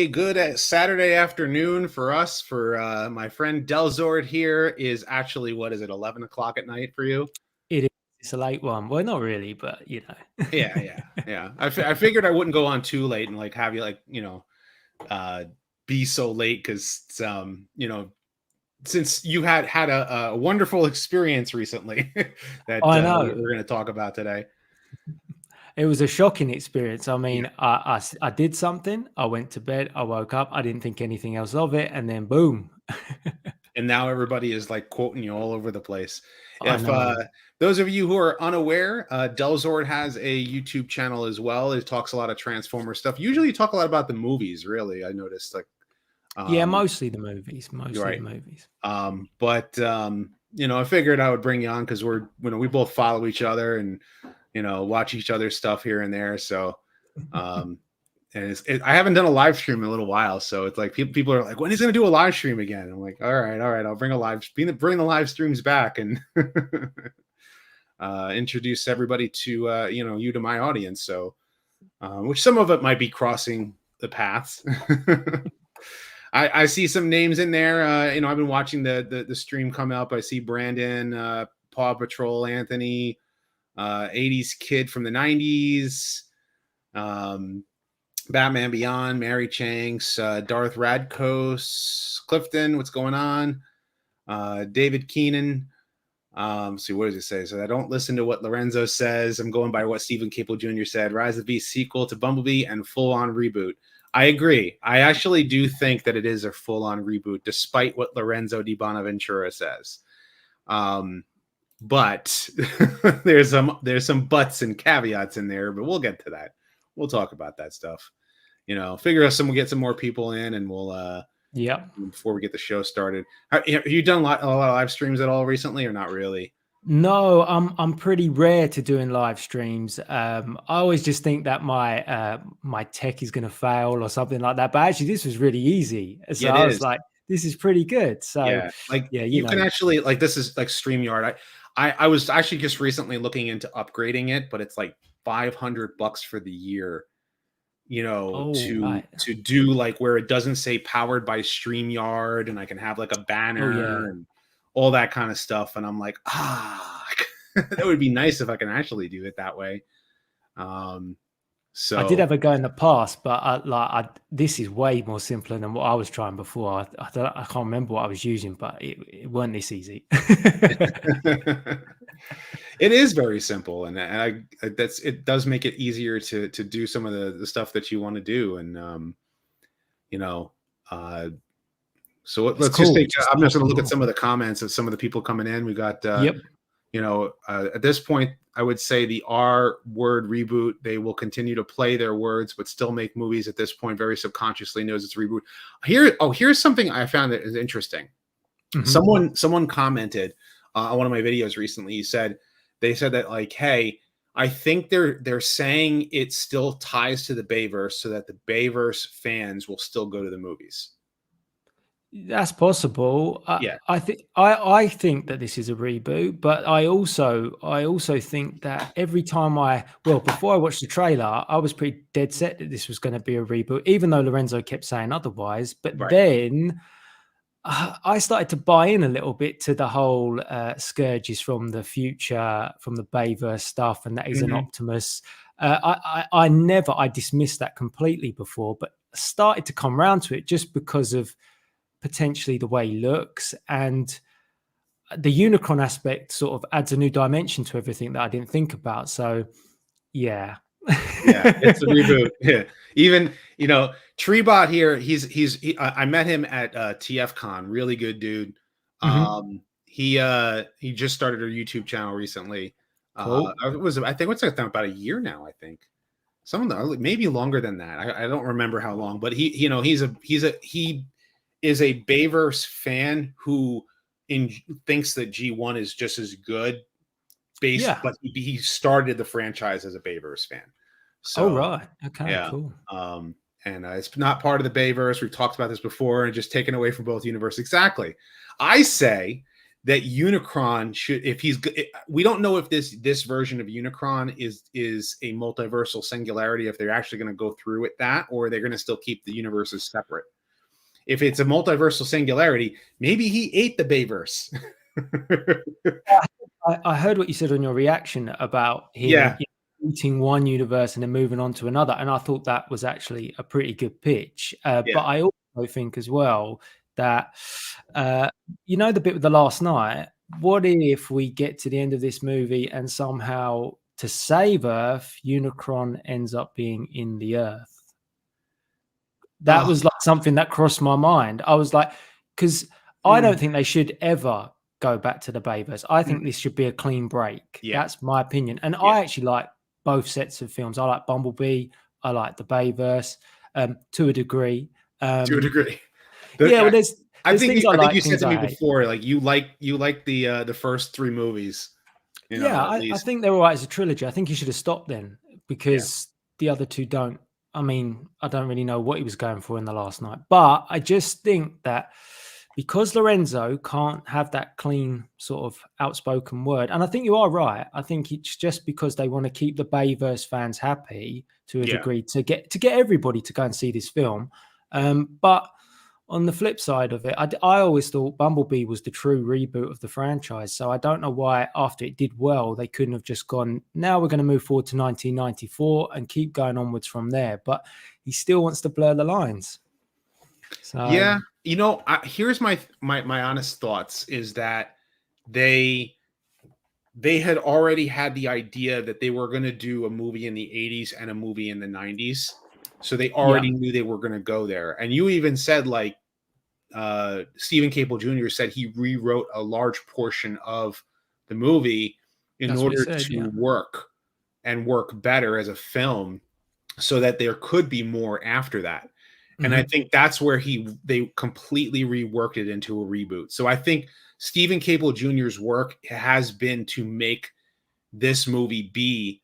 a good Saturday afternoon for us. For my friend Delzord here is actually, what is it, 11 o'clock at night for you? It is. It's a late one. Well, not really, but Yeah. I figured I wouldn't go on too late and like have you uh, be so late because since you had a wonderful experience recently that I know. we're going to talk about today. It was a shocking experience. I Yeah. mean, I did something. I went to bed. I woke up. I didn't think anything else of it, and then boom. And now everybody is like quoting you all over the place. I If know. those of you who are unaware, Delzord has a YouTube channel as well. It talks a lot of Transformer stuff. Usually, you talk a lot about the movies. Really, I noticed. Like, Yeah, um, mostly the movies. you're Mostly the right. movies. But I figured I would bring you on because we both follow each other and watch each other's stuff here and there. So, um, and I haven't done a live stream in a little while, so it's like people are like, when he's going to do a live stream again? I'm like, all right, I'll bring the live streams back and introduce everybody to you to my audience. So, which some of it might be crossing the paths. I see some names in there. I've been watching the stream come up. I see Brandon, Paw Patrol, Anthony, 80s kid from the 90s. Batman Beyond, Mary Chanks, Darth Radkos, Clifton, what's going on? David Keenan. See, what does it say? So I don't listen to what Lorenzo says. I'm going by what Stephen Caple Jr. said. Rise of the Beast sequel to Bumblebee and full-on reboot. I agree. I actually do think that it is a full-on reboot, despite what Lorenzo Di Bonaventura says. But there's some buts and caveats in there, but we'll get to that. We'll talk about that stuff. Figure out we'll get some more people in, and we'll before we get the show started. Have you done a lot of live streams at all recently, or not really? No, I'm pretty rare to doing live streams. I always just think that my tech is going to fail or something like that. But actually, this was really easy. So Yeah, I it was is. like, this is pretty good. So Yeah, like yeah, you can actually this is like StreamYard. I was actually just recently looking into upgrading it, but it's like $500 for the year. To right. do like where it doesn't say powered by StreamYard, and I can have like a banner and all that kind of stuff. And I'm like, that would be nice if I can actually do it that way. So I did have a go in the past, but this is way more simpler than what I was trying before. I can't remember what I was using, but it weren't this easy. It is very simple, and it does make it easier to do some of the stuff that you want to do, and so let's cool. just take. I'm just going to look at some of the comments of some of the people coming in. We got yep. At this point, I would say the R word reboot, they will continue to play their words, but still make movies at this point very subconsciously knows it's a reboot. Here's something I found that is interesting. Mm-hmm. Someone commented on one of my videos recently. They said that like, hey, I think they're saying it still ties to the Bayverse so that the Bayverse fans will still go to the movies. That's possible. Yeah. I think that this is a reboot, but I also think that every time before I watched the trailer, I was pretty dead set that this was going to be a reboot, even though Lorenzo kept saying otherwise. But then I started to buy in a little bit to the whole Scourge is from the future, from the Bayverse stuff, and that is an Optimus. I dismissed that completely before, but started to come around to it just because of potentially the way he looks, and the Unicron aspect sort of adds a new dimension to everything that I didn't think about. So yeah. It's a reboot. Yeah. Even Treebot here, I met him at TFCon, really good dude. He just started a YouTube channel recently. Cool. I think it's about a year now, I think. Maybe longer than that. I don't remember how long, but he is a Bayverse fan who thinks that G1 is just as good. But he started the franchise as a Bayverse fan. So, right. Okay, yeah. cool. And it's not part of the Bayverse. We've talked about this before, and just taken away from both universes. Exactly. I say that Unicron should, if he's, we don't know if this version of Unicron is a multiversal singularity, if they're actually going to go through with that, or they're going to still keep the universes separate. If it's a multiversal singularity, maybe he ate the Bayverse. I heard what you said on your reaction about him eating one universe and then moving on to another, and I thought that was actually a pretty good pitch. But I also think as well that you know, the bit with the last night, what if we get to the end of this movie and somehow, to save Earth, Unicron ends up being in the Earth? That was like something that crossed my mind. I was like, because I don't think they should ever go back to the Bayverse. I think this should be a clean break. That's my opinion. And I actually like both sets of films. I like Bumblebee. I like the Bayverse to a degree. To a degree. Well, there's I think things you, I like, you said to me hate. before, like you like the first three movies. You know, I think they're all right as a trilogy. I think he should have stopped then, because the other two don't. I mean, I don't really know what he was going for in the last night, but I just think that because Lorenzo can't have that clean sort of outspoken word, and I think you are right. I think it's just because they want to keep the Bayverse fans happy to a degree to get everybody to go and see this film. But on the flip side of it, I always thought Bumblebee was the true reboot of the franchise. So I don't know why, after it did well, they couldn't have just gone, now we're going to move forward to 1994 and keep going onwards from there. But he still wants to blur the lines. So yeah, you know, here's my honest thoughts is that they had already had the idea that they were going to do a movie in the 80s and a movie in the 90s. So they already knew they were going to go there. And you even said, like, Stephen Cable Jr. said he rewrote a large portion of the movie in order to work better as a film so that there could be more after that. And I think that's where they completely reworked it into a reboot. So I think Stephen Cable Jr.'s work has been to make this movie be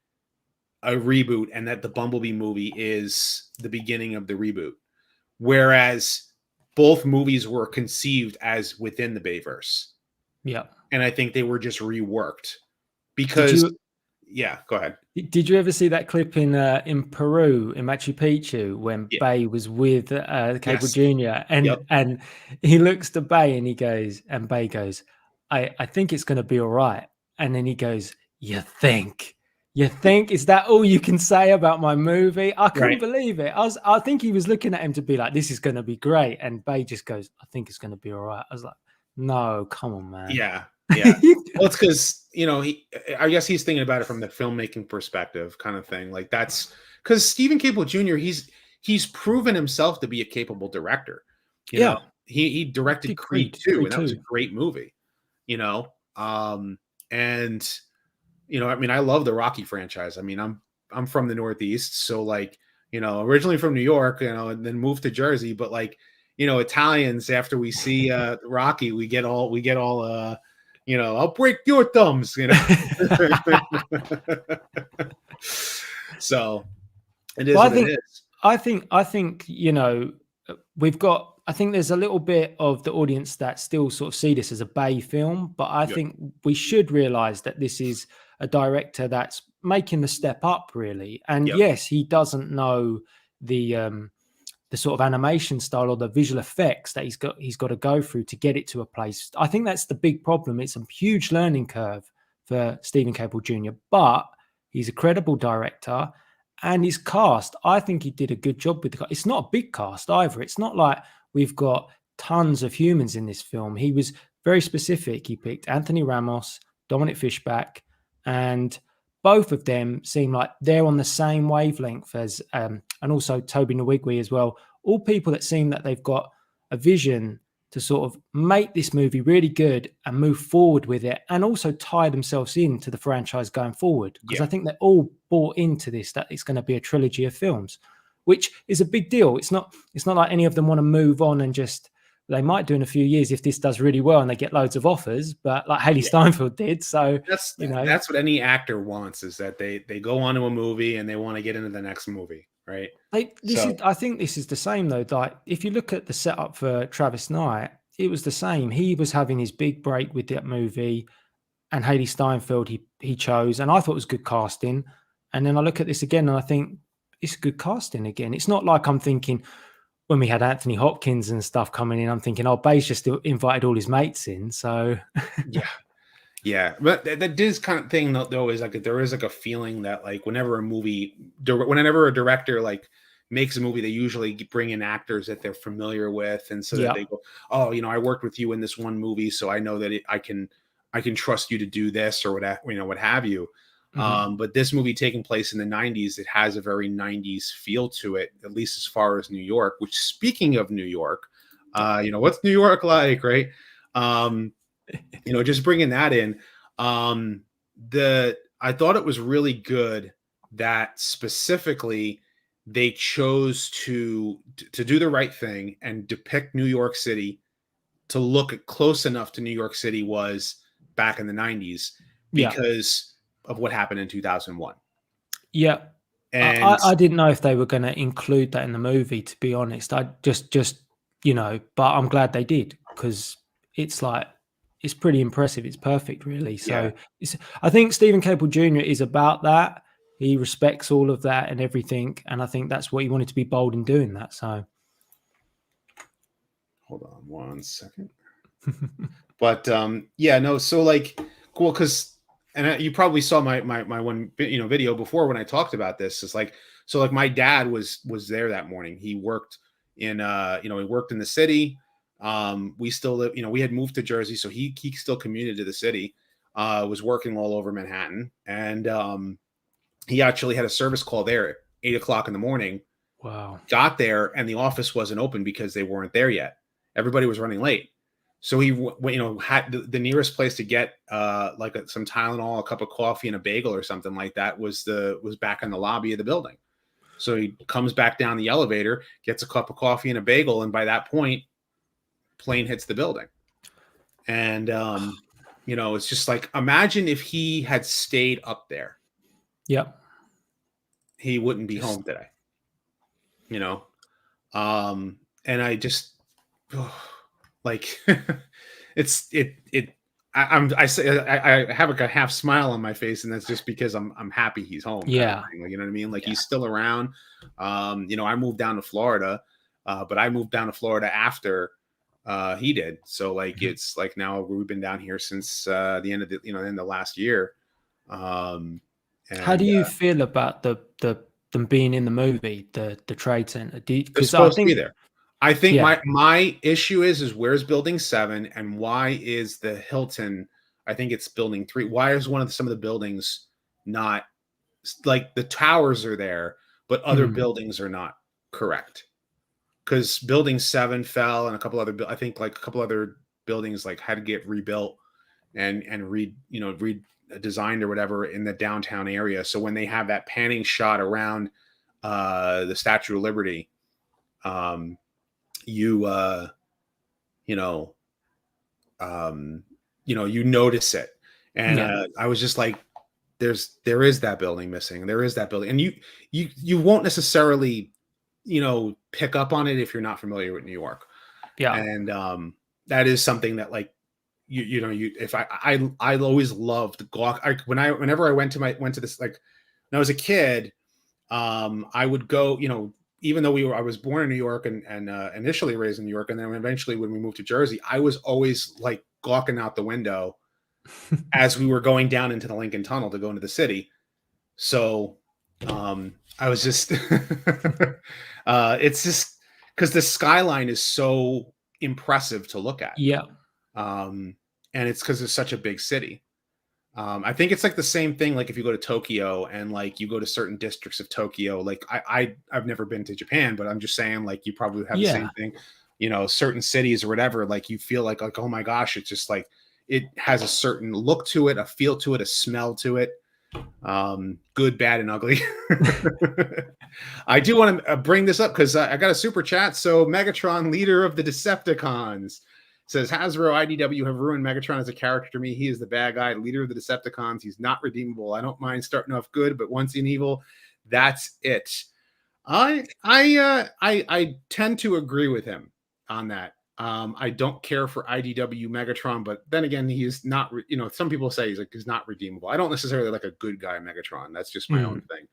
a reboot, and that the Bumblebee movie is the beginning of the reboot. Whereas both movies were conceived as within the Bayverse. Yeah. And I think they were just reworked because go ahead. Did you ever see that clip in Peru, in Machu Picchu, when Bay was with Cable Jr. and he looks to Bay and Bay goes, I think it's going to be all right. And then he goes, you think? Is that all you can say about my movie? I couldn't believe it. I think he was looking at him to be like, this is going to be great. And Bay just goes, I think it's going to be all right. I was like, no, come on, man. Yeah. Well, it's because, you know, I guess he's thinking about it from the filmmaking perspective kind of thing. Like, that's because Stephen Cable Jr., he's proven himself to be a capable director. You know, he directed Creed 2, and that was a great movie, you know. And you know, I mean, I love the Rocky franchise. I mean, I'm from the Northeast, so, like, you know, originally from New York, you know, and then moved to Jersey. But, like, you know, Italians, after we see Rocky, we get all you know, I'll break your thumbs, you know. So it is what it is. I think, you know, I think there's a little bit of the audience that still sort of see this as a Bay film, but I think we should realize that this is a director that's making the step up, really. And yes, he doesn't know the sort of animation style or the visual effects that he's got to go through to get it to a place. I think that's the big problem. It's a huge learning curve for Stephen Cable Jr., but he's a credible director. And his cast, I think he did a good job with the cast. It's not a big cast either. It's not like we've got tons of humans in this film. He was very specific. He picked Anthony Ramos, Dominic Fishback, and both of them seem like they're on the same wavelength as, and also Toby Nwigwe as well. All people that seem that they've got a vision to sort of make this movie really good and move forward with it, and also tie themselves into the franchise going forward. Because I think they're all bought into this, that it's going to be a trilogy of films, which is a big deal. It's not like any of them want to move on and just, they might do in a few years if this does really well and they get loads of offers, but like Haley Steinfeld did. So that's, you know, that's what any actor wants, is that they go on to a movie and they want to get into the next movie. Right. I think this is the same though. Like, if you look at the setup for Travis Knight, it was the same. He was having his big break with that movie, and Haley Steinfeld he chose, and I thought it was good casting. And then I look at this again, and I think it's good casting again. It's not like I'm thinking when we had Anthony Hopkins and stuff coming in, I'm thinking, oh, Bay's just invited all his mates in. So yeah, but that is kind of thing though is like there is like a feeling that like whenever a director like makes a movie, they usually bring in actors that they're familiar with, and so that they go, oh, I worked with you in this one movie, so I know that I can trust you to do this or what have you. But this movie taking place in the 90s, it has a very 90s feel to it, at least as far as New York, which, speaking of New York, what's New York like, right? Just bringing that in, I thought it was really good that specifically they chose to do the right thing and depict New York City to look close enough to New York City was back in the 90s because of what happened in 2001. Yeah. And I didn't know if they were going to include that in the movie, to be honest. I just but I'm glad they did, because it's pretty impressive. It's perfect, really. So I think Stephen Cable Jr. is about that. He respects all of that and everything. And I think that's what he wanted to be bold in doing that. So hold on one second. But so like cool, because you probably saw my one video before when I talked about this. It's like, so like my dad was there that morning. He worked in he worked in the city. We still live, we had moved to Jersey, so he still commuted to the city, was working all over Manhattan, and he actually had a service call there at 8:00 in the morning. Wow. Got there and the office wasn't open because they weren't there yet. Everybody was running late. So he, had the nearest place to get some Tylenol, a cup of coffee, and a bagel or something like that was back in the lobby of the building. So he comes back down the elevator, gets a cup of coffee and a bagel, and by that point, plane hits the building. And it's just like, imagine if he had stayed up there. Yep. He wouldn't be home today. And I just. Like I have like a half smile on my face, and that's just because I'm happy he's home. Yeah. Like, you know what I mean? Like he's still around. I moved down to Florida, but I moved down to Florida after he did. So like it's like now we've been down here since the end of the last year. How do you feel about them being in the movie, the trade center? Because I think to be there. I think my issue is where's building 7 and why is the Hilton? I think it's building 3. Why is some of the buildings not, like, the towers are there, but other buildings are not correct? Because building 7 fell, and a couple other buildings like had to get rebuilt and redesigned or whatever in the downtown area. So when they have that panning shot around the Statue of Liberty, you notice it, and I was just like, there is that building missing. There is that building, and you won't necessarily pick up on it if you're not familiar with New York. And that is something that, like, if I always loved whenever I went to this, like when I was a kid, I would go, even though I was born in New York and initially raised in New York, and then eventually when we moved to Jersey, I was always like gawking out the window as we were going down into the Lincoln Tunnel to go into the city. So I was just, it's just because the skyline is so impressive to look at. Yeah. And it's because it's such a big city. I think it's like the same thing. Like if you go to Tokyo and like you go to certain districts of Tokyo, like I've never been to Japan, but I'm just saying, like, you probably have the same thing, certain cities or whatever, like you feel like, oh my gosh, it's just like, it has a certain look to it, a feel to it, a smell to it. Good, bad, and ugly. I do want to bring this up because I got a super chat. So Megatron, leader of the Decepticons, says Hasbro IDW have ruined Megatron as a character to me. He is the bad guy, leader of the Decepticons. He's not redeemable. I don't mind starting off good, but once in evil, that's it. I tend to agree with him on that. I don't care for IDW Megatron, but then again, he is not. Some people say he's not redeemable. I don't necessarily like a good guy Megatron. That's just my own thing.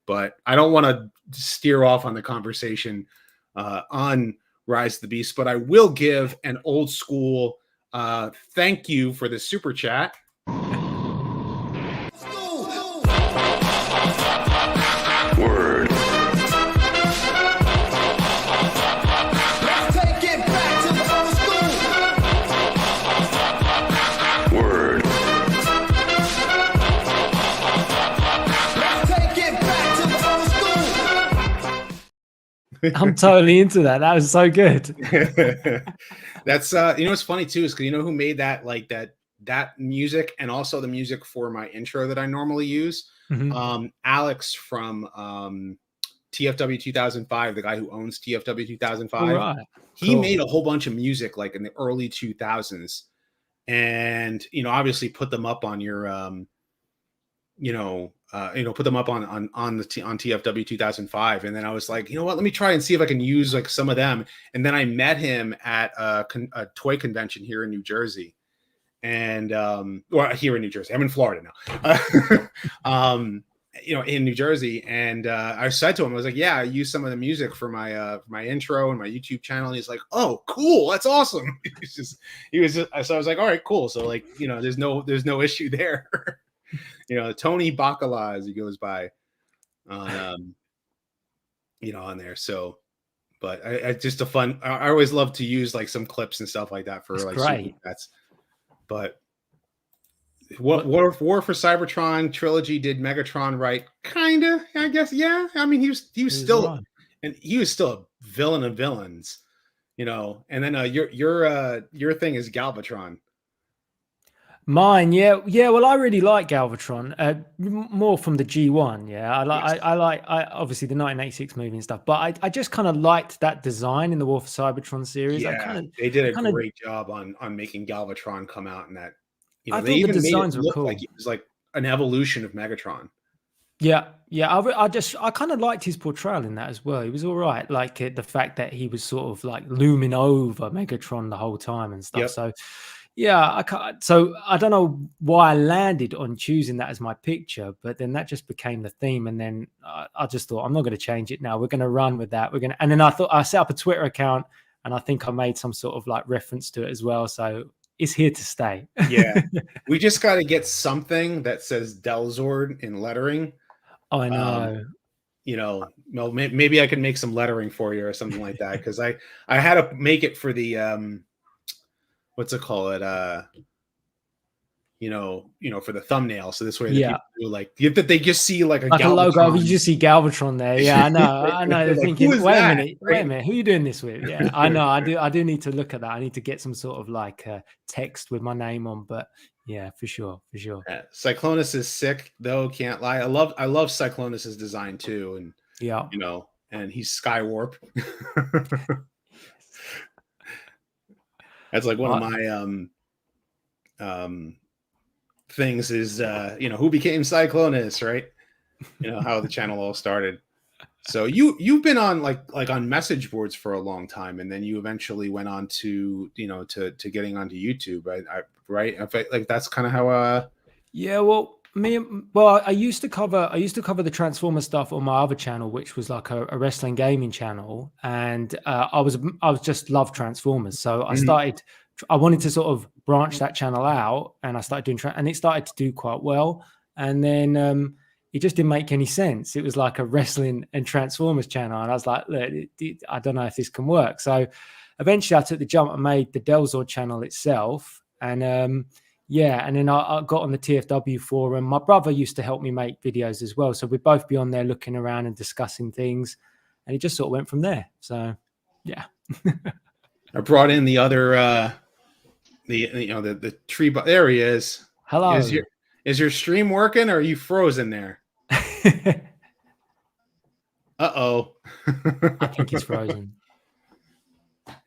But I don't want to steer off on the conversation on Rise of the Beast. But I will give an old school thank you for the super chat. Word. Let's take it back to the old school. Word. Let's take it back to the old school. I'm totally into that. That was so good. That's what's funny too is because you know who made that that music and also the music for my intro that I normally use. Alex from TFW 2005, the guy who owns TFW 2005. Right. He made a whole bunch of music like in the early 2000s, and obviously put them up on your put them up on TFW 2005. And then I was like, you know what, let me try and see if I can use like some of them. And then I met him at a toy convention here in New Jersey. And here in New Jersey, I'm in Florida now. In New Jersey, and I said to him, I was like, "Yeah, I use some of the music for my intro and my YouTube channel." And he's like, "Oh, cool, that's awesome." he was just, so I was like, "All right, cool." So like, there's no issue there. Tony Bacala, as he goes by, on on there. So, but I just a fun. I always love to use like some clips and stuff like that for like great. That's. But War for Cybertron trilogy did Megatron right? Kinda, I guess. Yeah, I mean he was still right. And he was still a villain of villains, And then your thing is Galvatron. Mine, yeah. Well, I really like Galvatron, more from the G1. Yeah, I like obviously the 1986 movie and stuff, but I just kind of liked that design in the War for Cybertron series. Yeah, they did a great job on making Galvatron come out in that. I they thought even the designs made it were look cool. like it was like an evolution of Megatron. Yeah. I kind of liked his portrayal in that as well. He was all right, like the fact that he was sort of like looming over Megatron the whole time and stuff. Yep. So. Yeah, so I don't know why I landed on choosing that as my picture, but then that just became the theme. And then I just thought, I'm not going to change it now. We're going to run with that. And then I thought I set up a Twitter account, and I think I made some sort of like reference to it as well. So it's here to stay. Yeah, we just got to get something that says Delzord in lettering. I know. Well, maybe I can make some lettering for you or something like that, because I had to make it for the what's it called? For the thumbnail. So this way, people do like that they just see like a logo. You just see Galvatron there. Yeah, I know. They're like, thinking, wait a minute, who are you doing this with? Yeah, I know. I do need to look at that. I need to get some sort of like text with my name on. But yeah, for sure. Yeah. Cyclonus is sick though. Can't lie. I love Cyclonus's design too, and and he's Skywarp. That's like one of my things is who became Cyclonus, right? How the channel all started. So you've been on like on message boards for a long time, and then you eventually went on to to getting onto YouTube, right? I feel like that's kind of how yeah, well, I used to cover the Transformer stuff on my other channel, which was like a wrestling gaming channel, and I was just love Transformers, so I wanted to sort of branch that channel out, and I started doing and it started to do quite well, and then it just didn't make any sense. It was like a wrestling and Transformers channel, and I was like, look, I don't know if this can work. So eventually I took the jump and made the Delzord channel itself, and yeah, and then I got on the TFW forum. My brother used to help me make videos as well, so we'd both be on there looking around and discussing things, and it just sort of went from there. So, yeah. I brought in the other, the tree. There he is. Hello. Is your stream working, or are you frozen there? Uh-oh. I think he's frozen.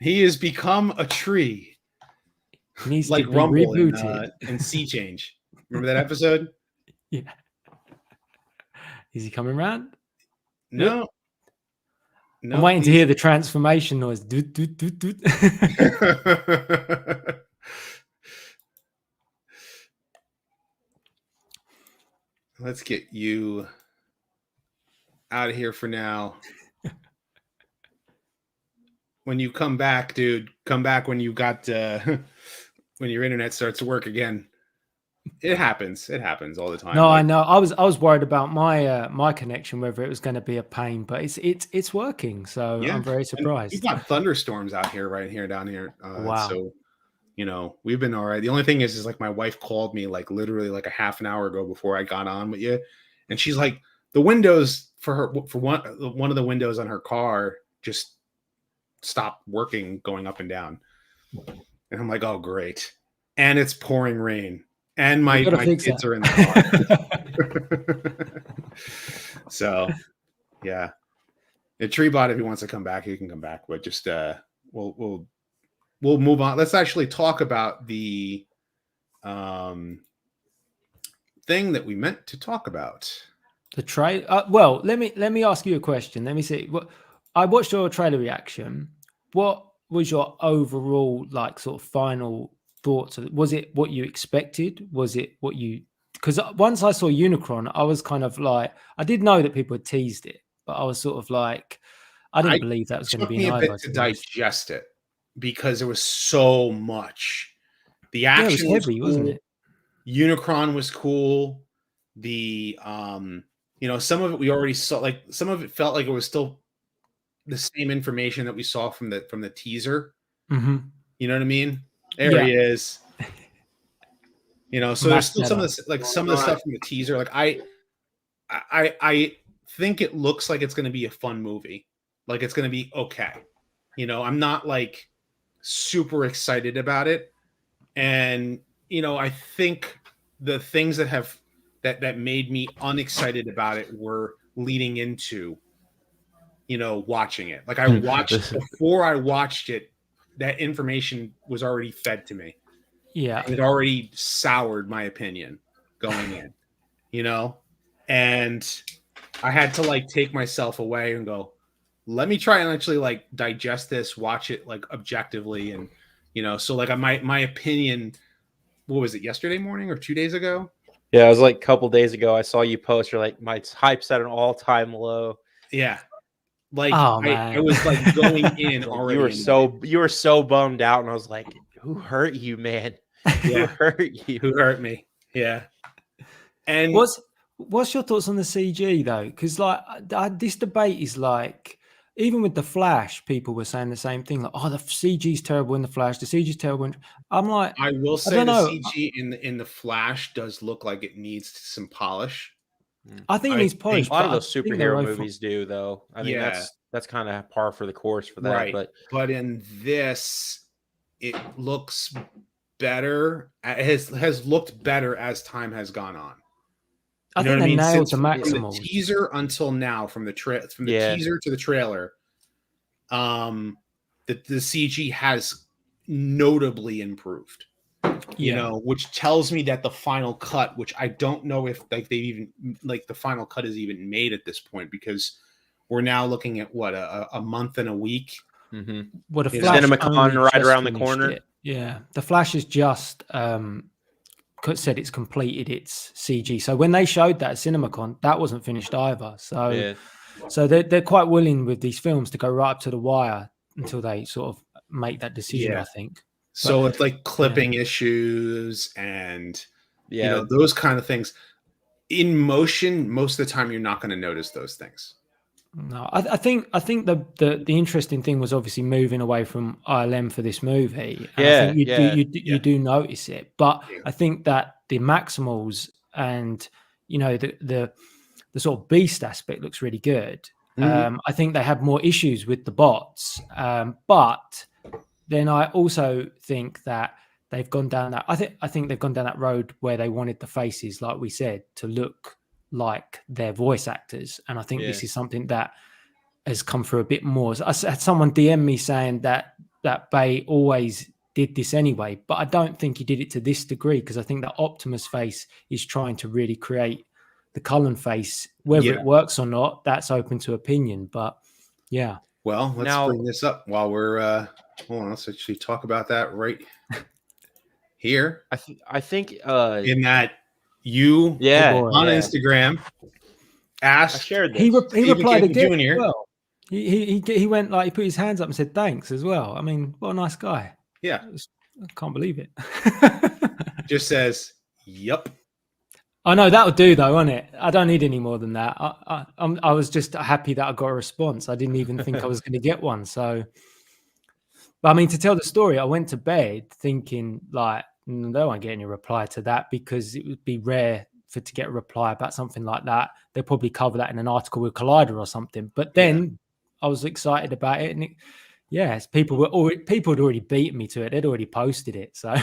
He has become a tree. Needs like to be Rumble rebooted. in Sea Change. Remember that episode? Yeah. Is he coming around? No. No, I'm waiting to hear the transformation noise. Doot, doot, doot, doot. Let's get you out of here for now. When you come back, dude, come back when you got when your internet starts to work again. It happens. It happens all the time. No, I know. I was worried about my my connection, whether it was going to be a pain, but it's working. So Yeah. I'm very And surprised. we've got thunderstorms out here, right here, down here. Wow. So, you know, we've been all right. The only thing is like my wife called me like literally like a half an hour ago before I got on with you, and she's like, the windows for one of the windows on her car just stopped working, going up and down. And I'm like, oh great, and it's pouring rain. And my kids are in the car. So, yeah. Treebot, if he wants to come back, he can come back. But just we'll move on. Let's actually talk about the thing that we meant to talk about. The trailer. Well, let me ask you a question. Let me see. I watched your trailer reaction. What was your overall like sort of final thoughts? Was it what you expected? Was it what you? Because once I saw Unicron, I was kind of like, I did know that people had teased it, but I was sort of like, I didn't believe that was going to be a bit to digest it because there was so much. The action was heavy, wasn't it? Unicron was cool. The you know, some of it we already saw. Like some of it felt like it was still the same information that we saw from the teaser. Mm-hmm. You know what I mean? There he is. You know, so there's still some of this, like some of the stuff from the teaser. Like I think it looks like it's going to be a fun movie. Like it's going to be okay. You know, I'm not like super excited about it, and you know, I think the things that made me unexcited about it were leading into, you know, watching it. Like I watched before I watched it, that information was already fed to me. Yeah. It already soured my opinion going in, you know? And I had to like take myself away and go, let me try and actually like digest this, watch it like objectively. And, you know, so like my opinion, what was it, yesterday morning or 2 days ago? Yeah, it was like a couple days ago. I saw you post, you're like, my hype's at an all-time low. Yeah. Like I was like going in already. You were so bummed out, and I was like, who hurt you, man? Yeah. Who hurt you? Who hurt me? Yeah. And what's your thoughts on the CG though? Because like this debate is like, even with the Flash, people were saying the same thing. Like, oh, the CG's terrible in the Flash. The CG's terrible. I'm like, I will say the CG in the Flash does look like it needs some polish. I think it needs polish. A lot of those superhero movies do, though. I mean, that's kind of par for the course for that. Right. But in this, it looks better. It has looked better as time has gone on. I think they nailed the Maximals. From the teaser until now, from the teaser to the trailer, the CG has notably improved. You know, which tells me that the final cut, which I don't know if like they've even like the final cut is even made at this point, because we're now looking at what a month and a week. Mm-hmm. What a Flash CinemaCon right around the corner. Yeah, the Flash has just said it's completed its CG. So when they showed that at CinemaCon, that wasn't finished either. So so they're quite willing with these films to go right up to the wire until they sort of make that decision. I think. So it's like clipping issues and you know, those kind of things. In motion, most of the time you're not going to notice those things. No, I think the interesting thing was obviously moving away from ILM for this movie. And I think you do notice it, but I think that the Maximals and you know the sort of beast aspect looks really good. I think they have more issues with the bots, but then I also think that they've gone down that. I think they've gone down that road where they wanted the faces, like we said, to look like their voice actors, and I think this is something that has come through a bit more. So I had someone DM me saying that Bay always did this anyway, but I don't think he did it to this degree, because I think that Optimus face is trying to really create the Cullen face. Whether it works or not, that's open to opinion. But yeah. Well, let's Now- bring this up while we're hold on, let's actually talk about that right here. I think In that you yeah, boy. on yeah. Instagram I asked shared this. He Stephen replied Cable again Jr. as well. He went like he put his hands up and said thanks as well. I mean, what a nice guy. Yeah, I can't believe it. just says, "Yup." I know that'll do though, won't it? I don't need any more than that. I was just happy that I got a response. I didn't even think I was going to get one. So, but I mean, to tell the story, I went to bed thinking like, they won't get any reply to that because it would be rare to get a reply about something like that. They'll probably cover that in an article with Collider or something. But then I was excited about it, and yes, people had already beaten me to it. They'd already posted it, so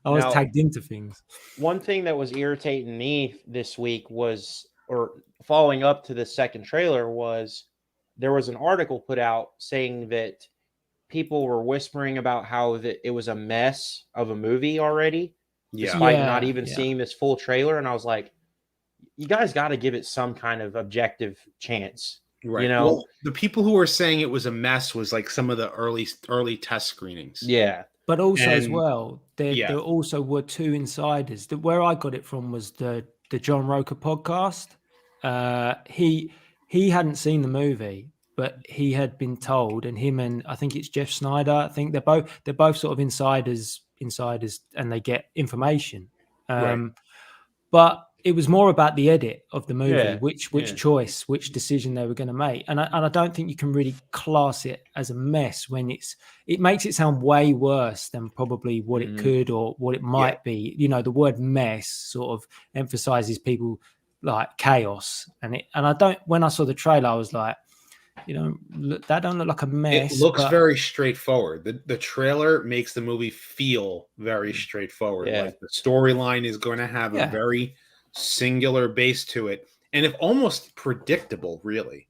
I was Now- tagged into things. One thing that was irritating me this week was, or following up to the second trailer, was there was an article put out saying that people were whispering about how that it was a mess of a movie already, Yeah, despite not even Yeah. seeing this full trailer. And I was like, you guys got to give it some kind of objective chance. right. You know, Well, the people who were saying it was a mess was like some of the early test screenings. yeah, But also as And- well, there also were two insiders. Where I got it from was the John Roker podcast. He hadn't seen the movie, but he had been told, and him and I think it's Jeff Snyder. I think they're both sort of insiders, and they get information. Right. But it was more about the edit of the movie, Yeah, which yeah. choice, which decision they were going to make, and I don't think you can really class it as a mess when it makes it sound way worse than probably what it could or what it might be. You know, the word mess sort of emphasizes people like chaos, and I don't. When I saw the trailer, I was like, that don't look like a mess. It looks but very straightforward. The trailer makes the movie feel very straightforward. Yeah. Like the storyline is going to have a Yeah. very singular base to it, and if almost predictable, really,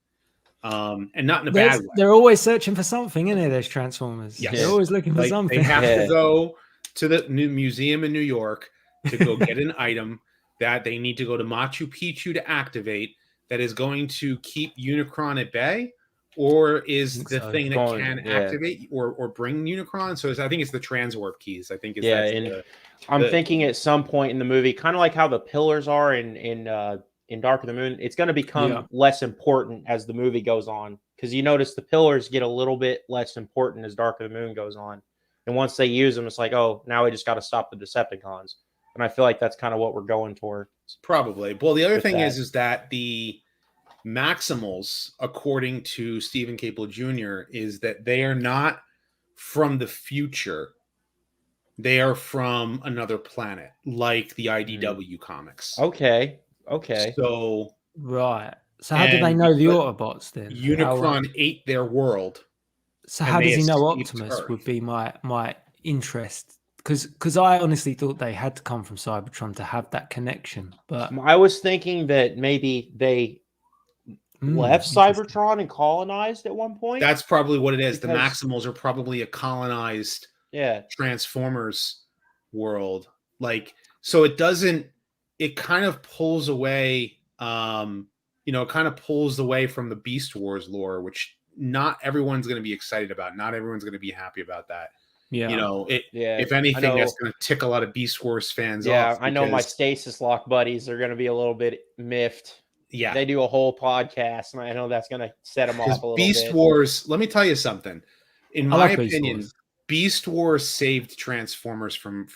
and not in a bad way. they're always searching for something, isn't it? Those Transformers. Yes. They're always looking for Like something. they have Yeah. to go to the new museum in New York to go get an item that they need to go to Machu Picchu to activate that is going to keep Unicron at bay, or is think the so. thing that Going- can yeah. activate or bring Unicron. So I think it's the transwarp keys. I think it's Yeah, that's and I'm thinking at some point in the movie, kind of like how the pillars are in Dark of the Moon, it's going to become Yeah. less important as the movie goes on, because you notice the pillars get a little bit less important as Dark of the Moon goes on, and once they use them, it's like, oh, now we just got to stop the Decepticons, and I feel like that's kind of what we're going toward. probably. Well, the other with thing that. is that the Maximals, according to Stephen Cable Jr., is that they are not from the future. They are from another planet, like the IDW comics. Okay. So Right. So how did they And know the because Autobots then? Unicron ate their world. So and how they does he know escaped Optimus Earth. would be my interest? Because I honestly thought they had to come from Cybertron to have that connection. But I was thinking that maybe they left interesting. Cybertron and colonized at one point. That's probably what it is. The Because- Maximals are probably a colonized yeah. Transformers world. Like, so it kind of pulls away, it kind of pulls away from the Beast Wars lore, which not everyone's going to be excited about. Not everyone's going to be happy about that. Yeah. Yeah. If I anything, know- that's going to tick a lot of Beast Wars fans Yeah, off. I know my because- stasis lock buddies are going to be a little bit miffed. Yeah. They do a whole podcast, and I know that's going to set them Because off a little Beast bit. Wars, let me tell you something. In I my like Beast opinion, Wars. Beast Wars saved Transformers from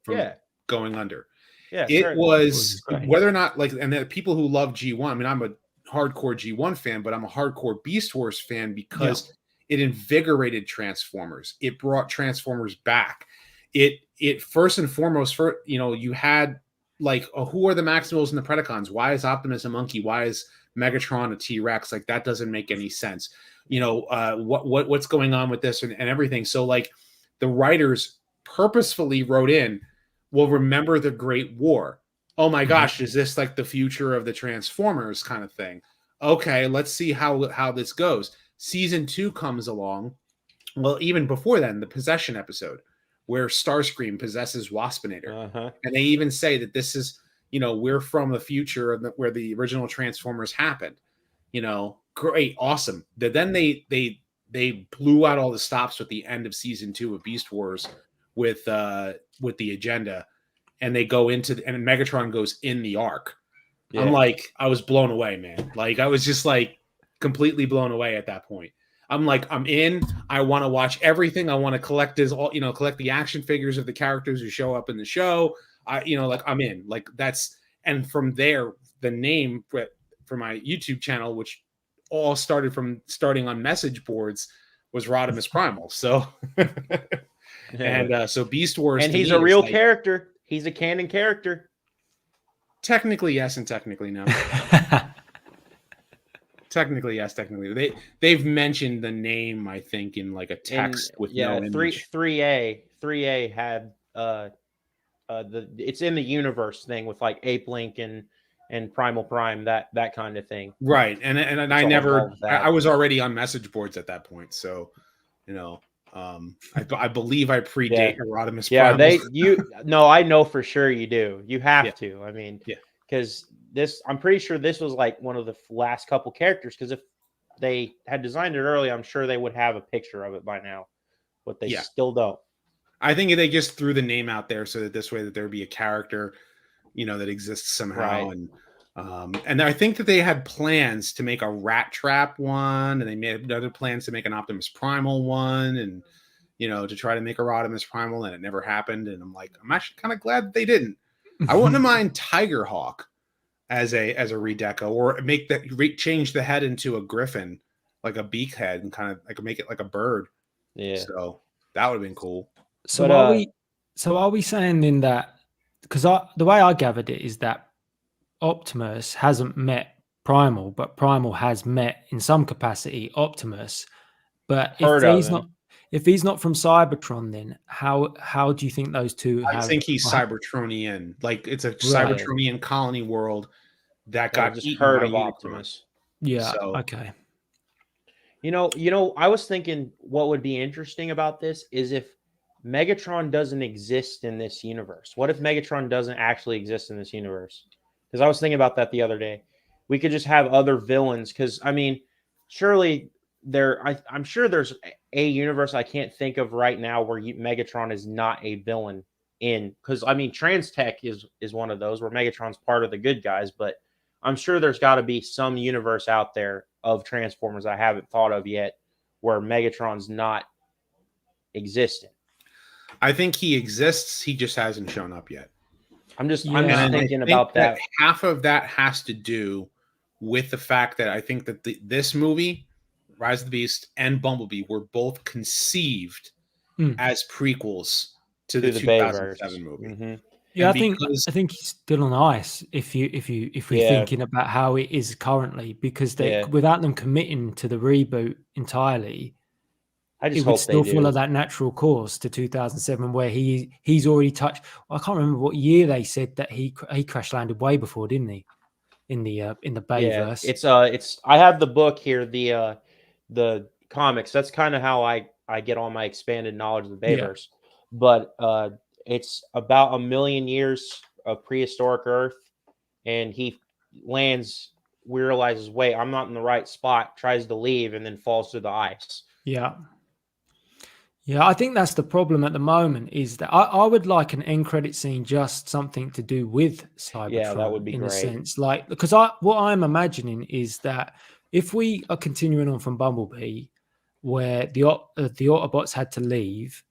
yeah, going under. yeah. It certainly. was was great. whether or not and the people who love G1. I mean, I'm a hardcore G1 fan, but I'm a hardcore Beast Wars fan because it invigorated Transformers. It brought Transformers back. It first and foremost, you had who are the Maximals and the Predacons? Why is Optimus a monkey? Why is Megatron a T-Rex? Like, that doesn't make any sense. What's going on with this and everything. So the writers purposefully wrote in, well, remember the Great War. Oh my gosh, is this like the future of the Transformers kind of thing? Okay, let's see how this goes. Season 2 comes along. Well, even before then, the Possession episode where Starscream possesses Waspinator. Uh-huh. And they even say that this is, we're from the future of where the original Transformers happened. great, awesome. Then they blew out all the stops with the end of season 2 of Beast Wars with the agenda, and they go into and Megatron goes in the arc. Yeah. I'm like, I was blown away, man. Like, I was just like completely blown away at that point. I'm like, I'm in. I want to watch everything. I want to collect collect the action figures of the characters who show up in the show. Like, I'm in. Like, that's, and from there, the name for my YouTube channel, which all starting on message boards, was Rodimus Primal. So, and so Beast Wars, and he's a real character. He's a canon character. Technically yes, and technically no. Technically yes, technically they've mentioned the name, I think, in like a text with no image. 3A had it's in the universe thing with like Ape Link and Primal Prime, that kind of thing. Right, and I was already on message boards at that point, so I believe I predate Rodimus. Yeah, I know for sure you do. You have to. I mean, because I'm pretty sure this was like one of the last couple characters. Because if they had designed it early, I'm sure they would have a picture of it by now, but they still don't. I think they just threw the name out there so that this way that there'd be a character, that exists somehow, right. And I think that they had plans to make a Rat Trap one, and they made other plans to make an Optimus Primal one, and to try to make a Rodimus Primal, and it never happened. And I'm like, I'm actually kind of glad that they didn't. I wouldn't mind Tiger Hawk as a redeco, or change the head into a griffin, like a beak head, and kind of like make it like a bird. Yeah. So that would have been cool. So are we saying then that, because the way I gathered it is that Optimus hasn't met Primal, but Primal has met in some capacity Optimus. But if he's not from Cybertron, then how do you think those two? I think he's Cybertronian. Like, it's a Cybertronian colony world that got just heard of Optimus. Yeah. So, okay. I was thinking what would be interesting about this is if Megatron doesn't exist in this universe. What if Megatron doesn't actually exist in this universe? Because I was thinking about that the other day. We could just have other villains. Because, I mean, surely I'm sure there's a universe I can't think of right now where Megatron is not a villain in. Because, I mean, Transtech is one of those where Megatron's part of the good guys. But I'm sure there's got to be some universe out there of Transformers I haven't thought of yet where Megatron's not existent. I think he exists. He just hasn't shown up yet. I'm just thinking about that. Half of that has to do with the fact that I think that this movie, Rise of the Beast and Bumblebee, were both conceived as prequels to the 2007 movie. Mm-hmm. Yeah, I think he's still on ice if we're thinking about how it is currently, because without them committing to the reboot entirely, it would still follow that natural course to 2007, where he's already touched. I can't remember what year they said that he crash landed way before, didn't he? In the Bayverse. It's I have the book here, the comics. That's kind of how I get all my expanded knowledge of the Bayverse. Yeah. But it's about 1 million years of prehistoric Earth, and he lands, realizes, wait, I'm not in the right spot, tries to leave, and then falls through the ice. Yeah. Yeah, I think that's the problem at the moment, is that I would like an end credit scene, just something to do with Cybertron. Yeah, that would be in great. A sense. Like, because what I'm imagining is that if we are continuing on from Bumblebee, where the Autobots had to leave,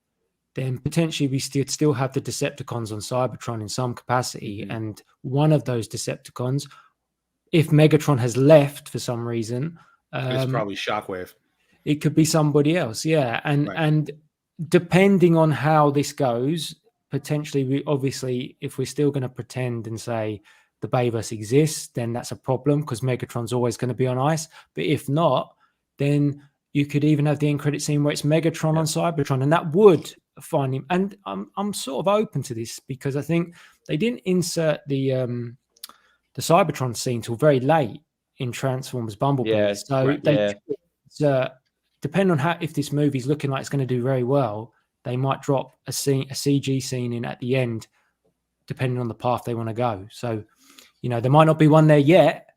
then potentially we still have the Decepticons on Cybertron in some capacity. Mm-hmm. And one of those Decepticons, if Megatron has left for some reason, it's probably Shockwave. It could be somebody else, yeah. And depending on how this goes, potentially, if we're still going to pretend and say the Bayverse exists, then that's a problem, because Megatron's always going to be on ice. But if not, then you could even have the end credit scene where it's Megatron on Cybertron, and that would find him. And I'm sort of open to this, because I think they didn't insert the Cybertron scene till very late in Transformers Bumblebee. Yeah, so depending on if this movie's looking like it's going to do very well, they might drop a CG scene in at the end, depending on the path they want to go. So, there might not be one there yet.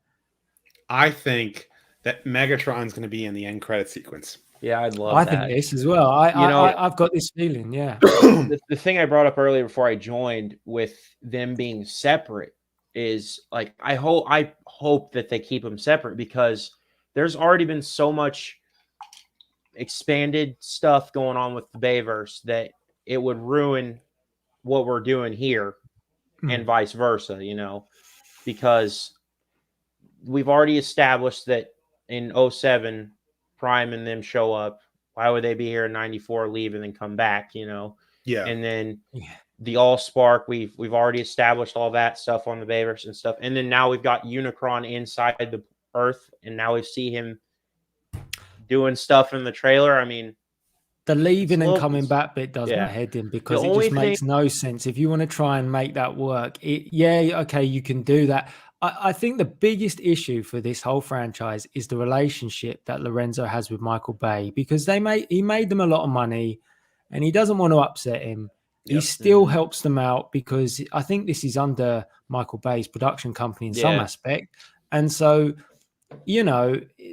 I think That Megatron's going to be in the end credit sequence. Yeah, I'd love I that. think this as well. I've got this feeling. Yeah. The thing I brought up earlier before I joined with them being separate is like I hope that they keep them separate because there's already been so much expanded stuff going on with the Bayverse that it would ruin what we're doing here and vice versa, because we've already established that in 07 Prime and them show up. Why would they be here in 94, leave and then come back, Yeah. And then the All Spark, we've already established all that stuff on the Bayverse and stuff. And then now we've got Unicron inside the Earth, and now we see him doing stuff in the trailer. I mean, the leaving and coming back bit does my head in because it just makes no sense. If you want to try and make that work, okay, you can do that. I think the biggest issue for this whole franchise is the relationship that Lorenzo has with Michael Bay, because he made them a lot of money and he doesn't want to upset him. Yep. He still helps them out because I think this is under Michael Bay's production company in some aspect. And so,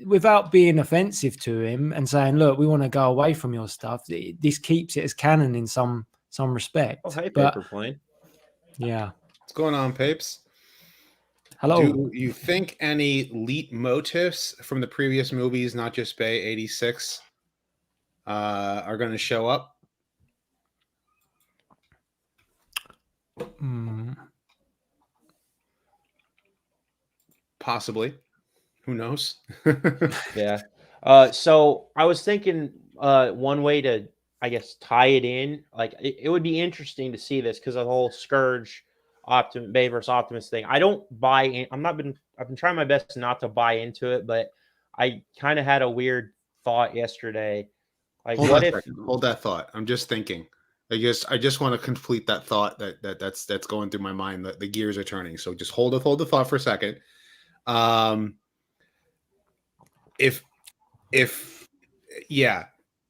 without being offensive to him and saying, look, we want to go away from your stuff, this keeps it as canon in some respect. Oh, hey, Paper Plane. Yeah. What's going on, Papes? Hello. Do you think any leitmotifs from the previous movies, not just Bay 86, are going to show up? Possibly. Who knows? Yeah. So I was thinking one way to, I guess, tie it in, like it would be interesting to see this because of the whole Scourge Bayverse Optimus thing. I don't buy in. I've been trying my best not to buy into it, but I kind of had a weird thought yesterday. Like, hold that thought. I'm just thinking. I just want to complete that thought that's going through my mind. That the gears are turning. So just hold the thought for a second. If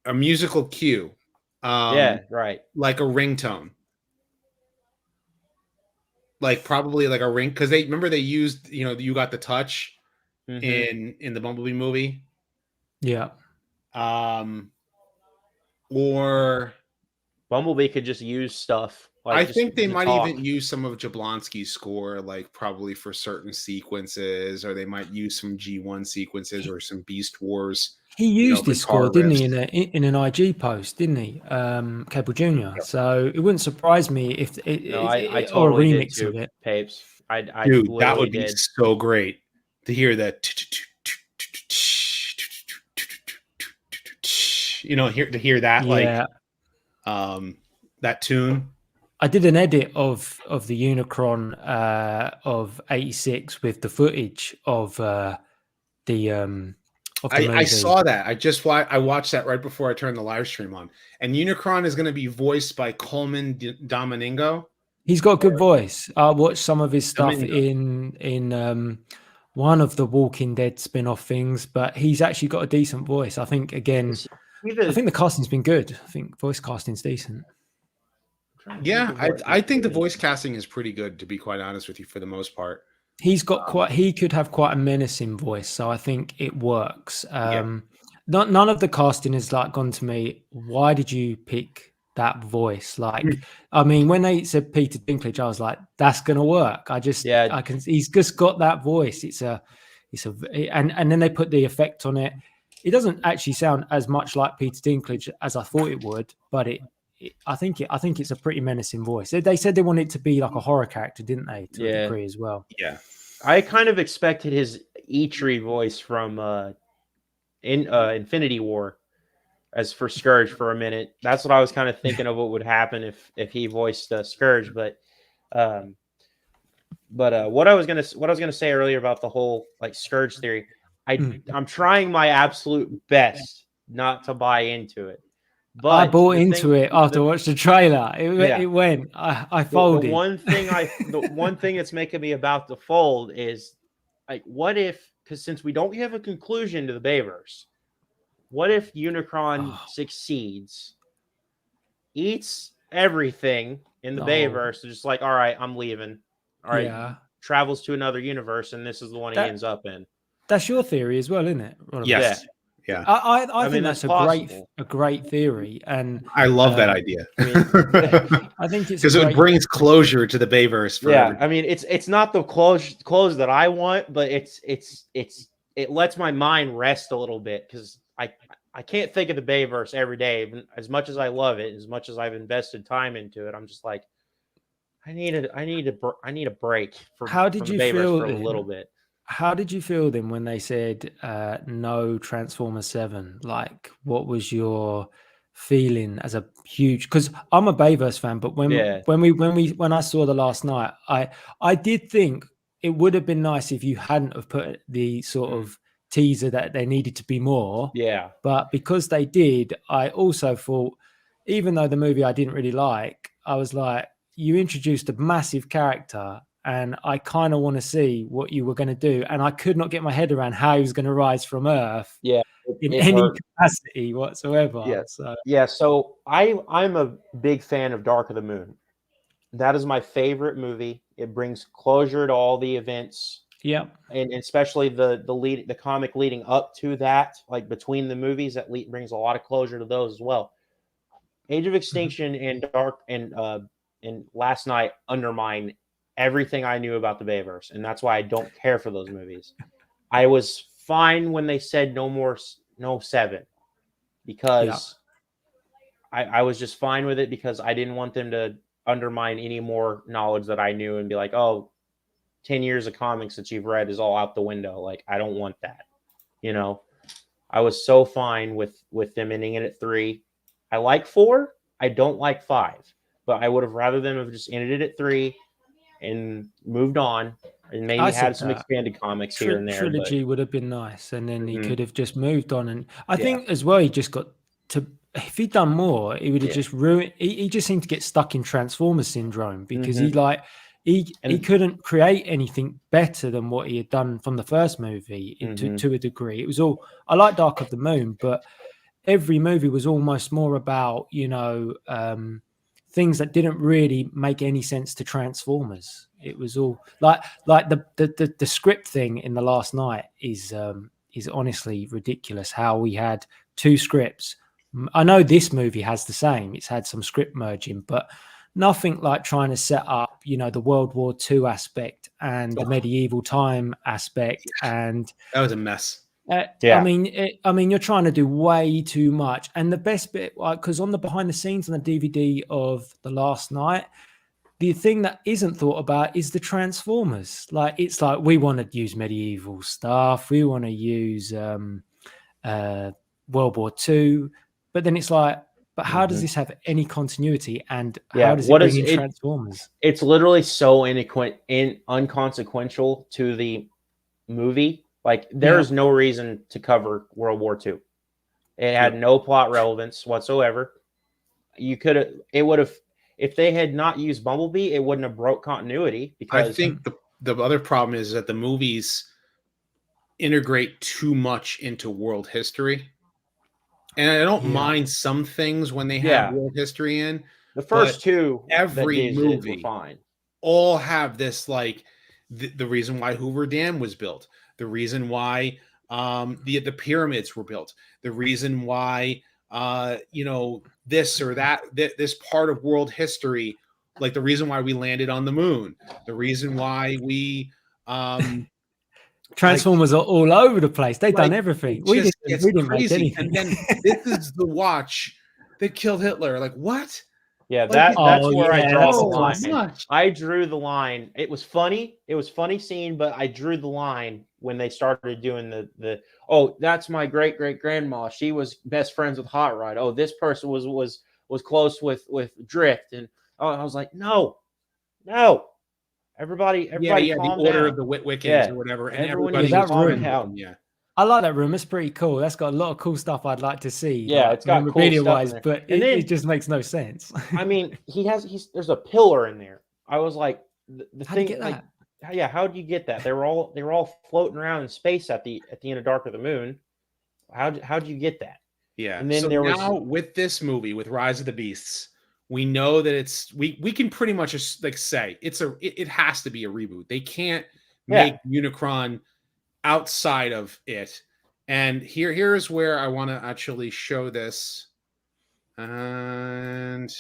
a musical cue, right, like a ringtone, like probably like a ring, because they used You Got the Touch in the Bumblebee movie, or Bumblebee could just use stuff. I think they might even use some of Jablonski's score, like probably for certain sequences, or they might use some G1 sequences or some Beast Wars. He used his score, didn't he, in an IG post, didn't he, Cable Jr.? Yep. So it wouldn't surprise me if I totally or a remix did too, of it. Papes. Dude, that would be so great to hear that. To hear that, that tune. I did an edit of the Unicron of 86 with the footage of the I saw that. I watched that right before I turned the live stream on. And Unicron is going to be voiced by Coleman Domingo. He's got a good voice. I watched some of his stuff in one of the Walking Dead spin-off things, but he's actually got a decent voice. I think I think the casting's been good. I think voice casting's decent. Yeah, I think the voice casting is pretty good, to be quite honest with you, for the most part. He's got he could have quite a menacing voice, so I think it works. None of the casting has gone to me, why did you pick that voice? I mean, when they said Peter Dinklage, I was like, that's gonna work. He's just got that voice. And then they put the effect on it. It doesn't actually sound as much like Peter Dinklage as I thought it would, but I think it's a pretty menacing voice. They said they wanted it to be like a horror character, didn't they? To a degree as well. Yeah, I kind of expected his Eitri voice from Infinity War as for Scourge for a minute. That's what I was kind of thinking of what would happen if he voiced Scourge. But what I was gonna say earlier about the whole Scourge theory, I'm trying my absolute best not to buy into it. But I bought into it after I watched the trailer. It went. I folded. The one thing that's making me about to fold is what if? Because since we don't have a conclusion to the Bayverse, what if Unicron succeeds, eats everything in the Bayverse, and just all right, I'm leaving. All right, travels to another universe, and this is the one he ends up in. That's your theory as well, isn't it, Rodimus? Yes. Yeah. I mean, think that's that's possible. a great theory, and I love that idea. I mean, I think it's because it brings closure to the Bayverse. For yeah, everybody. I mean, it's not the close that I want, but it lets my mind rest a little bit because I can't think of the Bayverse every day. Even as much as I love it, as much as I've invested time into it, I'm just like, I need a break from How did from you the Bayverse feel for a then? little bit. How did you feel then when they said no Transformer 7? Like, what was your feeling as a huge? Because I'm a Bayverse fan, but when I saw the last night, I did think it would have been nice if you hadn't have put the sort of teaser that there needed to be more. Yeah, But because they did, I also thought, even though the movie I didn't really like, I was like, you introduced a massive character. And I kind of want to see what you were going to do. And I could not get my head around how he was going to rise from Earth in any capacity whatsoever. Yeah. So Yeah, so I'm a big fan of Dark of the Moon. That is my favorite movie. It brings closure to all the events. yeah, And especially the comic leading up to that, like between the movies, that brings a lot of closure to those as well. Age of Extinction and Dark and Last Night undermine everything I knew about the Bayverse, and that's why I don't care for those movies. I was fine when they said no 7, because I was just fine with it because I didn't want them to undermine any more knowledge that I knew and be like, oh, 10 years of comics that you've read is all out the window. Like, I don't want that. I was so fine with them ending it at 3. I like 4. I don't like 5, but I would have rather them have just ended it at 3 and moved on, and maybe had some expanded comics here and there. Trilogy would have been nice, and then he could have just moved on. And I think as well, he just got to. If he'd done more, he would have just ruined. He just seemed to get stuck in Transformer syndrome because he couldn't create anything better than what he had done from the first movie to a degree. It was all. I like Dark of the Moon, but every movie was almost more about things that didn't really make any sense to Transformers. It was all like the script thing in the Last Night is honestly ridiculous. How we had 2 scripts. I know this movie has the same. It's had some script merging, but nothing like trying to set up, the World War II aspect and the medieval time aspect. And that was a mess. I mean, you're trying to do way too much. And the best bit, because on the behind the scenes on the DVD of The Last Night, the thing that isn't thought about is the Transformers. Like, it's like, we want to use medieval stuff. We want to use World War II. But then it's like, but how does this have any continuity? And how does it bring in Transformers? It's literally so unconsequential to the movie. Like, there is no reason to cover World War II. It had no plot relevance whatsoever. It would have, if they had not used Bumblebee, it wouldn't have broke continuity. Because I think the other problem is that the movies integrate too much into world history. And I don't mind some things when they have world history in. The first 2, every movie were fine. All have this, like, the reason why Hoover Dam was built, the reason why the pyramids were built, the reason why this or that, this part of world history, like the reason why we landed on the moon, the reason why we Transformers are all over the place. They've done everything. We didn't make anything. And then this is the watch that killed Hitler. Like, what? Yeah, that's where I draw the line. I drew the line. It was funny. It was funny scene, but I drew the line when they started doing the that's my great grandma. She was best friends with Hot Rod. Oh, this person was close with Drift, and I was like, no. Everybody the order down. of the Wiccans or whatever, and everybody calm down. Yeah. I like that room. It's pretty cool. That's got a lot of cool stuff I'd like to see. Yeah, it's got cool stuff wise, but it just makes no sense. I mean, there's a pillar in there. I was like, the How'd thing, you get like, that? How'd you get that? They were all floating around in space at the end of Dark of the Moon. How'd you get that? Yeah. And then now with this movie, with Rise of the Beasts, we know that it's we can pretty much just like say it has to be a reboot. They can't make Unicron outside of it. And here's where I want to actually show this. And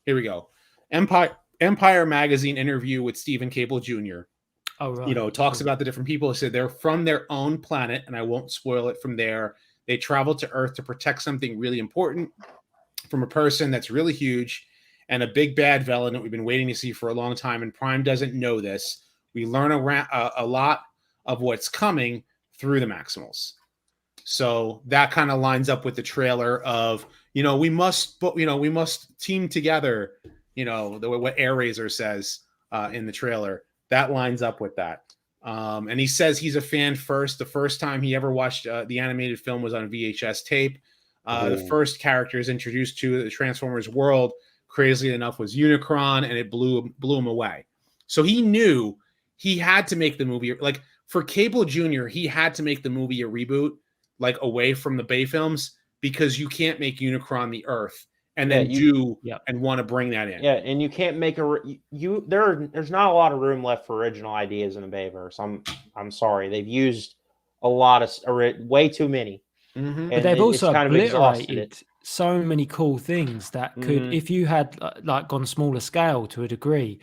here we go. Empire Magazine interview with Stephen Cable Jr. Oh, right. Talks about the different people. He said they're from their own planet, and I won't spoil it from there. They travel to Earth to protect something really important from a person that's really huge and a big bad villain that we've been waiting to see for a long time. And Prime doesn't know this. We learn a lot of what's coming through the Maximals. So that kind of lines up with the trailer of, we must team together, what Airazor says in the trailer. That lines up with that. And he says he's a fan first. The first time he ever watched the animated film was on VHS tape. The first characters introduced to the Transformers world, crazily enough, was Unicron, and it blew him away. So he knew he had to make the movie, like for Cable Jr., he had to make the movie a reboot, like away from the Bay films, because you can't make Unicron the Earth and then and want to bring that in. Yeah, and you can't make there's not a lot of room left for original ideas in the Bayverse. I'm sorry, they've used a lot of way too many. Mm-hmm. But they've also obliterated so many cool things that could, if you had like gone smaller scale to a degree,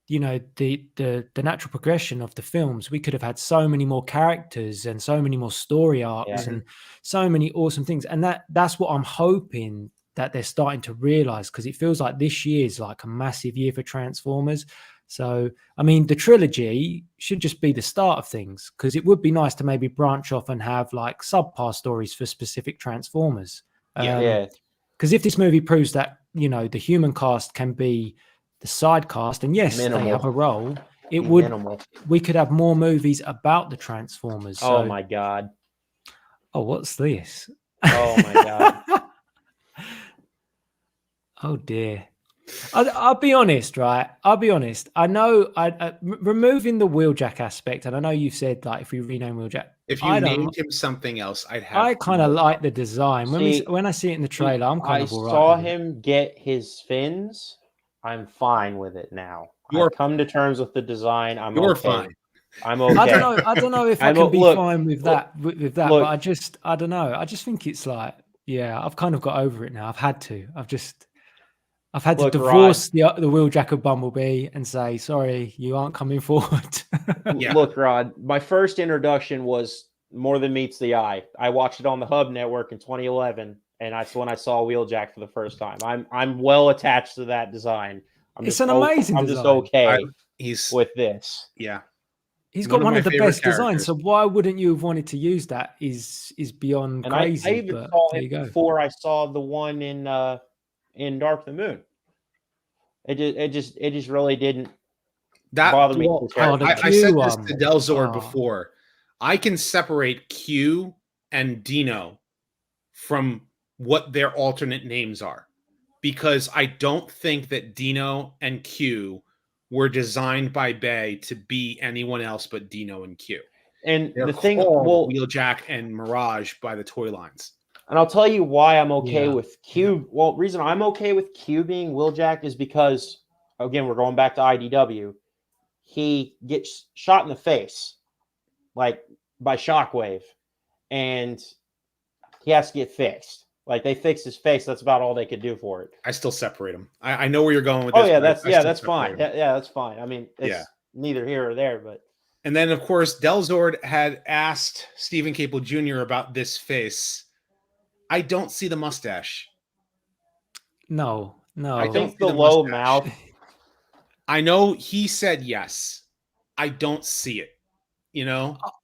the natural progression of the films, we could have had so many more characters and so many more story arcs and so many awesome things. And that's what I'm hoping that they're starting to realize, because it feels like this year is like a massive year for Transformers. So, I mean, the trilogy should just be the start of things, because it would be nice to maybe branch off and have like subpar stories for specific Transformers. Because if this movie proves that, the human cast can be the side cast, and yes, they have a role, we could have more movies about the Transformers. Oh my God. Oh, what's this? Oh my God. Oh dear. I'll be honest, right? I'll be honest. I know removing the Wheeljack aspect, and I know you said like if we rename Wheeljack, if you named him something else, I kind of like the design. When I see it in the trailer, I'm kind of all right. I saw him get his fins. I'm fine with it now. I've come to terms with the design. You're fine. I'm okay. I don't know if I can be fine with that. But I don't know. I just think it's like, I've kind of got over it now. I've had to. I've had to divorce the Wheeljack of Bumblebee and say, sorry, you aren't coming forward. Look, Rod, my first introduction was More Than Meets the Eye. I watched it on the Hub Network in 2011, and that's when I saw Wheeljack for the first time. I'm well attached to that design. It's an amazing design. I'm just okay with this. Yeah. He's got one of the best designs, so why wouldn't you have wanted to use that is beyond crazy. I even saw it before I saw the one in Dark the Moon. It just really didn't bother me. I said this to Delzord before. I can separate Q and Dino from what their alternate names are, because I don't think that Dino and Q were designed by Bay to be anyone else but Dino and Q. And they're the thing, Wheeljack and Mirage by the toy lines. And I'll tell you why I'm okay with Q. Well, the reason I'm okay with Q being Wheeljack is because, again, we're going back to IDW. He gets shot in the face, like by Shockwave, and he has to get fixed. Like they fixed his face. That's about all they could do for it. I still separate them. I know where you're going with this. Oh yeah, that's fine. Yeah, that's fine. I mean, it's neither here or there, but. And then, of course, Delzord had asked Stephen Cable Jr. about this face. I don't see the mustache. No. I think the low mouth. I know he said yes. I don't see it.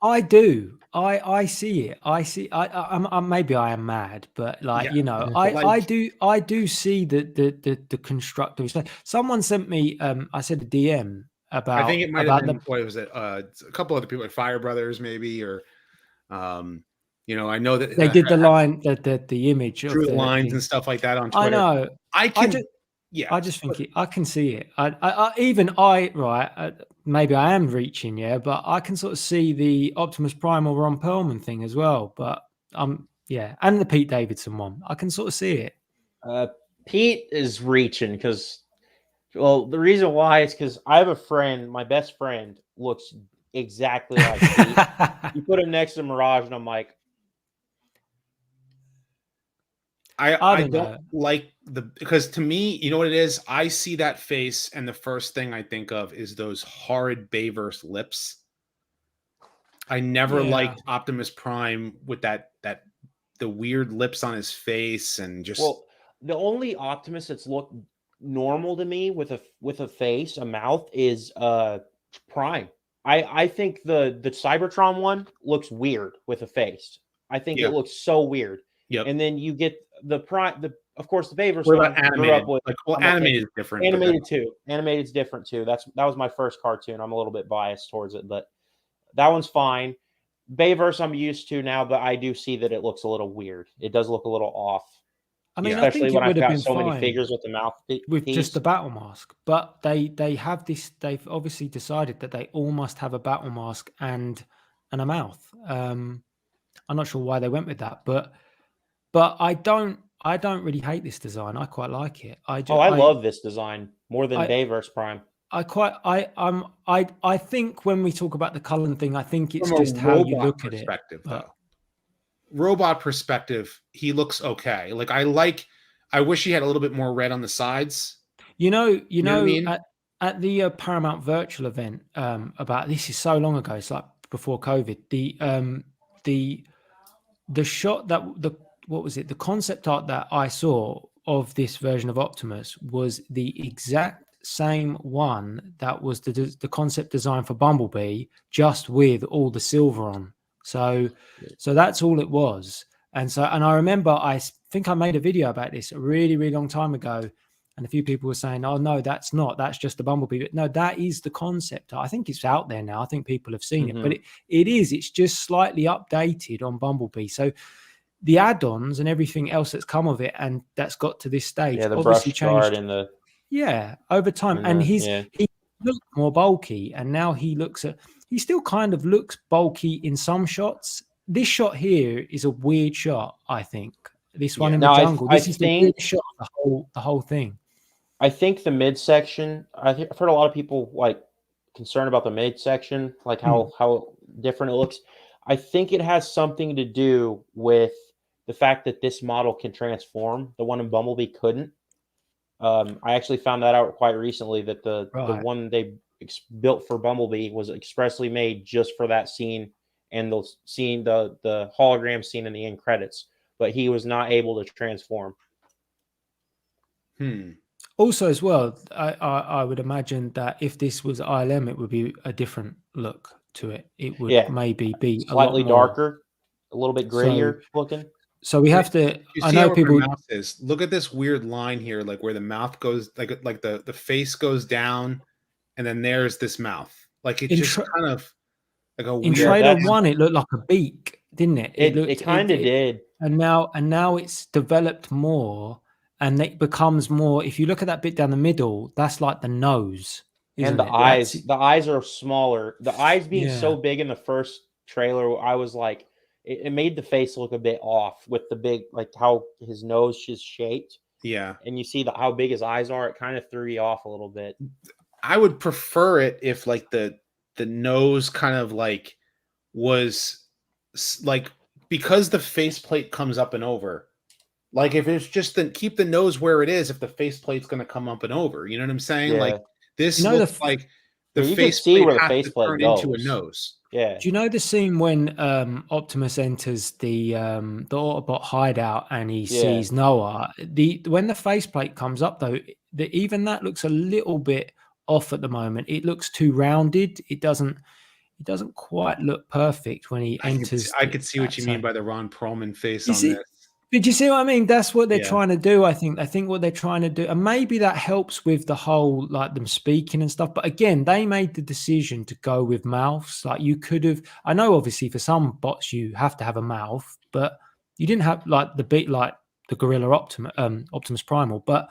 I do. I see it. I'm maybe I am mad, but I do see the constructive. Someone sent me I said a DM about. I think it might have been what was it? A couple other people, like Fire Brothers, maybe, or I know that they did the line the image drew the lines and stuff like that on Twitter. I know. I just think I can see it. Maybe I am reaching, but I can sort of see the Optimus Primal Ron Perlman thing as well. But and the Pete Davidson one, I can sort of see it. Pete is reaching because, the reason why is because I have a friend, my best friend looks exactly like Pete. You put him next to Mirage, and I'm like, I don't don't know. like because to me, you know what it is? I see that face, and the first thing I think of is those horrid Bayverse lips. I never Yeah. liked Optimus Prime with the weird lips on his face and just well, the only Optimus that's looked normal to me with a face, a mouth is Prime. I think the Cybertron one looks weird with a face. I think Yeah. it looks so weird. Yep. And then you get the Prime, of course the Bayverse What one. about grew animated? up with- Like, well, I'm okay. animated is different. but then- Animated too. Animated's different too. That was my first cartoon. I'm a little bit biased towards it, but that one's fine. Bayverse I'm used to now, but I do see that it looks a little weird. It does look a little off. I mean, Yeah. I Especially think when it I've would have got been so many fine figures with the mouth with piece. just the battle mask, but they have this. They've obviously decided that they all must have a battle mask and a mouth. I'm not sure why they went with that, but I don't really hate this design. I quite like it. I love this design more than I- Bayverse Prime. I think when we talk about the Cullen thing, I think it's From a just how you robot look at it. perspective, but- though. Robot perspective, he looks okay. Like I wish he had a little bit more red on the sides. You know, what I mean? at the Paramount virtual event, about this is so long ago. It's like before COVID. The shot that what was it? The concept art that I saw of this version of Optimus was the exact same one that was the concept design for Bumblebee, just with all the silver on. So that's all it was. And I remember, I think I made a video about this a really, really long time ago. And a few people were saying, oh, no, that's just the Bumblebee. But no, that is the concept. I think it's out there now. I think people have seen it, but it's just slightly updated on Bumblebee. So the add-ons and everything else that's come of it and that's got to this stage, Yeah, the obviously brush guard changed. and the Over time. And he looked more bulky, and now he still kind of looks bulky in some shots. This shot here is a weird shot, I think. This one in the jungle. This is the weird shot of the whole thing. I think the midsection, I've heard a lot of people like concerned about the midsection, like how different it looks. I think it has something to do with the fact that this model can transform. The one in Bumblebee couldn't. I actually found that out quite recently, that the one they built for Bumblebee was expressly made just for that scene and the scene, the hologram scene in the end credits. But he was not able to transform. Also, as well, I would imagine that if this was ILM, it would be a different look to it. It would maybe be slightly a lot more darker, a little bit grittier looking. So we have to. You I see know how people. the mouth is. Look at this weird line here, like where the mouth goes, like the face goes down, and then there's this mouth. Like it just kind of like a in weird. Trailer 1, it looked like a beak, didn't it? It kind of did. And now it's developed more, and it becomes more. If you look at that bit down the middle, that's like the nose, and the eyes. The eyes are smaller. The eyes being so big in the first trailer, I was like, it made the face look a bit off with the big, like how his nose is shaped. Yeah, and you see how big his eyes are. It kind of threw you off a little bit. I would prefer it if like the nose kind of like was like, because the faceplate comes up and over. Like if it's just keep the nose where it is, if the faceplate's going to come up and over, you know what I'm saying? Yeah. Like this looks like the faceplate where the has faceplate turn goes into a nose. Yeah. Do you know the scene when Optimus enters the Autobot hideout and he sees Noah? When the faceplate comes up though, even that looks a little bit off at the moment. It looks too rounded. It doesn't quite look perfect when he enters. I could see what you mean by the Ron Perlman face on this. Did you see what I mean? That's what they're trying to do, I think. I think what they're trying to do, and maybe that helps with the whole, like, them speaking and stuff. But again, they made the decision to go with mouths. Like, you could have, I know obviously for some bots you have to have a mouth, but you didn't have like the bit like the Gorilla Optimus Primal. But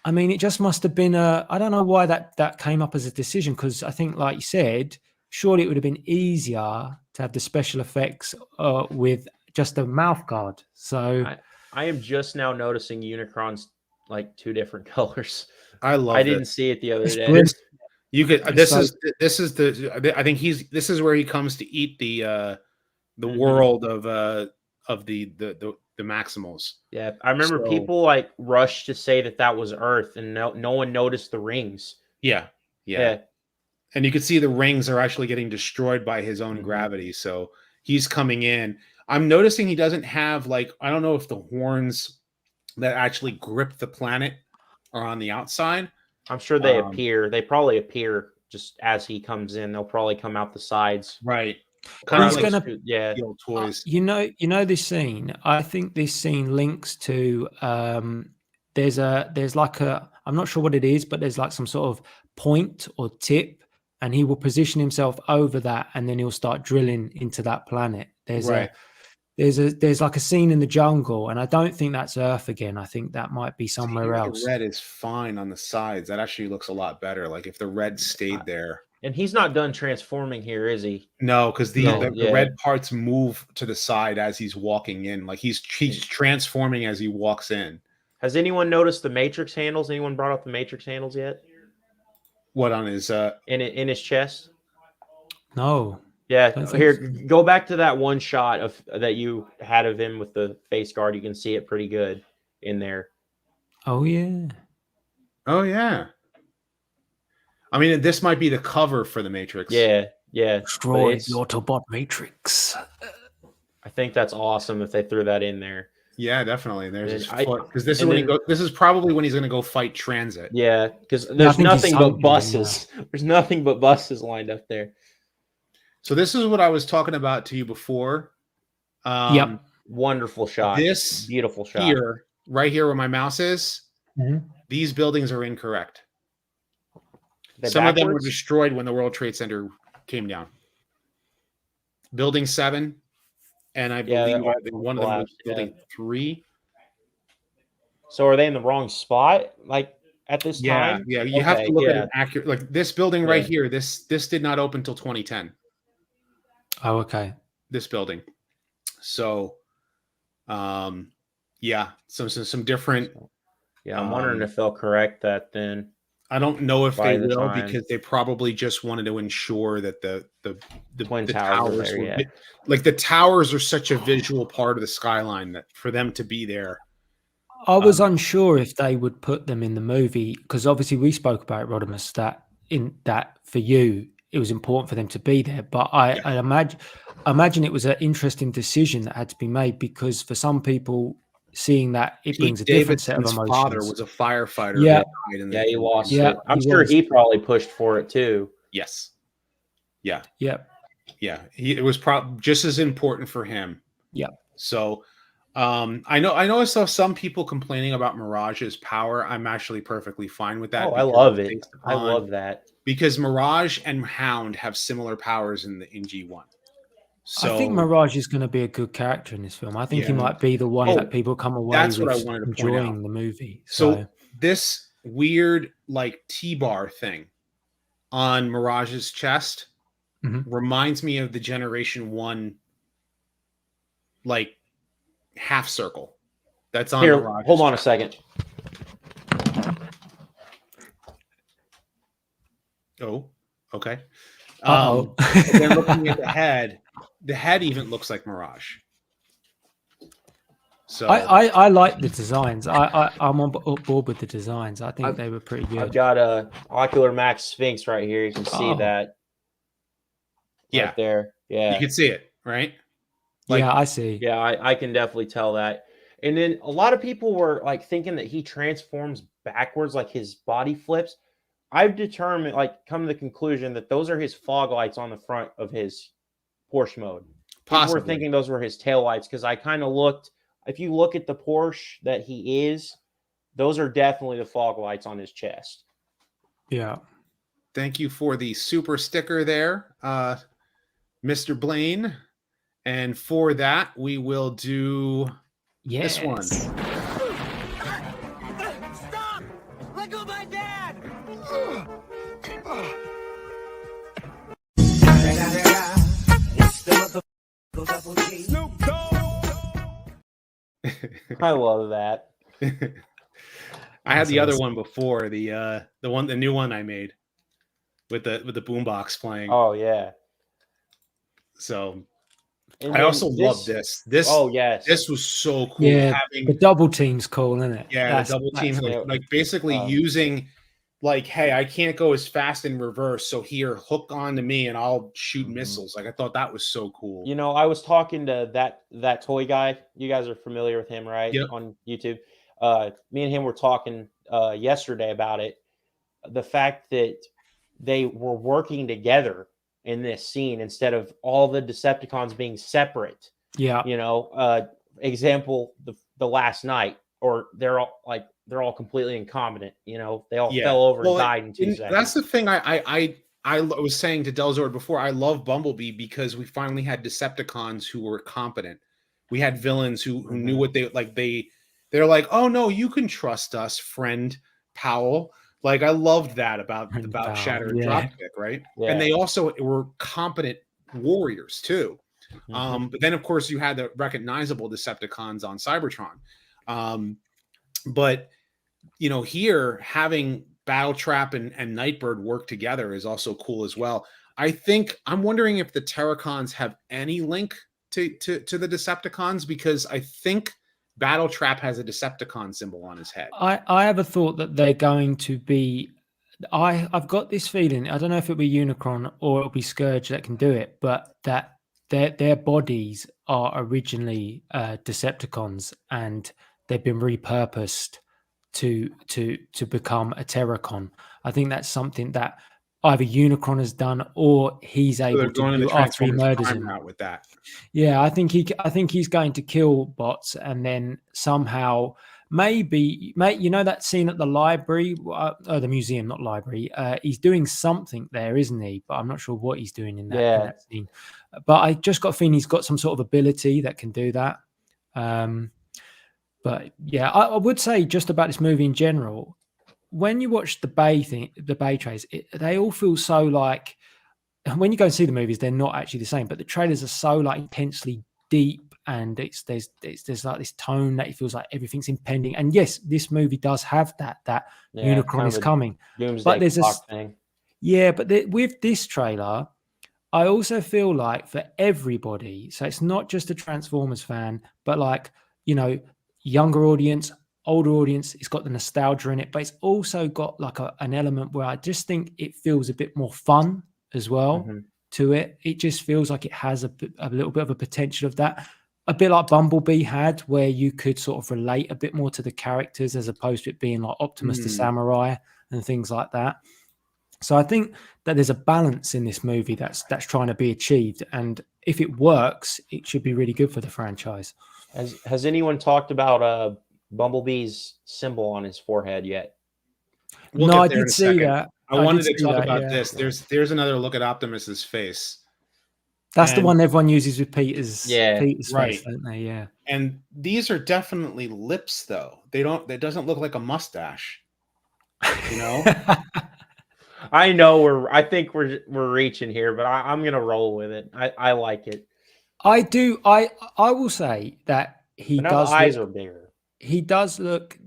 I mean, it just must have been I don't know why that came up as a decision, because I think, like you said, surely it would have been easier to have the special effects with just a mouth guard. So I am just now noticing Unicron's like two different colors. I didn't see it the other day. You could. And This so- is the. I think this is where he comes to eat the Mhm. world of the Maximals. Yeah, I remember So- people like rushed to say that was Earth, and no one noticed the rings. Yeah. And you can see the rings are actually getting destroyed by his own Mhm. gravity. So he's coming in. I'm noticing he doesn't have like, I don't know if the horns that actually grip the planet are on the outside. I'm sure they Um, appear. They probably appear just as he comes in. They'll probably come out the sides. Right. Or Kind of He's like gonna- yeah. the old toys. You know this scene. I think this scene links to there's like a, I'm not sure what it is, but there's like some sort of point or tip, and he will position himself over that, and then he'll start drilling into that planet. There's like a scene in the jungle, and I don't think that's Earth again. I think that might be somewhere See, here else. The red is fine on the sides. That actually looks a lot better. Like if the red stayed there. And he's not done transforming here, is he? No, because the Yeah. red parts move to the side as he's walking in. Like he's transforming as he walks in. Has anyone noticed the Matrix handles? Anyone brought up the Matrix handles yet? What on his In his chest? No. Yeah. Don't think Here, so. go back to that one shot of that you had of him with the face guard. You can see it pretty good in there. Oh yeah. Oh yeah. I mean, this might be the cover for the Matrix. Yeah. But Destroy it's- the Autobot Matrix. I think that's awesome if they threw that in there. Yeah, definitely. There's his And foot because this is and when he then- go. This is probably when he's going to go fight Transit. Yeah, because I there's think he's nothing sunken but in buses. There's nothing but buses lined up there. So this is what I was talking about to you before. Yep. Wonderful shot. This Beautiful shot. here, right here, where my mouse is. Mhm. These buildings are incorrect. They're Some of them were backwards? destroyed when the World Trade Center came down. Building 7, and I Yeah, believe that one of them was collapsed, yeah. Building 3. So are they in the wrong spot? Like at this Yeah, time? yeah. You have Okay, to look at yeah. it accurate. Like this building right Yeah. here. This did not open till 2010. Oh, okay. This building. So, yeah. Some different. Yeah, I'm wondering Um, if they'll correct that then. I don't know if By they the will time. because they probably just wanted to ensure that the Twin towers are there, were yeah. like the towers are such a visual part of the skyline that for them to be there. I was unsure if they would put them in the movie because obviously we spoke about Rodimus that for you it was important for them to be there. But I imagine it was an interesting decision that had to be made because for some people seeing that it brings a different set of Davidson's emotions. father was a firefighter. Yeah. that died in the- Yeah, he lost Yeah, it. I'm he sure was. he probably pushed for it too. Yes. Yeah. Yep. Yeah. It was probably just as important for him. Yeah. So I know I saw some people complaining about Mirage's power. I'm actually perfectly fine with that. Oh, I because love it's it. based I upon- love that. because Mirage and Hound have similar powers in G1. So I think Mirage is going to be a good character in this film. I think he Yeah. might be the one Oh, that people come away that's with what I wanted to point enjoying out. the movie. So this weird like T-bar thing on Mirage's chest Mhm. reminds me of the Generation 1 like half circle that's on Here, Mirage's hold on a chest. second. Oh, okay. Uh-oh. And then looking at the head even looks like Mirage. So I like the designs. I'm on board with the designs. I think they were pretty I've good. got a Ocular Max Sphinx right here. You can see Oh. that. yeah, Right there. Yeah. you can see it, right? like- Yeah, I see. Yeah, I can definitely tell that. And then a lot of people were like thinking that he transforms backwards, like his body flips. I've determined, like, come to the conclusion that those are his fog lights on the front of his Porsche mode. People Possibly. were thinking those were his tail lights because I kind of looked. If you look at the Porsche that he is, those are definitely the fog lights on his chest. Yeah. Thank you for the super sticker there, Mr. Blaine. And for that, we will do Yes. this one. Stop! Let go of my dad! Snoop Dogg! I love that. I had the That's other awesome. one before, the new one I made. with the boombox playing. Oh yeah. So And I then also love this. Oh yes. This was so cool. Yeah, Having the double team's cool, isn't it? the double team, that's- like basically using like, hey, I can't go as fast in reverse, so here, hook on to me and I'll shoot missiles. Like I thought that was so cool. You know, I was talking to that toy guy. You guys are familiar with him, right? Yep. On YouTube. Me and him were talking yesterday about it. The fact that they were working together in this scene instead of all the Decepticons being separate. Yeah. You know, example, the last night, or they're all completely incompetent. You know, they all fell over and died in 2 seconds. That's the thing I was saying to Delzord before. I love Bumblebee because we finally had Decepticons who were competent. We had villains who knew what they like. They're like, oh no, you can trust us, friend Powell. Like I loved that about Shatter and Dropkick, right? Yeah. And they also were competent warriors too. But then of course you had the recognizable Decepticons on Cybertron. But you know, here having Battletrap and Nightbird work together is also cool as well. I'm wondering if the Terracons have any link to the Decepticons, because I think Battletrap has a Decepticon symbol on his head. I have a thought that they're going to be. I've got this feeling. I don't know if it'll be Unicron or it'll be Scourge that can do it, but that their bodies are originally Decepticons and they've been repurposed to become a Terracon. I think that's something that either Unicron has done or he's able to do after he murders him. With that. Yeah, I think he's going to kill bots and then somehow maybe you know that scene at the library, the museum, not library. He's doing something there, isn't he? But I'm not sure what he's doing in that scene. But I just got a feeling he's got some sort of ability that can do that. But yeah, I would say just about this movie in general, when you watch the Bay trays, they all feel so like, when you go and see the movies, they're not actually the same, but the trailers are so like intensely deep, and there's like this tone that it feels like everything's impending. And yes, this movie does have that Unicron is coming, but there's thing. Yeah, but with this trailer, I also feel like for everybody, so it's not just a Transformers fan, but like, you know, younger audience, older audience, it's got the nostalgia in it, but it's also got like an element where I just think it feels a bit more fun as well to it. It just feels like it has a little bit of a potential of that, a bit like Bumblebee had, where you could sort of relate a bit more to the characters as opposed to it being like Optimus the Samurai and things like that. So I think that there's a balance in this movie that's trying to be achieved, and if it works, it should be really good for the franchise. Has anyone talked about Bumblebee's symbol on his forehead yet? No, I did see that. I wanted to talk about this. There's another look at Optimus's face. That's the one everyone uses with Peter's face, don't they? Yeah. And these are definitely lips, though. It doesn't look like a mustache. You know? I know I think we're reaching here, but I'm gonna roll with it. I like it. I do. I will say that he does. The eyes are bigger. He does look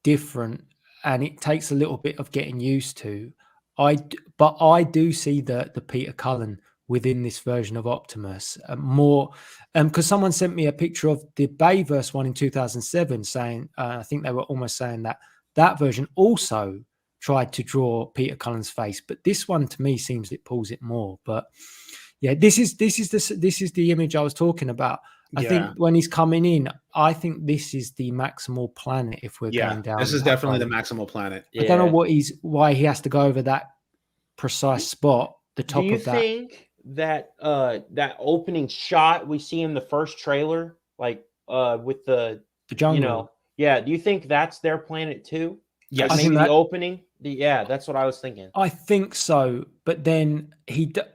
different, and it takes a little bit of getting used to. But I do see the Peter Cullen within this version of Optimus more, because someone sent me a picture of the Bayverse one in 2007, saying I think they were almost saying that version also tried to draw Peter Cullen's face, but this one to me seems it pulls it more. But yeah, this is the image I was talking about. I think when he's coming in, I think this is the Maximal planet. If we're going down, this is definitely the Maximal planet. I don't know why he has to go over that precise spot. The top of that. Do you think that that opening shot we see in the first trailer, like with the jungle? You know, do you think that's their planet too? Yes, like maybe the opening. That's what I was thinking. I think so, but then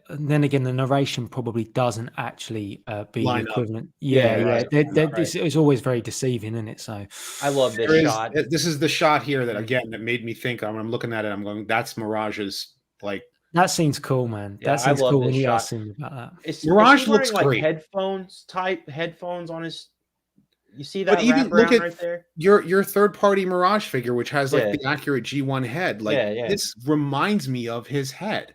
then again, the narration probably doesn't actually be the equivalent. It's always very deceiving, isn't it? So I love this shot. This is the shot here that again that made me think. When I'm looking at it, I'm going, "That's Mirage's." Like that scene's cool, man. That scene's cool when you guys sing about that. Mirage looks like great. Headphones on his. You see that? But even look at right there? your third-party Mirage figure, which has like the accurate G1 head. Like this reminds me of his head.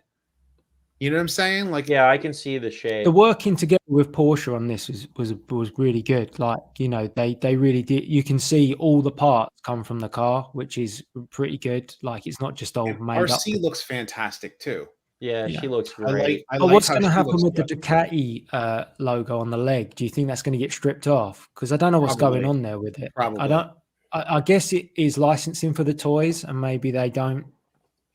You know what I'm saying? Like, Yeah, I can see the shade. The working together with Porsche on this was really good. Like, you know, they really did. You can see all the parts come from the car, which is pretty good. Like, it's not just all and made up. RC looks fantastic too. Yeah, Yeah. she looks I like great. I But like what's how going to she happen looks with the good. Ducati logo on the leg? Do you think that's going to get stripped off? Because I don't know what's going Probably. on there with it. Probably. I don't. I guess it is licensing for the toys, and maybe they don't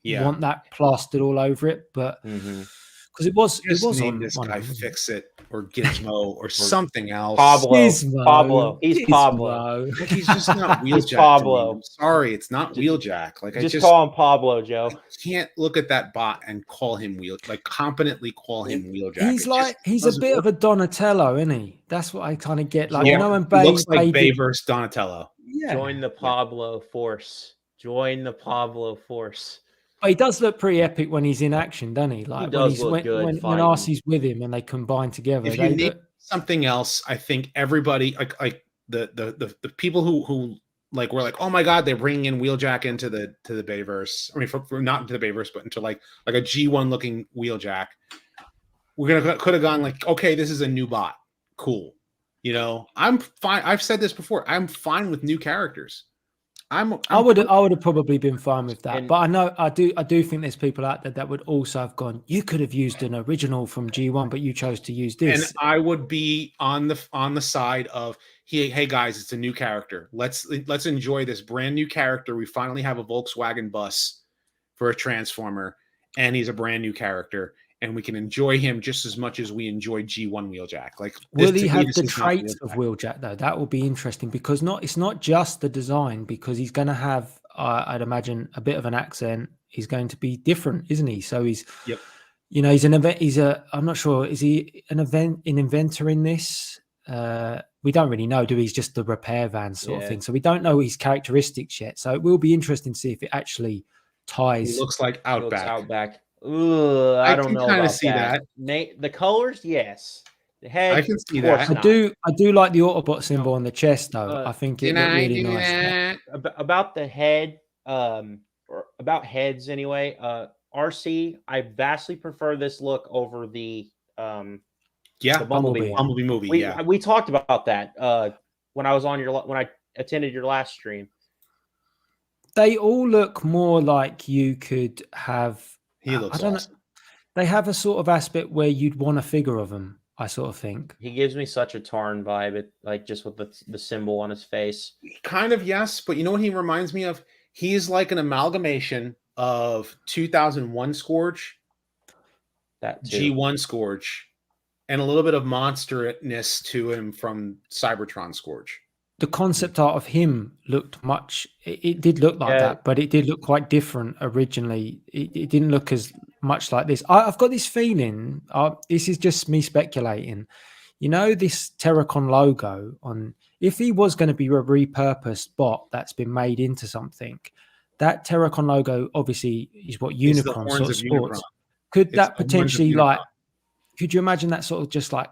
Yeah. want that plastered all over it. But Mhm. because it was Just name on this one guy of them, wasn't it? Fix It or Gizmo or something else. Pablo. Gizmo. Pablo. He's Pablo. Gizmo. Like, he's just not He's Wheeljack to me. Pablo. I'm sorry, it's not Wheeljack. Like, Just call him Pablo, Joe. I can't look at that bot and call him competently call him Wheeljack. He's like he's a bit of a Donatello, isn't he? That's what I kind of get. Like, you know, when he looks like Bay did- Bayverse Donatello. yeah, Join the Pablo force. Join the Pablo force. but he does look pretty epic when he's in action, doesn't he? Like does look good when fighting. Arcee's with him and they combine together. If They you need look, something else, I think everybody like the people who like were like, oh my god, they're bringing in Wheeljack into the Bayverse. I mean, for not into the Bayverse, but into like a G1 looking Wheeljack. Could have gone like, okay, this is a new bot, cool. You know, I'm fine. I've said this before. I'm fine with new characters. I would have probably been fine with that. And- But I do think there's people out there that would also have gone, you could have used an original from G1, but you chose to use this. And I would be on the side of, hey guys, it's a new character. Let's enjoy this brand new character. We finally have a Volkswagen bus for a Transformer, and he's a brand new character, and we can enjoy him just as much as we enjoy G1 Wheeljack. Like, will he have the traits of Wheeljack though? That will be interesting, because it's not just the design, because he's going to have, I'd imagine, a bit of an accent. He's going to be different, isn't he? So he's, Yep. You know, he's an event. I'm not sure. Is he an inventor in this? We don't really know. Do he's just the repair van sort of thing? So we don't know his characteristics yet. So it will be interesting to see if it actually ties. He looks like Outback. Outback. Ugh, I don't know about see that. The colors, yes. The head, I can see of course that. not. I do like the Autobot symbol on the chest though. I think it looked really nice. About the head, or about heads anyway. RC, I vastly prefer this look over the Bumblebee movie. We talked about that when I was on when I attended your last stream. They all look more like you could have. He looks I don't awesome. know. They have a sort of aspect where you'd want a figure of them. I sort of think He gives me such a Tarn vibe, like just with the symbol on his face. Kind of, yes, but you know what he reminds me of? He's like an amalgamation of 2001 Scourge, That too. G1 Scourge, and a little bit of monsterness to him from Cybertron Scourge. the concept art of him looked much. It did look like that, but it did look quite different originally. It didn't look as much like this. I've got this feeling. This is just me speculating. You know, this Terracon logo on. If he was going to be a repurposed bot that's been made into something, that Terracon logo obviously is what Unicron sort of sports. Could that potentially could you imagine that sort of just like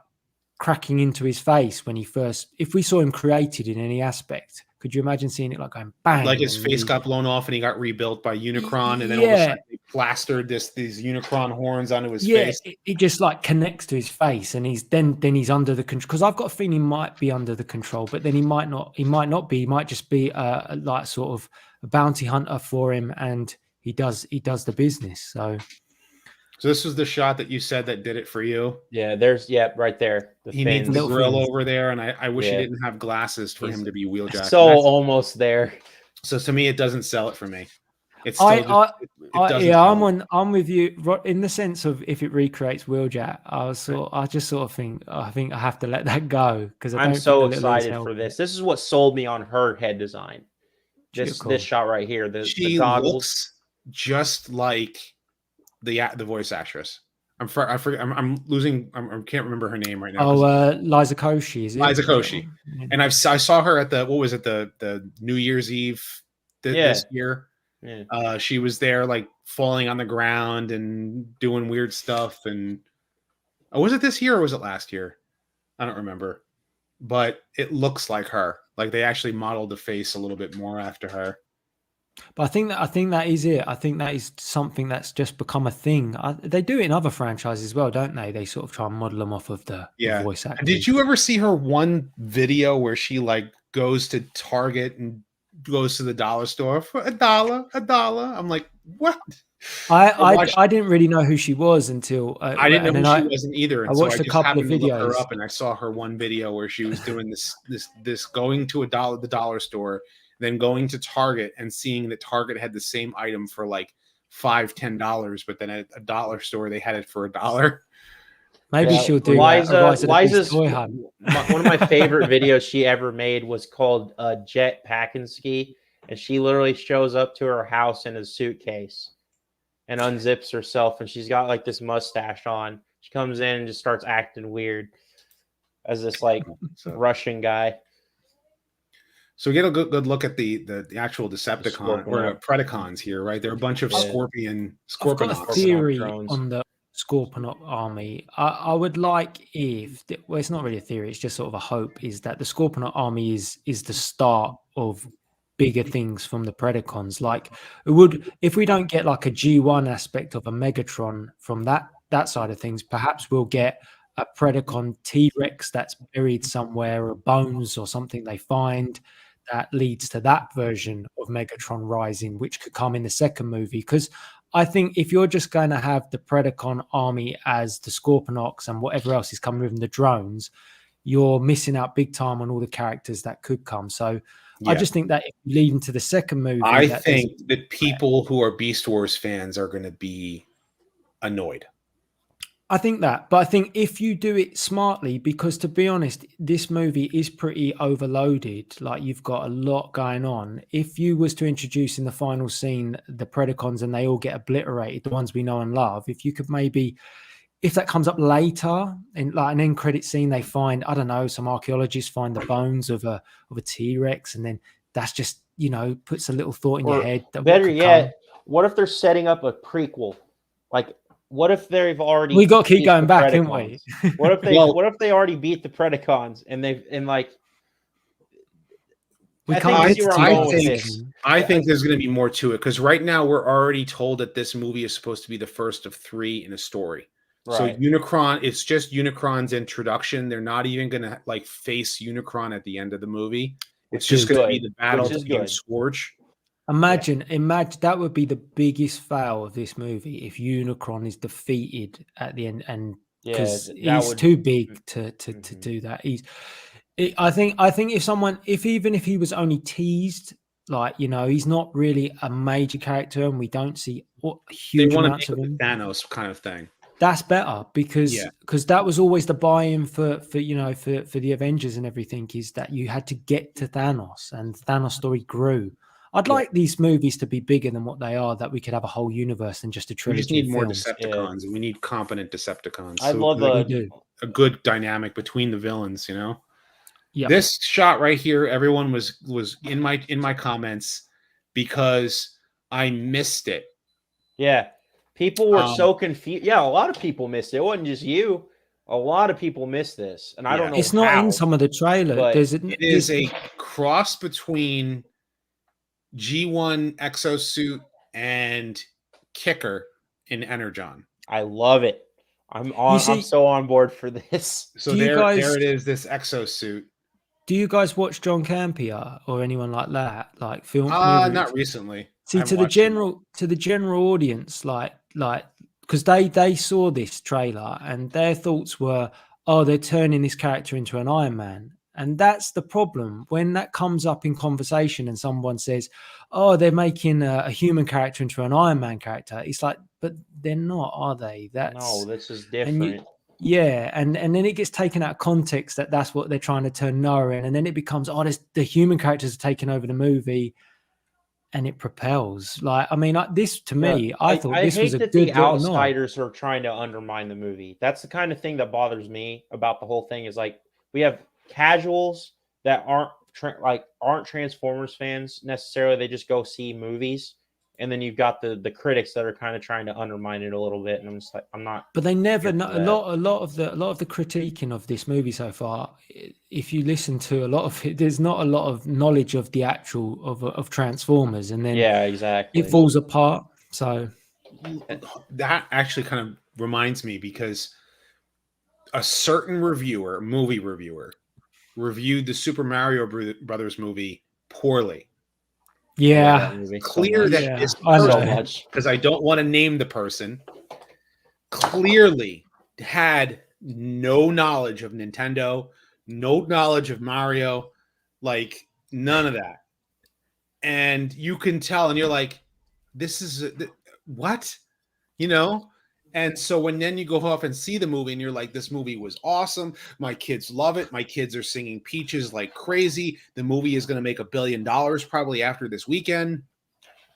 cracking into his face when if we saw him created in any aspect, could you imagine seeing it like going bang? Like his face got blown off and he got rebuilt by Unicron, and then all of a sudden they plastered these Unicron horns onto his face. It just like connects to his face, and he's then he's under the control. Because I've got a feeling he might be under the control, but then he might not be. He might just be like sort of a bounty hunter for him, and he does the business. So this was the shot that you said that did it for you. Yeah, right there. He needs the grill over there, and I wish he didn't have glasses for him to be Wheeljack. So almost there. So to me, it doesn't sell it for me. It's I'm with you in the sense of if it recreates Wheeljack. I think I have to let that go because I'm so excited for this. This is what sold me on her head design. This shot right here. The goggles looks just like the voice actress. I can't remember her name right now. Liza Koshy, is it? Liza Koshy. And I saw her at the New Year's Eve this year. Yeah. She was there like falling on the ground and doing weird stuff. And was it this year or was it last year? I don't remember. But it looks like her. Like they actually modeled the face a little bit more after her. But I think that is it. I think that is something that's just become a thing. They do it in other franchises as well, don't they? They sort of try and model them off of the voice actors. Did you ever see her one video where she like goes to Target and goes to the dollar store for a dollar? I'm like, what? I didn't really know who she was until I didn't know who she wasn't either. And I watched so a couple of happened to look her videos. up, and I saw her one video where she was doing this going to the dollar store, then going to Target and seeing that Target had the same item for like $5-10, but then at a dollar store they had it for $1. Maybe she'll do Liza's toy hunt. One of my favorite videos she ever made was called Jet Pack and Ski, and she literally shows up to her house in a suitcase and unzips herself, and she's got like this mustache on. She comes in and just starts acting weird as this like Russian guy. So we get a good look at the actual Decepticon or Predacons here, right? They're a bunch of Scorpion. I've got a theory on the Scorponok army. I would like it's not really a theory, it's just sort of a hope, is that the Scorponok army is the start of bigger things from the Predacons. Like it would, if we don't get like a G1 aspect of a Megatron from that side of things, perhaps we'll get a Predacon T-Rex that's buried somewhere, or bones or something they find that leads to that version of Megatron rising, which could come in the second movie. Because I think if you're just going to have the Predacon army as the Scorponoks and whatever else is coming with the drones, you're missing out big time on all the characters that could come. So I just think that if you lead into the second movie, I think that people who are Beast Wars fans are going to be annoyed. I think that, but I think if you do it smartly, because to be honest, this movie is pretty overloaded. Like you've got a lot going on. If you was to introduce in the final scene the Predacons and they all get obliterated, the ones we know and love, if you could maybe, if that comes up later in like an end credit scene, they find, I don't know, some archaeologists find the bones of a T-Rex, and then that's just, you know, puts a little thought in your head. That better yet, what if they're setting up a prequel? Like, what if they've already? We got to keep going back, haven't we? What if they? What if they already beat the Predacons and they've like? I think there's going to be more to it, because right now we're already told that this movie is supposed to be the first of 3 in a story. Right. So Unicron, it's just Unicron's introduction. They're not even going to like face Unicron at the end of the movie. It's just going to be the battle against Scourge. Imagine that would be the biggest fail of this movie if Unicron is defeated at the end, and because he's too big to do that. I think if even if he was only teased, like, you know, he's not really a major character and we don't see huge amounts of him. Thanos kind of thing. That's better, because that was always the buy-in for you know, for the Avengers and everything, is that you had to get to Thanos, and Thanos' story grew. I'd like these movies to be bigger than what they are, that we could have a whole universe and just a trilogy. We just need more films. Decepticons, and we need competent Decepticons. I love a good dynamic between the villains, you know? Yeah. This shot right here, everyone was in my comments because I missed it. Yeah. People were so confused. Yeah, a lot of people missed it. It wasn't just you. A lot of people missed this. And I don't know. It's not in some of the trailer. It is a cross between G1 exosuit and Kicker in Energon. I love it. I'm so on board for this. So there it is, this exosuit. Do you guys watch John Campea or anyone like that? Like film? Not recently. See, to the general audience, like because they saw this trailer and their thoughts were, oh, they're turning this character into an Iron Man. And that's the problem. When that comes up in conversation and someone says, oh, they're making a human character into an Iron Man character, it's like, but they're not, are they? No, this is different. And then it gets taken out of context that that's what they're trying to turn Noah in. And then it becomes, oh, the human characters are taking over the movie, and it propels. Like, I mean, this to me, I thought this was a good the outsiders are trying to undermine the movie. That's the kind of thing that bothers me about the whole thing, is like, we have casuals that aren't Transformers fans necessarily. They just go see movies and then you've got the critics that are kind of trying to undermine it a little bit, and I'm just like, I'm not. But they never here know for a that. lot of the critiquing of this movie so far. If you listen to a lot of it, there's not a lot of knowledge of the actual of Transformers, and then Yeah, exactly. it falls apart. So That actually kind of reminds me, because a certain movie reviewer, reviewed the Super Mario Brothers movie poorly. I love yeah, that movie so Clear much. that Yeah, this I know. so person, much. because I don't want to name the person, clearly had no knowledge of Nintendo, no knowledge of Mario, like none of that. And you can tell, and you're like, this is what, you know? And so when then you go off and see the movie and you're like, this movie was awesome. My kids love it. My kids are singing Peaches like crazy. The movie is going to make $1 billion probably after this weekend.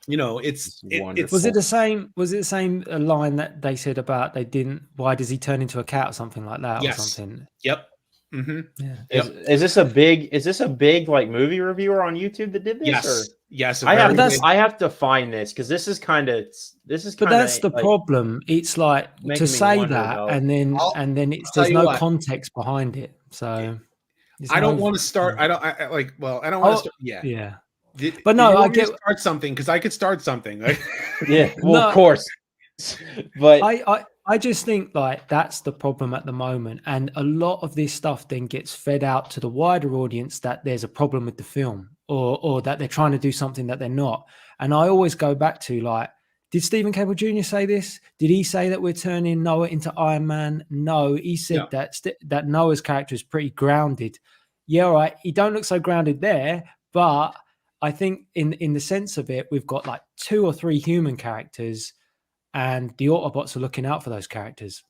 You know, it's wonderful. Was it the same? Was it the same line that they said about they didn't? Why does he turn into a cat or something like that? Yes. Or something. Yep. Mm-hmm. Yeah. Yep. Is this a big like movie reviewer on YouTube that did this? Yes. Or? Yes. I very have to find this because this is kind of But that's the like, problem. It's like making to me say wonder that, about- and then I'll it's tell there's you no what. context behind it. So I don't want to start. I don't like. Well, I don't want to start. Yeah. Yeah. Did, But no, do you I want me to get- start something, because I could start something. Like, Yeah, well, No. of course. But I just think like that's the problem at the moment, and a lot of this stuff then gets fed out to the wider audience that there's a problem with the film, or that they're trying to do something that they're not. And I always go back to like, did Stephen Cable Jr. say this? Did he say that we're turning Noah into Iron Man? No, he said that Noah's character is pretty grounded. Yeah, all right. He don't look so grounded there, but I think in the sense of it, we've got like 2 or 3 human characters, and the Autobots are looking out for those characters.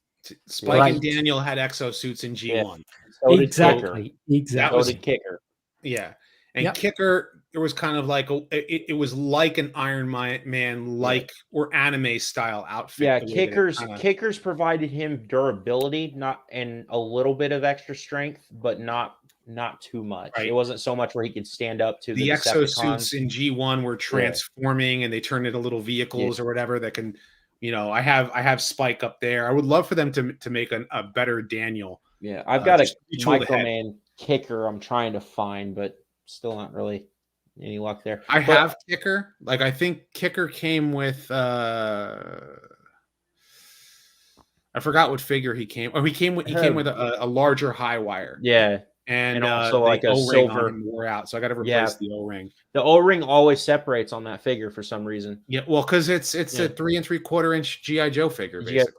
Spike Right. and Daniel had exosuits in G1. so did Exactly. That So was- did Kicker. Yeah. And Yep. Kicker, it was kind of like it was like an Iron Man like or anime style outfit. Yeah, the way that it kinda- Kickers provided him durability, and a little bit of extra strength, but not too much. Right. It wasn't so much where he could stand up to the Decepticons. exosuits in G1 were transforming, and they turned into little vehicles or whatever that can, I have Spike up there. I would love for them to make a better Daniel. Yeah, I've got a just retool the head. Microman Kicker I'm trying to find, but still not really any luck there. I But- have Kicker. Like, I think Kicker came with I forgot what figure he came. Oh, he came with a larger high wire. Yeah, And also the like a O-ring on silver- him wore out, so I got to replace Yeah. the O-ring. the O-ring always separates on that figure for some reason. Yeah, well, because it's Yeah. a 3 3/4 inch GI Joe figure, GI basically.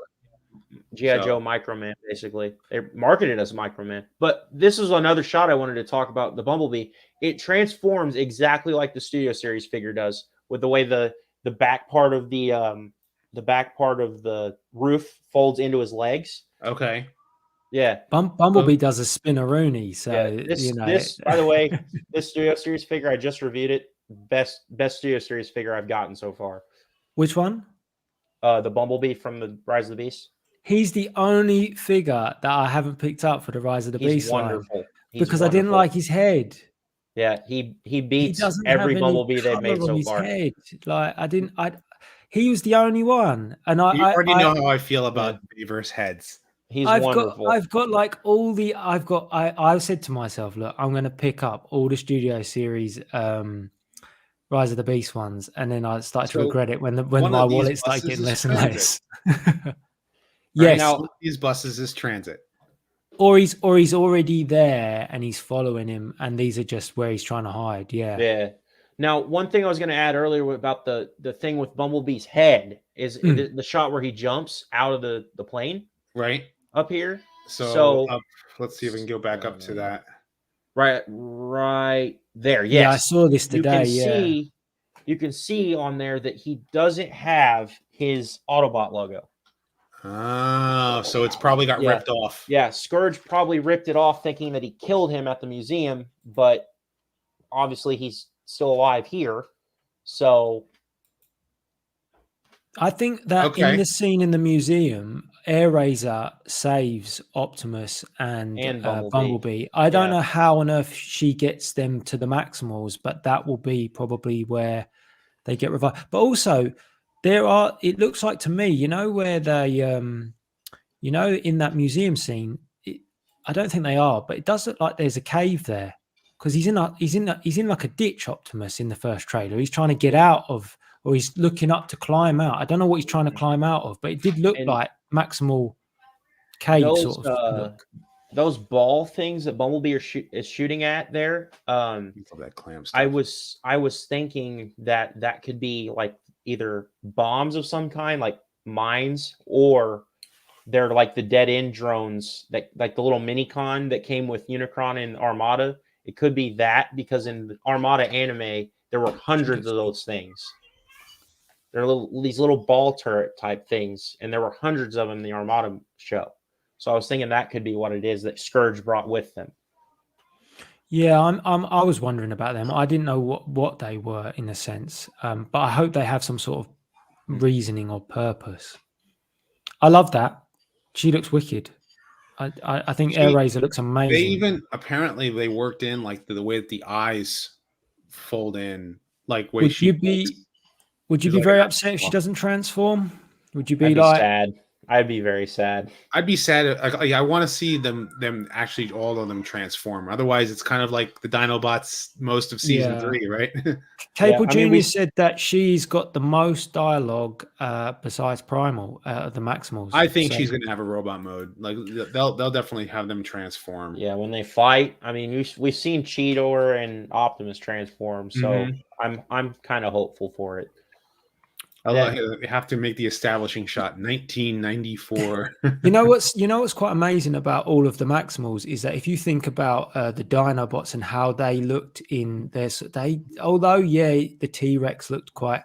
G.I. So- Joe Microman, basically. They marketed as Microman. But this is another shot I wanted to talk about, the Bumblebee. It transforms exactly like the Studio Series figure does, with the way the back part of the roof folds into his legs. Okay. Yeah. Bumblebee does a spinneroonie, so Yeah. This, by the way, this Studio Series figure, I just reviewed it. Best Studio Series figure I've gotten so far. Which one? The Bumblebee from the Rise of the Beast. He's the only figure that I haven't picked up for the Rise of the He's Beast line, wonderful. He's because I didn't wonderful. like his head. Yeah, he He beats doesn't every have any Bumblebee they've made colour on so his far. head. Like he was the only one, and You already know how I feel about Bayverse heads. He's I've wonderful. got like all the I said to myself, look, I'm going to pick up all the Studio Series Rise of the Beast ones, and then I started to So, regret it when one my of these wallet started buses getting is less and less. Right Yes, now, one of these buses is transit. or he's already there and he's following him, and these are just where he's trying to hide. Yeah. Yeah. Now, one thing I was going to add earlier about the thing with Bumblebee's head is the shot where he jumps out of the plane Right. up here. So let's see if we can go back up to that. Right there. Yeah, I Yes. saw this today. You can see on there that he doesn't have his Autobot logo. Oh, so it's probably got ripped off. Yeah, Scourge probably ripped it off thinking that he killed him at the museum, but obviously he's still alive here. So I think that in the scene in the museum, Air Razor saves Optimus and Bumblebee. I don't know how on earth she gets them to the Maximals, but that will be probably where they get revived. But also, it looks like to me, where they, in that museum scene, I don't think they are, but it does look like there's a cave there because he's in like a ditch, Optimus, in the first trailer. He's trying to get out of, or he's looking up to climb out. I don't know what he's trying to climb out of, but it did look And like Maximal cave those sort of look. those ball things that Bumblebee is shooting at there. That clam stuff. I was thinking that could be like either bombs of some kind, like mines, or they're like the dead end drones, that like the little Minicon that came with Unicron and Armada. It could be that, because in the Armada anime there were hundreds of those things. They're these little ball turret type things, and there were hundreds of them in the Armada show. So I was thinking that could be what it is that Scourge brought with them. Yeah, I was wondering about them. I didn't know what they were in a sense, but I hope they have some sort of reasoning or purpose. I love that. She looks wicked. I think Airazor looks amazing. They even apparently they worked in like the way that the eyes fold in, like way Would you be very upset if she doesn't transform? Would you be like sad? I'd be very sad. I'd be sad. I want to see them actually, all of them transform. Otherwise, it's kind of like the Dinobots most of season 3, right? Cable Jr. said that she's got the most dialogue besides Primal, the Maximals. I think she's going to have a robot mode. Like they'll definitely have them transform. Yeah, when they fight. I mean, we've seen Cheetor and Optimus transform, so I'm kind of hopeful for it. They have to make the establishing shot. 1994. You know what's quite amazing about all of the Maximals is that if you think about the Dinobots and how they looked in their, although the T-Rex looked quite,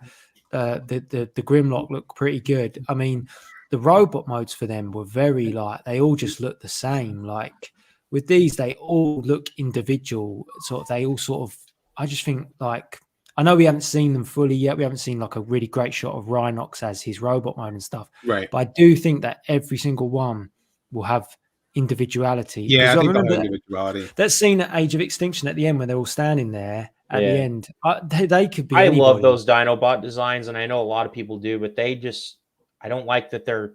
the Grimlock looked pretty good. I mean, the robot modes for them were very they all just looked the same. Like with these, they all look individual. They all sort of. I just think I know we haven't seen them fully yet. We haven't seen like a really great shot of Rhinox as his robot mode and stuff. Right. But I do think that every single one will have individuality. Yeah, I think remember individuality. That scene at Age of Extinction at the end when they're all standing there at the end, they could be. I love those Dinobot designs, and I know a lot of people do, but I don't like that they're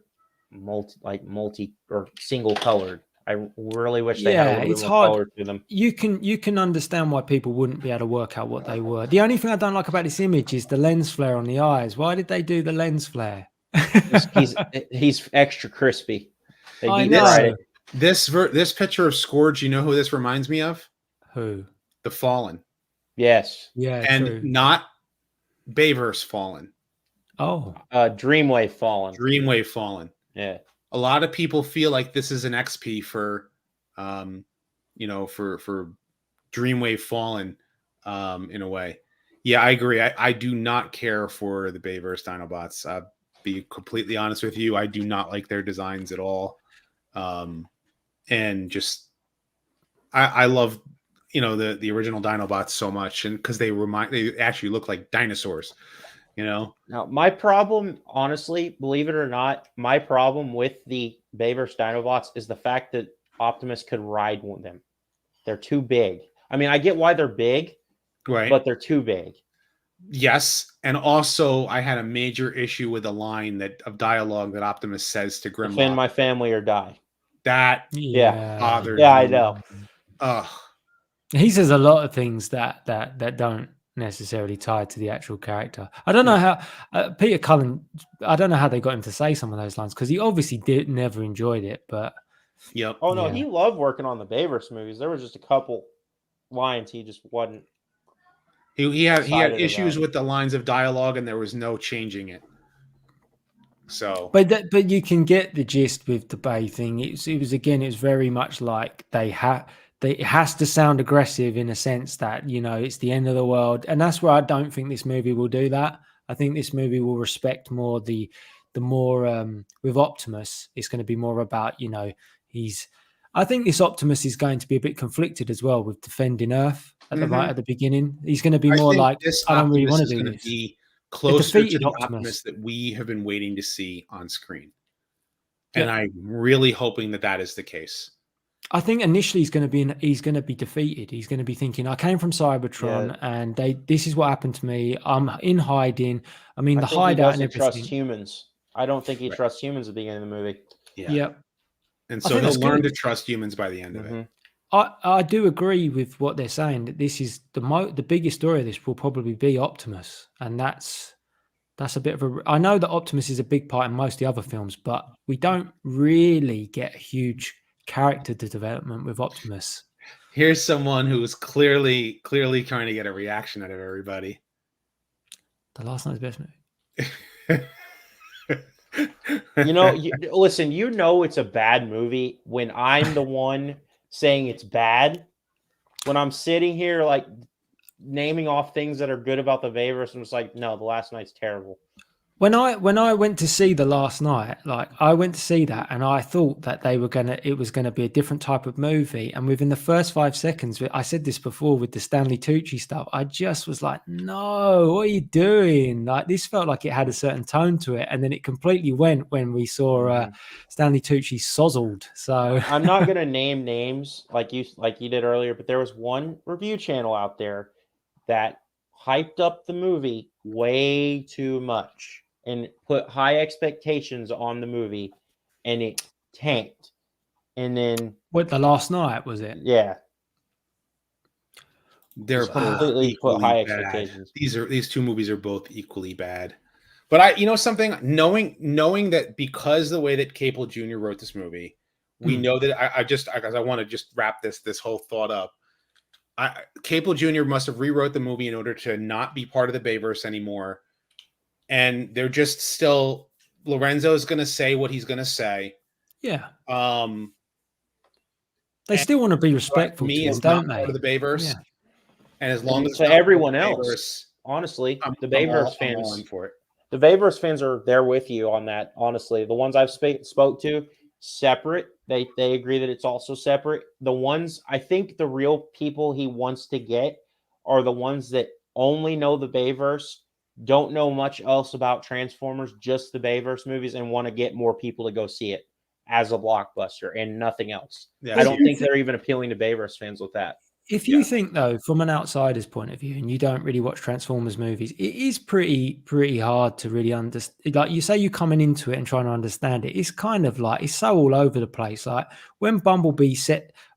multi or single colored. I really wish they had a little bit more color to them. You can understand why people wouldn't be able to work out what they were. The only thing I don't like about this image is the lens flare on the eyes. Why did they do the lens flare? he's extra crispy. I know. This picture of Scourge, you know who this reminds me of? Who? The Fallen. Yes. Yeah. And true. not Bayverse Fallen. Oh. Dreamwave Fallen. Dreamwave Fallen. Yeah. A lot of people feel like this is an XP for, for Dreamwave Fallen, in a way. Yeah, I agree. I do not care for the Bayverse Dinobots. I'll be completely honest with you. I do not like their designs at all. And just, I love, the original Dinobots so much, and because they actually look like dinosaurs. Now, my problem, honestly, believe it or not, my problem with the Bayverse Dinobots is the fact that Optimus could ride them. They're too big. I mean, I get why they're big, right? But they're too big. Yes, and also I had a major issue with a line of dialogue that Optimus says to Grimlock: "Defend my family or die." That bothered me. I know. He says a lot of things that don't necessarily tied to the actual character. I don't know how Peter Cullen, I don't know how they got him to say some of those lines, because he obviously never enjoyed it, but yep. Oh no, he loved working on the Bayverse movies. There was just a couple lines he just wasn't. He had issues with the lines of dialogue, and there was no changing it. So, but you can get the gist with the Bay thing. It was very much like it has to sound aggressive in a sense that, it's the end of the world. And that's where I don't think this movie will do that. I think this movie will respect more the more with Optimus, it's going to be more about, I think this Optimus is going to be a bit conflicted as well with defending Earth at the beginning. He's going to be more like, I don't really want to do this. Be closer to the Optimus that we have been waiting to see on screen. And I'm really hoping that is the case. I think initially he's going to be defeated. He's going to be thinking, I came from Cybertron and this is what happened to me. I'm in hiding. I mean, the I think he hideout and doesn't trust everything. humans. I don't think he Right. trusts humans at the beginning of the movie. Yeah. Yep. And I so think he'll that's learn good. to trust humans by the end of it. I do agree with what they're saying, that this is the biggest story of this will probably be Optimus, and that's a bit of a. I know that Optimus is a big part in most of the other films, but we don't really get a huge character development with Optimus. Here's someone who's clearly trying to get a reaction out of everybody. The Last Night's Best movie. Listen, it's a bad movie when I'm the one saying it's bad. When I'm sitting here like naming off things that are good about the Bayverse, I'm just like, no, The Last Night's terrible. When I went to see The Last Night, like I went to see that and I thought that it was gonna be a different type of movie. And within the first 5 seconds, I said this before with the Stanley Tucci stuff, I just was like, no, what are you doing? Like this felt like it had a certain tone to it, and then it completely went when we saw Stanley Tucci sozzled. So I'm not gonna name names like you did earlier, but there was one review channel out there that hyped up the movie way too much and put high expectations on the movie, and it tanked. And then what, The Last Night, was it? Yeah. They're completely put high bad. expectations. These two movies are both equally bad. But something, knowing that because the way that Cable Jr. wrote this movie, we know that I want to just wrap this whole thought up. Cable Jr. must have rewrote the movie in order to not be part of the Bayverse anymore. And they're just still, Lorenzo's going to say what he's going to say. Yeah. They still want to be respectful to him, don't they? Part of the Bayverse. Yeah. And as long as to everyone else, honestly, the Bayverse fans for it. The Bayverse fans are there with you on that. Honestly, the ones I've spoke to, separate. They agree that it's also separate. The ones, I think the real people he wants to get are the ones that only know the Bayverse, don't know much else about Transformers, just the Bayverse movies, and want to get more people to go see it as a blockbuster and nothing else. Yeah, I don't think they're even appealing to Bayverse fans with that. If you think, though, from an outsider's point of view, and you don't really watch Transformers movies, it is pretty hard to really understand. Like you say, you're coming into it and trying to understand it. It's kind of like, it's so all over the place. Like when Bumblebee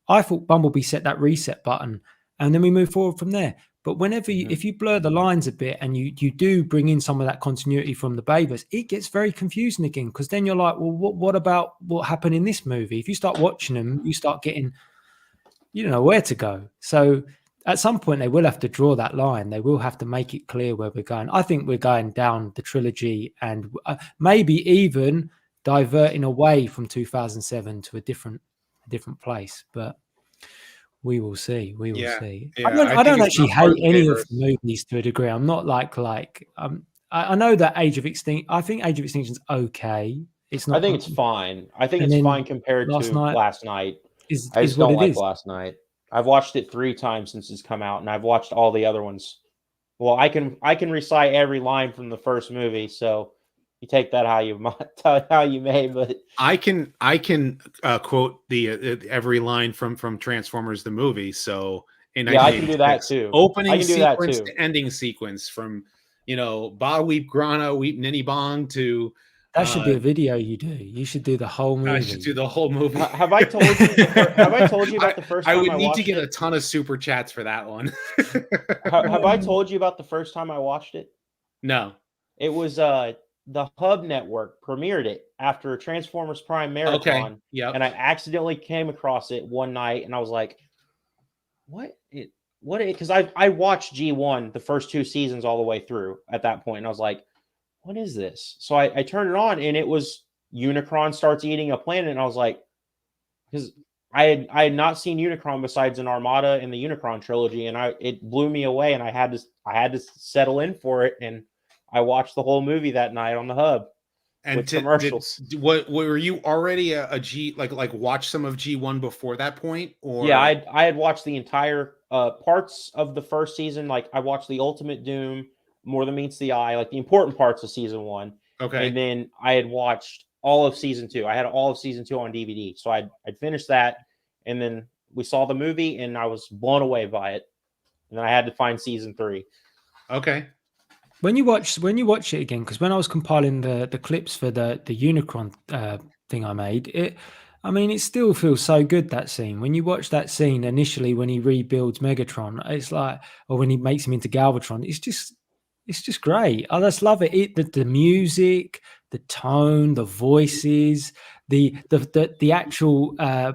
I thought Bumblebee set that reset button, and then we move forward from there. But whenever if you blur the lines a bit and you do bring in some of that continuity from the Bayverse, it gets very confusing again, because then you're like, well, what about what happened in this movie? If you start watching them, you start getting, you don't know where to go. So at some point they will have to draw that line. They will have to make it clear where we're going. I think we're going down the trilogy and maybe even diverting away from 2007 to a different place. But we will see. We will see. Yeah, I don't actually hate any of the movies to a degree. I'm not like I know that Age of Extinction. I think Age of Extinction's okay. It's not. I think it's fine. I think it's fine compared to Last Night. I just don't like Last Night. I've watched it 3 times since it's come out, and I've watched all the other ones. Well, I can recite every line from the first movie, so you take that how you may. But I can quote the every line from Transformers the movie. So I can do that too. Opening sequence to ending sequence, from Ba Weep Grana Weep Ninny Bong to. That should be a video you do. You should do the whole movie. I should do the whole movie. Have I told you about the first time I would need to get a ton of super chats for that one. Have I told you about the first time I watched it? No. It was the Hub Network premiered it after a Transformers Prime marathon. Okay. Yep. And I accidentally came across it one night, and I was like, what? Because I watched G1 the first 2 seasons all the way through at that point, and I was like, what is this? So I turned it on, and it was Unicron starts eating a planet, and I was like, because I had not seen Unicron besides in Armada and the Unicron trilogy, and it blew me away, and I had to settle in for it, and I watched the whole movie that night on the Hub. And with commercials. What were you already a G like watch some of G1 before that point? Or yeah, I had watched the entire parts of the first season. Like I watched the Ultimate Doom, More Than Meets the Eye, like the important parts of season 1. Okay. And then I had watched all of season 2. I had all of season 2 on DVD. So I'd finished that. and then we saw the movie, and I was blown away by it. And then I had to find season 3. Okay. When you watch it again, because when I was compiling the clips for the Unicron thing I made, it still feels so good, that scene. When you watch that scene initially when he rebuilds Megatron, it's like, or when he makes him into Galvatron, it's just great. I just love it. The music, the tone, the voices, the actual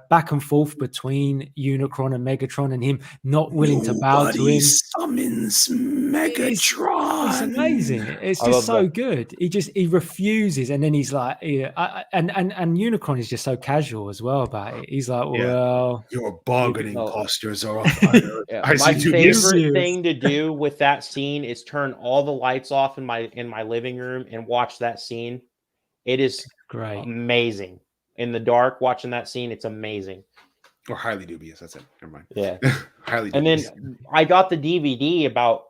back and forth between Unicron and Megatron, and him not willing to bow to him. Summons Megatron. It's amazing. It's I just love so that. good. He refuses, and then he's like, and Unicron is just so casual as well about it. He's like, Yeah. well, Your bargaining No. postures are off. Yeah, I my see two favorite years. thing to do with that scene is turn all the lights off in my living room and watch that scene. It is great. amazing. In the dark, watching that scene, it's amazing. Or highly dubious. That's it. Never mind. Yeah. Highly And dubious. then I got the DVD about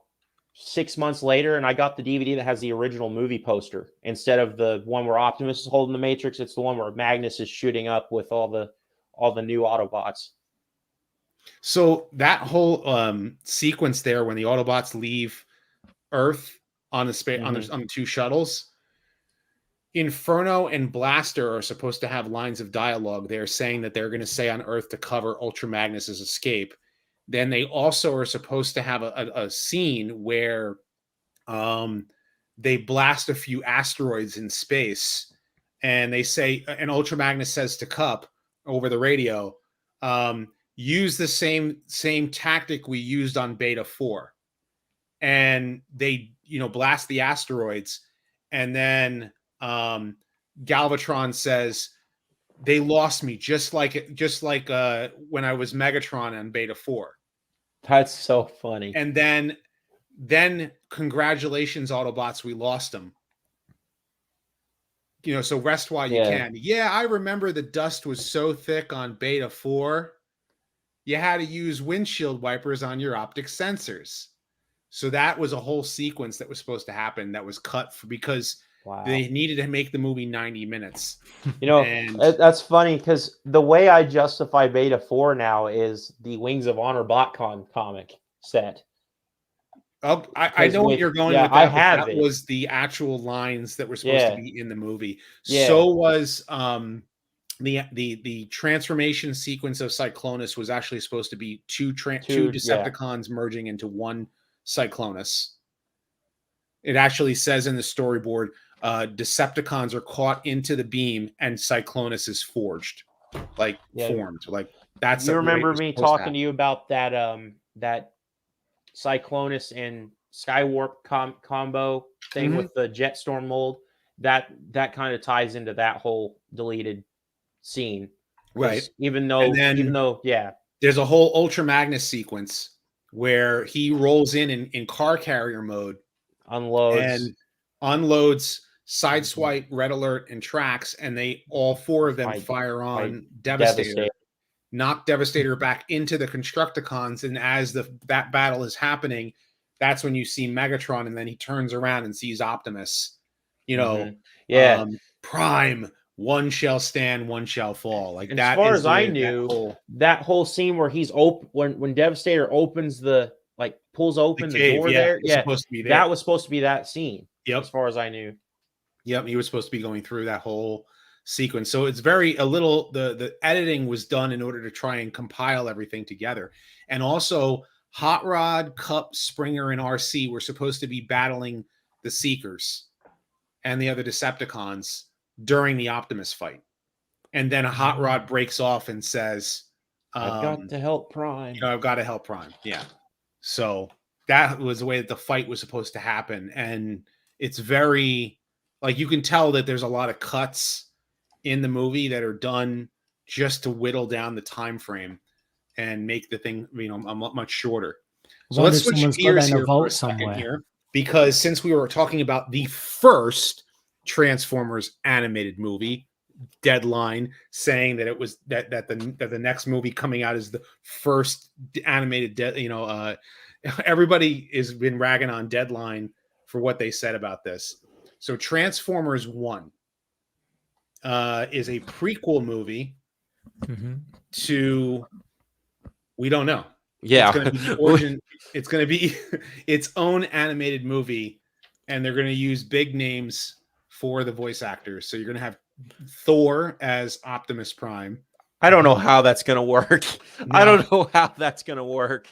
6 months later, and I got the DVD that has the original movie poster instead of the one where Optimus is holding the Matrix. It's the one where Magnus is shooting up with all the new Autobots. So that whole sequence there, when the Autobots leave Earth on the space on the two shuttles, Inferno and Blaster are supposed to have lines of dialogue. They're saying that they're going to stay on Earth to cover Ultra Magnus's escape. Then they also are supposed to have a scene where they blast a few asteroids in space, and they say, and Ultra Magnus says to Cup over the radio, use the same tactic we used on Beta 4. And they, blast the asteroids, and then Galvatron says, they lost me just like when I was Megatron on Beta 4. That's so funny. And then congratulations, Autobots, we lost them. So rest while you can. Yeah, I remember the dust was so thick on Beta 4. You had to use windshield wipers on your optic sensors. So that was a whole sequence that was supposed to happen that was cut because they needed to make the movie 90 minutes. That's funny because the way I justify Beta 4 now is the Wings of Honor BotCon comic set. Oh, I know what you're going with. That was the actual lines that were supposed to be in the movie. Yeah. So was the transformation sequence of Cyclonus was actually supposed to be two Decepticons merging into one Cyclonus. It actually says in the storyboard, Decepticons are caught into the beam and Cyclonus is forged, formed. Like that's. You remember me talking to you about that Cyclonus and Skywarp combo thing with the Jetstorm mold? That kind of ties into that whole deleted scene, right? Even though, there's a whole Ultra Magnus sequence where he rolls in car carrier mode, unloads Sideswipe, Red Alert, and Trax, and they all four of them fire on Devastator. Knock Devastator back into the Constructicons, and as that battle is happening, that's when you see Megatron, and then he turns around and sees Optimus. Prime, one shall stand, one shall fall. Like that. As far as I knew, that whole scene where he's when Devastator opens pulls open the door there. Yeah, that was supposed to be that scene. Yep. As far as I knew. Yep, he was supposed to be going through that whole sequence. So it's the editing was done in order to try and compile everything together. And also Hot Rod, Cup, Springer, and Arcee were supposed to be battling the Seekers and the other Decepticons during the Optimus fight. And then Hot Rod breaks off and says, I've got to help Prime. I've got to help Prime. Yeah. So that was the way that the fight was supposed to happen. And it's very, you can tell that there's a lot of cuts in the movie that are done just to whittle down the time frame and make the thing, much shorter. So let's switch gears here for a second here, because since we were talking about the first Transformers animated movie, Deadline saying that it was that the next movie coming out is the first animated, everybody has been ragging on Deadline for what they said about this. So Transformers 1 is a prequel movie to we don't know. Yeah. It's going to be the origin. It's going to be its own animated movie, and they're going to use big names for the voice actors. So you're going to have Thor as Optimus Prime. I don't know how that's going to work. I don't know how that's going to work.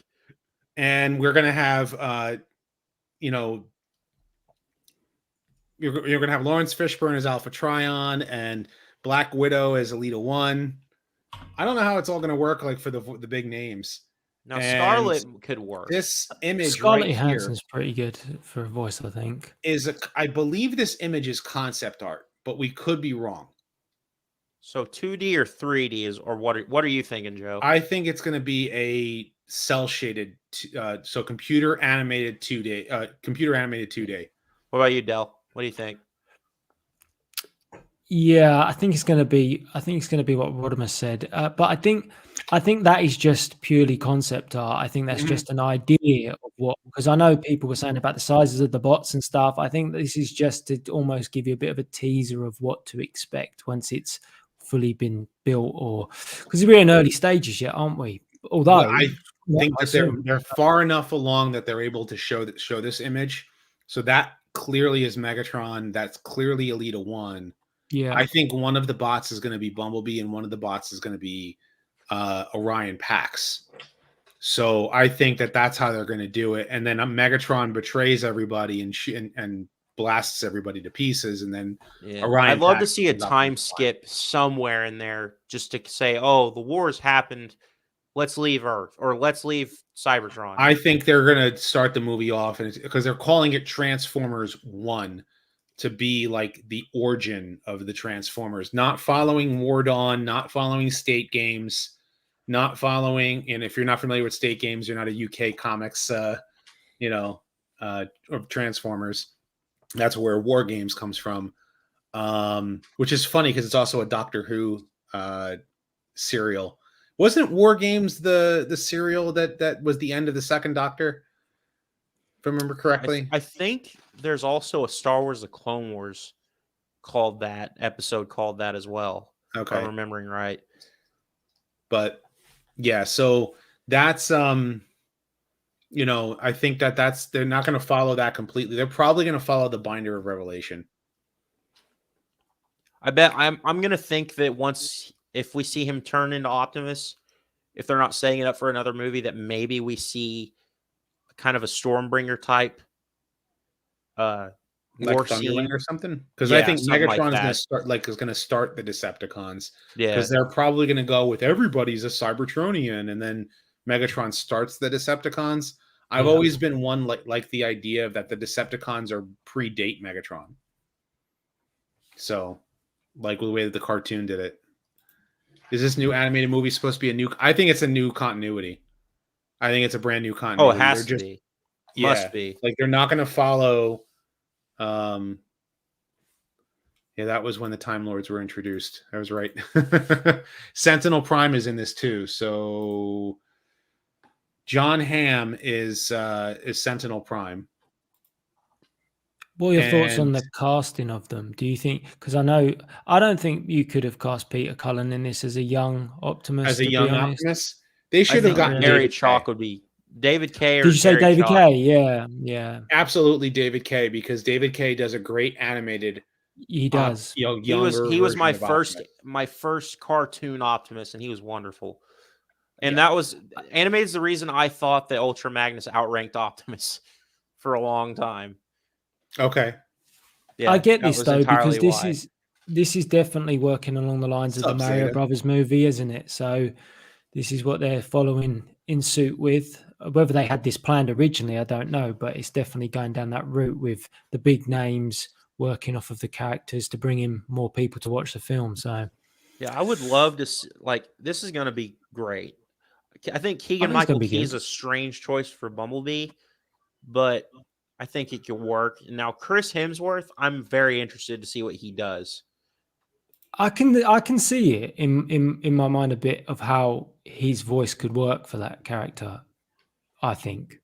And we're going to have, you know, you're going to have Lawrence Fishburne as Alpha Trion and Black Widow as Elita 1. I don't know how it's all going to work, like for the big names. Now, And Scarlet could work. This image Scarlett right Johansson's here pretty good for a voice, I think. I believe this image is concept art, but we could be wrong. So 2D or 3D is, or what are you thinking, Joe? I think it's going to be a cell shaded, so computer animated 2D. Computer animated 2D. What about you, Del? What do you think? Yeah, I think it's going to be. I think it's going to be what Rodimus said. But I think that is just purely concept art. I think that's just an idea of what. Because I know people were saying about the sizes of the bots and stuff. I think this is just to almost give you a bit of a teaser of what to expect once it's fully been built, or because we're in early stages yet, aren't we? Although I think that they're far enough along that they're able to show this image. So that clearly is Megatron. That's clearly Elita 1. Yeah, I think one of the bots is going to be Bumblebee, and one of the bots is going to be Orion Pax. So I think that's how they're going to do it. And then Megatron betrays everybody and blasts everybody to pieces, and then Orion. I'd love to Pax see a comes up time with skip somewhere in there, just to say, "Oh, the wars happened. Let's leave Earth, or let's leave Cybertron." I think they're going to start the movie off, and because they're calling it Transformers 1. To be like the origin of the Transformers, not following War Dawn, not following State Games, not following. And if you're not familiar with State Games, you're not a UK comics, of Transformers. That's where War Games comes from, which is funny because it's also a Doctor Who serial. Wasn't War Games the serial that was the end of the second Doctor? If I remember correctly, I think there's also a Star Wars: The Clone Wars called that as well. Okay, if I'm remembering right. But yeah, so that's I think that's they're not going to follow that completely. They're probably going to follow the Binder of Revelation. I bet I'm going to think that if we see him turn into Optimus, if they're not setting it up for another movie, that maybe we see kind of a Stormbringer type Like war Thunderwing scene or something, because Yeah, I think something like Megatron that. is going to start the Decepticons. Yeah, Because they're probably going to go with everybody's a Cybertronian, and then Megatron starts the Decepticons. I've always been one like the idea that the Decepticons are predate Megatron. So, like the way that the cartoon did it. Is this new animated movie supposed to be a new? I think it's a new continuity. I think it's a brand new continuity. Oh, it has to be. Must be. Like they're not going to follow. Yeah, that was when the Time Lords were introduced. I was right. Sentinel Prime is in this too. So John Hamm is Sentinel Prime. What are your thoughts on the casting of them? Do you think? Because I don't think you could have cast Peter Cullen in this as a young Optimus. As a young Optimus, they I should have think gotten Gary David Chalk Kay. would be David Kay. Or Did you say Gary David Chalk. Kay? Yeah. Absolutely, David Kay, because David Kay does a great animated. He does. He was my first cartoon Optimus, and he was wonderful. And that was animated is the reason I thought that Ultra Magnus outranked Optimus for a long time. Okay. Yeah, I get this though, because why. this is definitely working along the lines of the Mario Brothers movie, isn't it? So this is what they're following in suit with. Whether they had this planned originally, I don't know, but it's definitely going down that route with the big names working off of the characters to bring in more people to watch the film. So yeah, I would love to see, this is going to be great. I think Keegan-Michael Key is a strange choice for Bumblebee, but I think it could work. And now Chris Hemsworth, I'm very interested to see what he does. I can see it in my mind a bit of how his voice could work for that character. I think.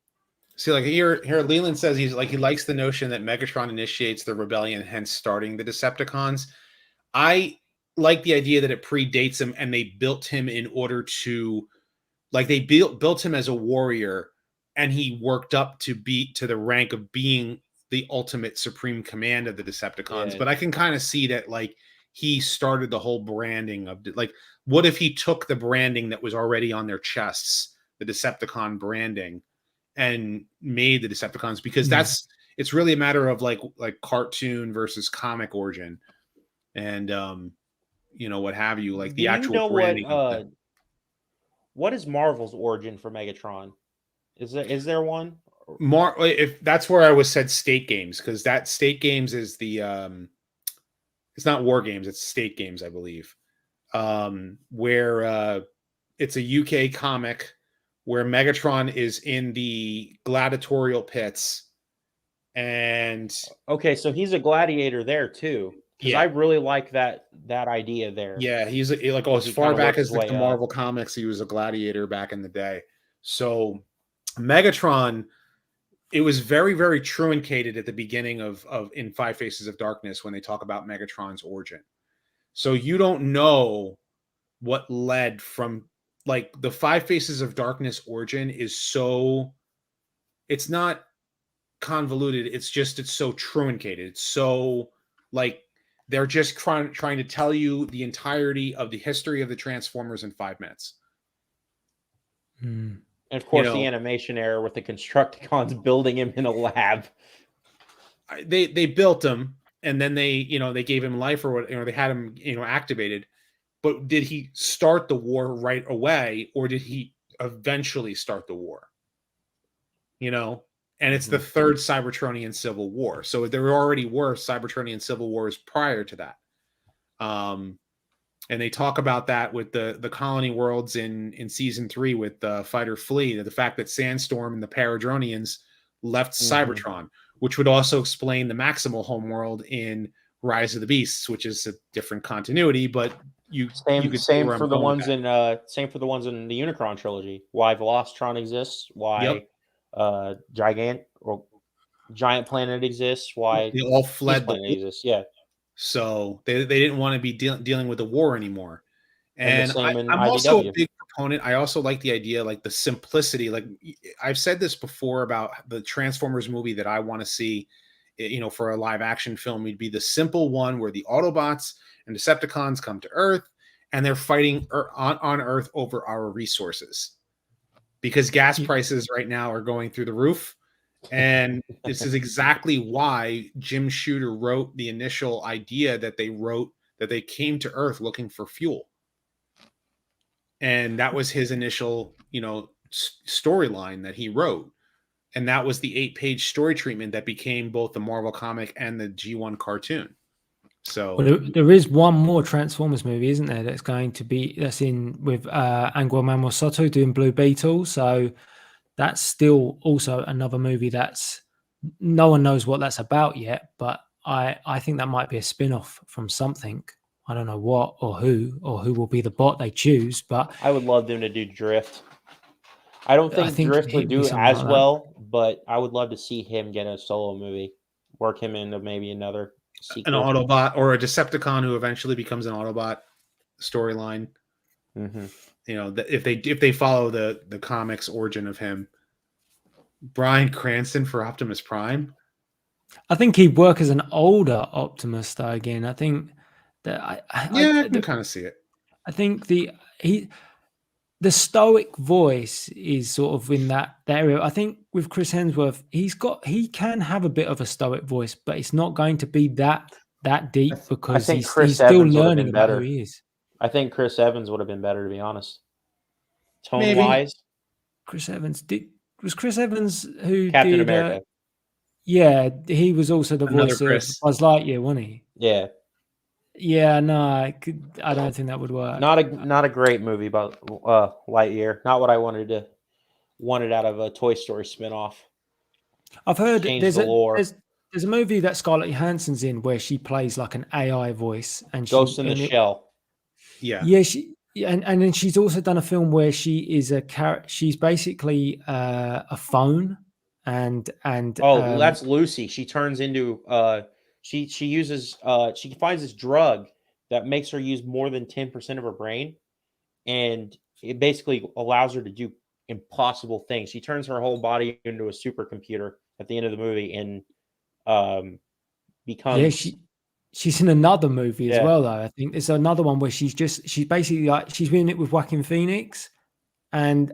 See, like here Leland says he likes the notion that Megatron initiates the rebellion, hence starting the Decepticons. I like the idea that it predates him, and they built him in order to, like, they built him as a warrior, and he worked up to the rank of being the ultimate supreme command of the Decepticons. Yeah. But I can kind of see that, like, he started the whole branding of, like, what if he took the branding that was already on their chests, the Decepticon branding, and made the Decepticons? Because it's really a matter of like cartoon versus comic origin, and what have you, like the actual branding. What is Marvel's origin for Megatron? Is there one? If that's where I was said State Games, because that State Games is the it's not War Games, it's State Games, I believe. Where it's a UK comic where Megatron is in the gladiatorial pits, and okay, so he's a gladiator there too. Because I really like that idea there. Yeah, he's like, as far back as the Marvel comics, he was a gladiator back in the day. So Megatron, it was very, very truncated at the beginning of in Five Faces of Darkness when they talk about Megatron's origin. So you don't know what led from, like, the Five Faces of Darkness origin is so, it's not convoluted. It's so truncated. It's so, like, they're just trying to tell you the entirety of the history of the Transformers in 5 minutes. And of course, the animation error with the Constructicons building him in a lab. They built him, and then they gave him life, or what, they had him activated. But did he start the war right away, or did he eventually start the war? And it's the third Cybertronian Civil War. So there already were Cybertronian Civil Wars prior to that. And they talk about that with the colony worlds in season 3 with Fighter Flea, the fact that Sandstorm and the Paradronians left Cybertron, which would also explain the Maximal homeworld in Rise of the Beasts, which is a different continuity, but same for the ones in the Unicron trilogy. Why Velocitron exists, why Giant Planet exists, why they all fled Planet exists. Yeah. So they didn't want to be dealing with the war anymore. And I'm IDW. also a big proponent. I also like the idea, like the simplicity. Like, I've said this before about the Transformers movie that I want to see, for a live action film, would be the simple one where the Autobots and Decepticons come to Earth and they're fighting on Earth over our resources, because gas prices right now are going through the roof. And this is exactly why Jim Shooter wrote the initial idea that they came to Earth looking for fuel. And that was his initial, storyline that he wrote. And that was the 8-page story treatment that became both the Marvel comic and the G1 cartoon. So there is one more Transformers movie, isn't there? That's in with Angelo Manuel Soto doing Blue Beetle. So that's still also another movie that's, no one knows what that's about yet, but I think that might be a spin-off from something. I don't know what or who will be the bot they choose, but I would love them to do Drift. I don't think Drift would do as well, but I would love to see him get a solo movie, work him into maybe another sequel. An Autobot or a Decepticon who eventually becomes an Autobot storyline. If they follow the comics origin of him. Bryan Cranston for Optimus Prime. I think he'd work as an older Optimus though. Again, I think that I can kind of see it. I think the stoic voice is sort of in that area. I think with Chris Hemsworth, he can have a bit of a stoic voice, but it's not going to be that deep, because he's still learning about who he is. I think Chris Evans would have been better, to be honest. Tone wise, Chris Evans was Chris Evans who Captain did America. Yeah, he was also the voice of Buzz Lightyear, wasn't he? Yeah. Yeah, no, I don't think that would work. Not a great movie about Lightyear. Not what I wanted out of a Toy Story spinoff. I've heard there's a movie that Scarlett Johansson's in where she plays like an AI voice, and Ghost in the Shell. Yeah, and then she's also done a film where she is she's basically a phone, and that's Lucy. She turns into she finds this drug that makes her use more than 10% of her brain, and it basically allows her to do impossible things. She turns her whole body into a supercomputer at the end of the movie, and becomes she's in another movie as Yeah. well, though. I think there's another one where she's basically like she's in it with Joaquin Phoenix, and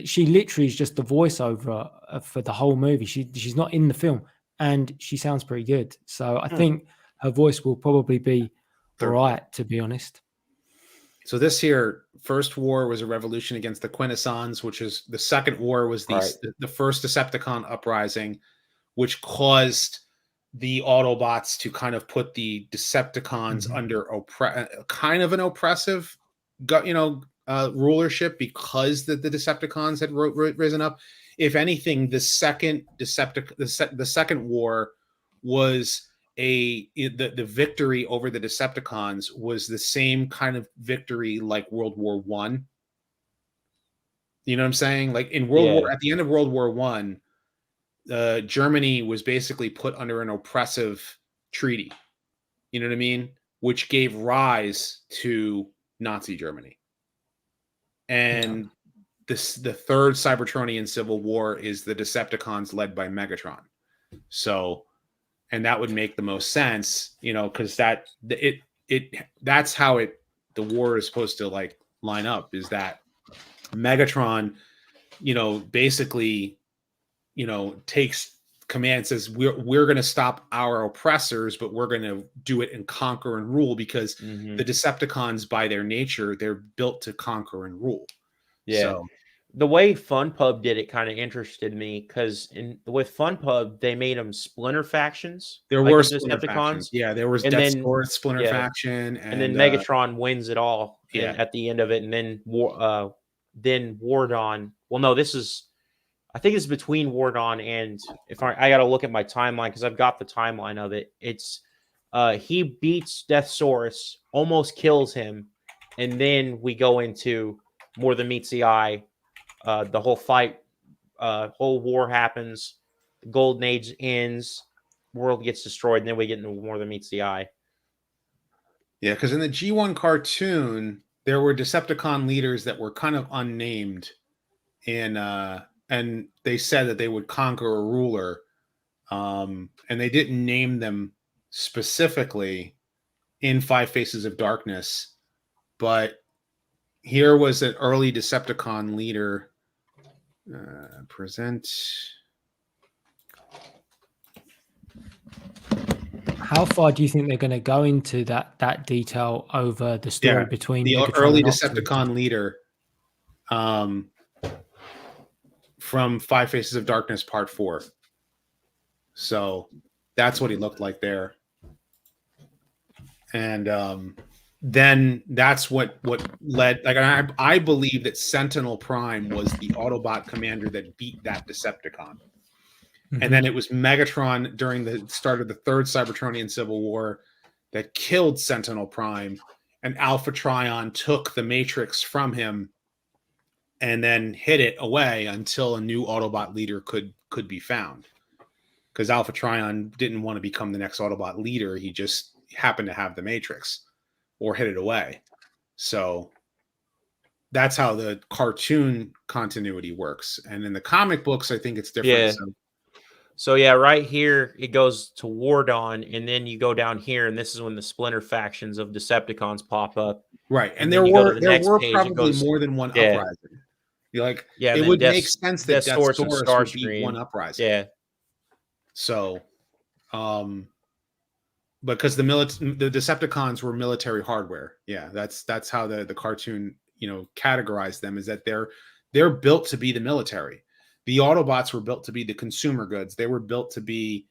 she literally is just the voiceover for the whole movie. She's not in the film, and she sounds pretty good. So I think her voice will probably be all right, to be honest. So this here, first war was a revolution against the Quintessons, which is the second war was the first Decepticon uprising, which caused the Autobots to kind of put the Decepticons under kind of an oppressive, rulership, because the Decepticons had risen up. If anything, the second the second war was the victory over the Decepticons was the same kind of victory like World War One. You know what I'm saying? Like in World War, at the end of World War One, Germany was basically put under an oppressive treaty. You know what I mean? Which gave rise to Nazi Germany. And the third Cybertronian Civil War is the Decepticons led by Megatron. So, and that would make the most sense, because that's how the war is supposed to like line up, is that Megatron, basically, takes command, says we're going to stop our oppressors, but we're going to do it and conquer and rule, because the Decepticons, by their nature, they're built to conquer and rule. Yeah. So, the way FunPub did it kind of interested me, because with FunPub they made them splinter factions. There like were the splinter Decepticons. factions. Yeah, there was And Death's then- Door splinter faction, and then Megatron wins it all. At the end of it, and then Wardon. Well, no, I think it's between Wardon and, if I got to look at my timeline, because I've got the timeline of it. It's he beats Deathsaurus, almost kills him, and then we go into More Than Meets the Eye. The whole fight, whole war happens. The Golden Age ends. World gets destroyed, and then we get into More Than Meets the Eye. Yeah, because in the G1 cartoon, there were Decepticon leaders that were kind of unnamed, and they said that they would conquer a ruler, and they didn't name them specifically in Five Faces of Darkness, but here was an early Decepticon leader. Present. How far do you think they're going to go into that detail over the story between the Megatron early and Optimus? Decepticon leader from Five Faces of Darkness Part 4? So that's what he looked like there. And then that's what led, like, I believe that Sentinel Prime was the Autobot commander that beat that Decepticon. And then it was Megatron during the start of the third Cybertronian Civil War that killed Sentinel Prime, and Alpha Trion took the Matrix from him and then hid it away until a new Autobot leader could be found. Because Alpha Trion didn't want to become the next Autobot leader. He just happened to have the Matrix or hid it away. So that's how the cartoon continuity works. And in the comic books, I think it's different. Yeah. So right here, it goes to Wardon, and then you go down here, and this is when the splinter factions of Decepticons pop up. Right. And then there you go to were the next probably page, it goes- more than one uprising. You're like, Yeah, it would make sense that Deathsaurus and Deathsaurus would be one uprising. Yeah. So, because the Decepticons were military hardware. Yeah, that's how the cartoon, categorized them, is that they're built to be the military. The Autobots were built to be the consumer goods. They were built to be,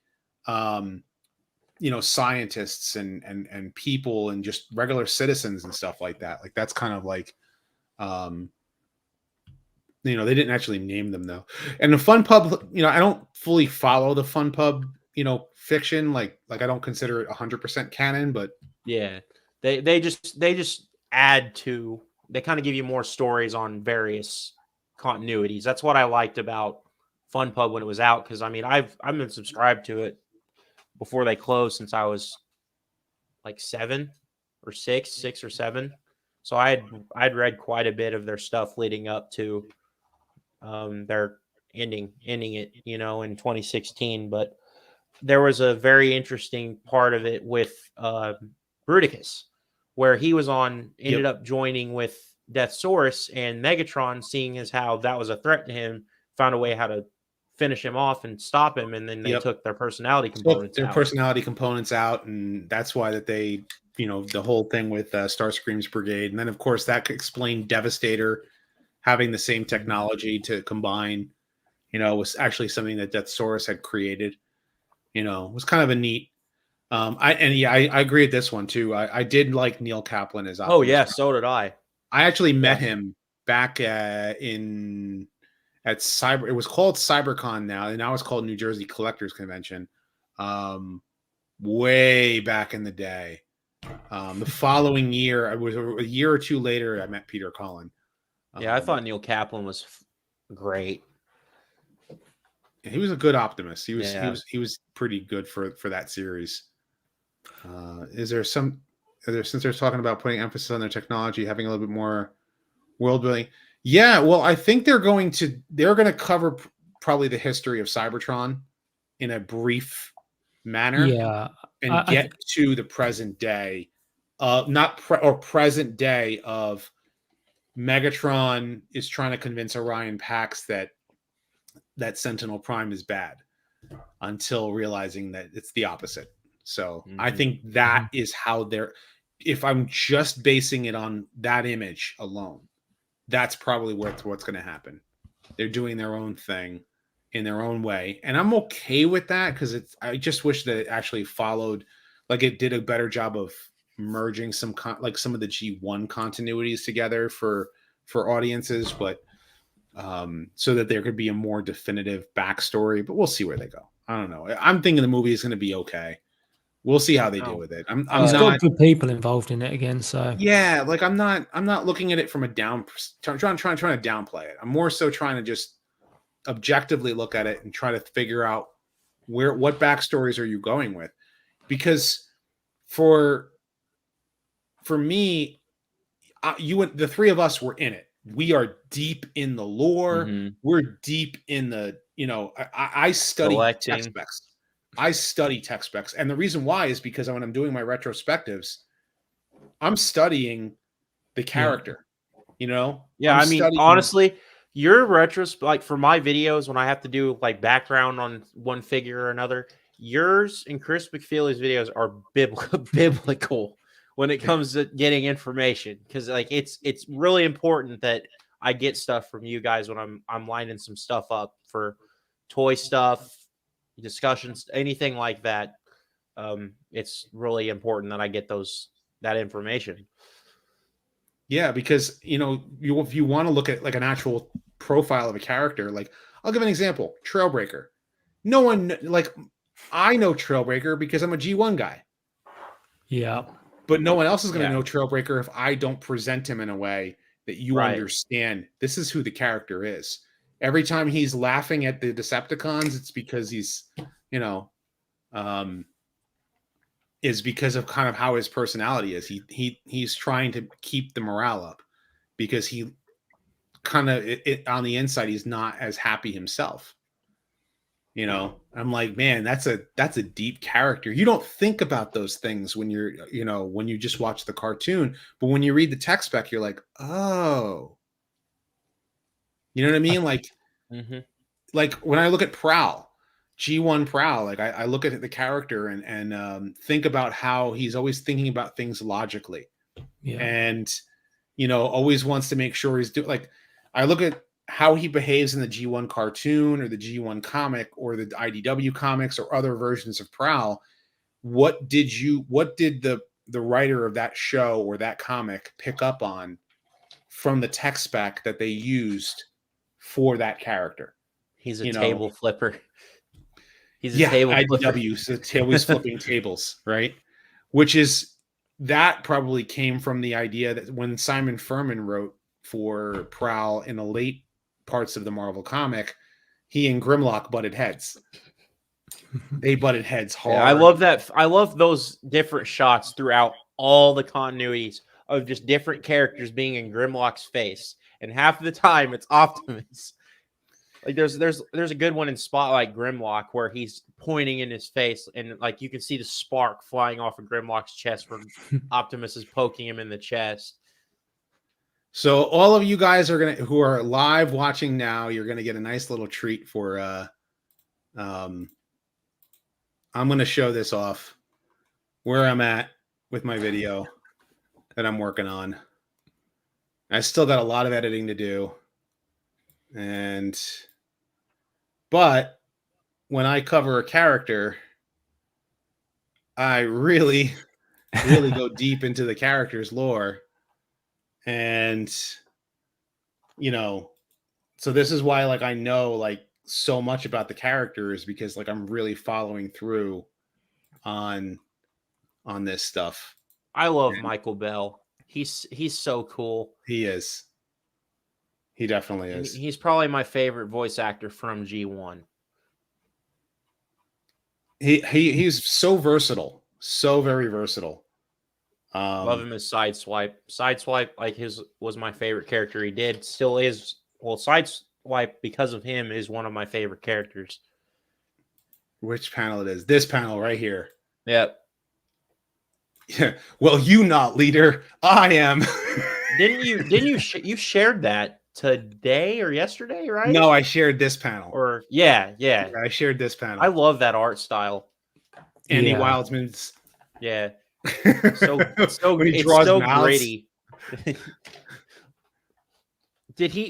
scientists and people and just regular citizens and stuff like that. Like, that's kind of like, they didn't actually name them though. And the FunPub, I don't fully follow the FunPub, fiction. Like I don't consider it 100% canon, but yeah, they just add to. They kind of give you more stories on various continuities. That's what I liked about FunPub when it was out, because I've been subscribed to it before they closed since I was like 7. or 6 or 7. So I'd read quite a bit of their stuff leading up to their ending it, in 2016. But there was a very interesting part of it with Bruticus, where he was ended up joining with Deathsaurus, and Megatron, seeing as how that was a threat to him, found a way how to finish him off and stop him, and then they took their personality components out, and that's why that they, the whole thing with Starscream's brigade, and then of course that could explain Devastator having the same technology to combine, was actually something that Deathsaurus had created. It was kind of a neat. I agree with this one too. I did like Neil Kaplan as Optimus. Oh yeah, so did I. I actually met him back at Cyber. It was called CyberCon now, and now it's called New Jersey Collectors Convention. Way back in the day. The following year, I was a year or two later, I met Peter Cullen. I thought Neil Kaplan was great. He was a good Optimus. He was pretty good for that series. Since they're talking about putting emphasis on their technology, having a little bit more world building? Yeah, well, I think they're going to cover probably the history of Cybertron in a brief manner. Yeah, and get to the present day, present day of Megatron is trying to convince Orion Pax that Sentinel Prime is bad, until realizing that it's the opposite. So I think that is how if I'm just basing it on that image alone, that's probably what's going to happen. They're doing their own thing in their own way. And I'm okay with that, because I just wish that it actually followed, like it did a better job of merging some of the G1 continuities together for audiences, but so that there could be a more definitive backstory. But we'll see where they go. I don't know. I'm thinking the movie is going to be okay. We'll see how they deal with it. I'm got good people involved in it again, so yeah. Like I'm not looking at it from a trying to downplay it. I'm more so trying to just objectively look at it and try to figure out what backstories are you going with, because for me, the three of us were in it. We are deep in the lore. We're deep in the I study tech specs. I study tech specs. And the reason why is because when I'm doing my retrospectives, I'm studying the character, Yeah, honestly, your like for my videos, when I have to do like background on one figure or another, yours and Chris McFeely's videos are biblical when it comes to getting information. Because like it's really important that I get stuff from you guys when I'm lining some stuff up for toy stuff, discussions, anything like that. It's really important that I get that information. Yeah, because if you want to look at like an actual profile of a character, like I'll give an example: Trailbreaker. No one I know Trailbreaker because I'm a G1 guy. Yeah, but no one else is going to know Trailbreaker if I don't present him in a way that you understand this is who the character is. Every time he's laughing at the Decepticons, it's because he's, is because of kind of how his personality is. He's trying to keep the morale up, because he kind of on the inside he's not as happy himself. I'm like, man, that's a deep character. You don't think about those things when you're, when you just watch the cartoon, but when you read the tech spec, you're like, oh. You know what I mean? Like, like when I look at Prowl, G1 Prowl, like I look at the character and think about how he's always thinking about things logically, and always wants to make sure he's doing. Like I look at how he behaves in the G1 cartoon or the G1 comic or the IDW comics or other versions of Prowl. What did the writer of that show or that comic pick up on from the tech spec that they used for that character? He's a table flipper. He's a table flipper. IDW, so always flipping tables, right? Which is, that probably came from the idea that when Simon Furman wrote for Prowl in the late parts of the Marvel comic, he and Grimlock butted heads. They butted heads hard. Yeah, I love that. I love those different shots throughout all the continuities of just different characters being in Grimlock's face, and half of the time it's Optimus. Like there's a good one in Spotlight Grimlock where he's pointing in his face, and like you can see the spark flying off of Grimlock's chest where Optimus is poking him in the chest. So all of you guys who are live watching now, you're gonna get a nice little treat for I'm gonna show this off where I'm at with my video that I'm working on. I still got a lot of editing to do. But when I cover a character, I really go deep into the character's lore. And, so this is why, like, I know, like, so much about the characters because, like, I'm really following through on this stuff. I love Michael Bell. He's so cool. He is. He definitely is. He's probably my favorite voice actor from G1. He's so versatile, so very versatile. Love him as Sideswipe. Sideswipe, like was my favorite character. He did, still is. Well, Sideswipe, because of him, is one of my favorite characters. Which panel it is? This panel right here. Yep. Yeah. Well, you not leader. I am. You shared that today or yesterday, right? No, I shared this panel. Or yeah. I shared this panel. I love that art style. Andy Wildman's. Yeah. So when he it's draws so mouths. gritty.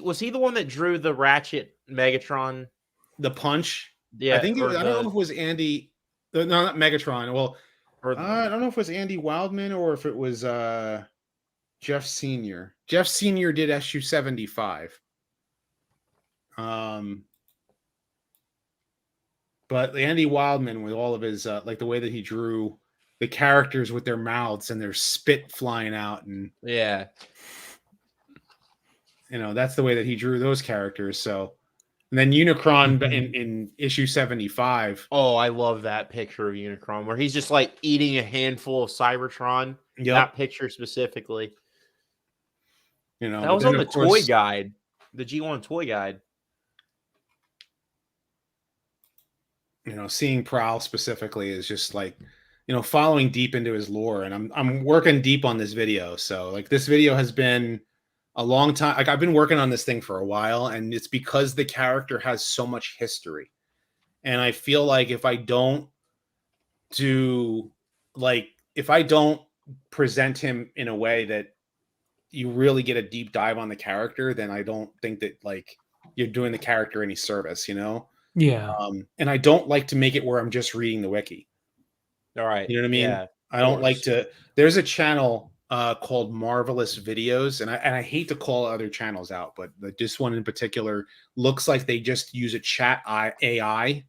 Was he the one that drew the Ratchet Megatron? The punch? Yeah. I don't know if it was Andy. No, not Megatron. Well, I don't know if it was Andy Wildman or if it was Jeff Senior. Jeff Senior did issue 75. But Andy Wildman, with all of his like the way that he drew the characters with their mouths and their spit flying out, and yeah, that's the way that he drew those characters. So, and then Unicron in issue 75. Oh, I love that picture of Unicron where he's just like eating a handful of Cybertron. Yep. That picture specifically. That was on the toy guide, the G1 toy guide. Seeing Prowl specifically is just like, following deep into his lore, and I'm working deep on this video. So like this video has been a long time. Like I've been working on this thing for a while, and it's because the character has so much history. And I feel like if I don't present him in a way that you really get a deep dive on the character, then I don't think that like you're doing the character any service, Yeah. And I don't like to make it where I'm just reading the wiki. All right. You know what I mean? Yeah, I don't like to. There's a channel called Marvelous Videos, and I hate to call other channels out, but this one in particular looks like they just use a chat AI,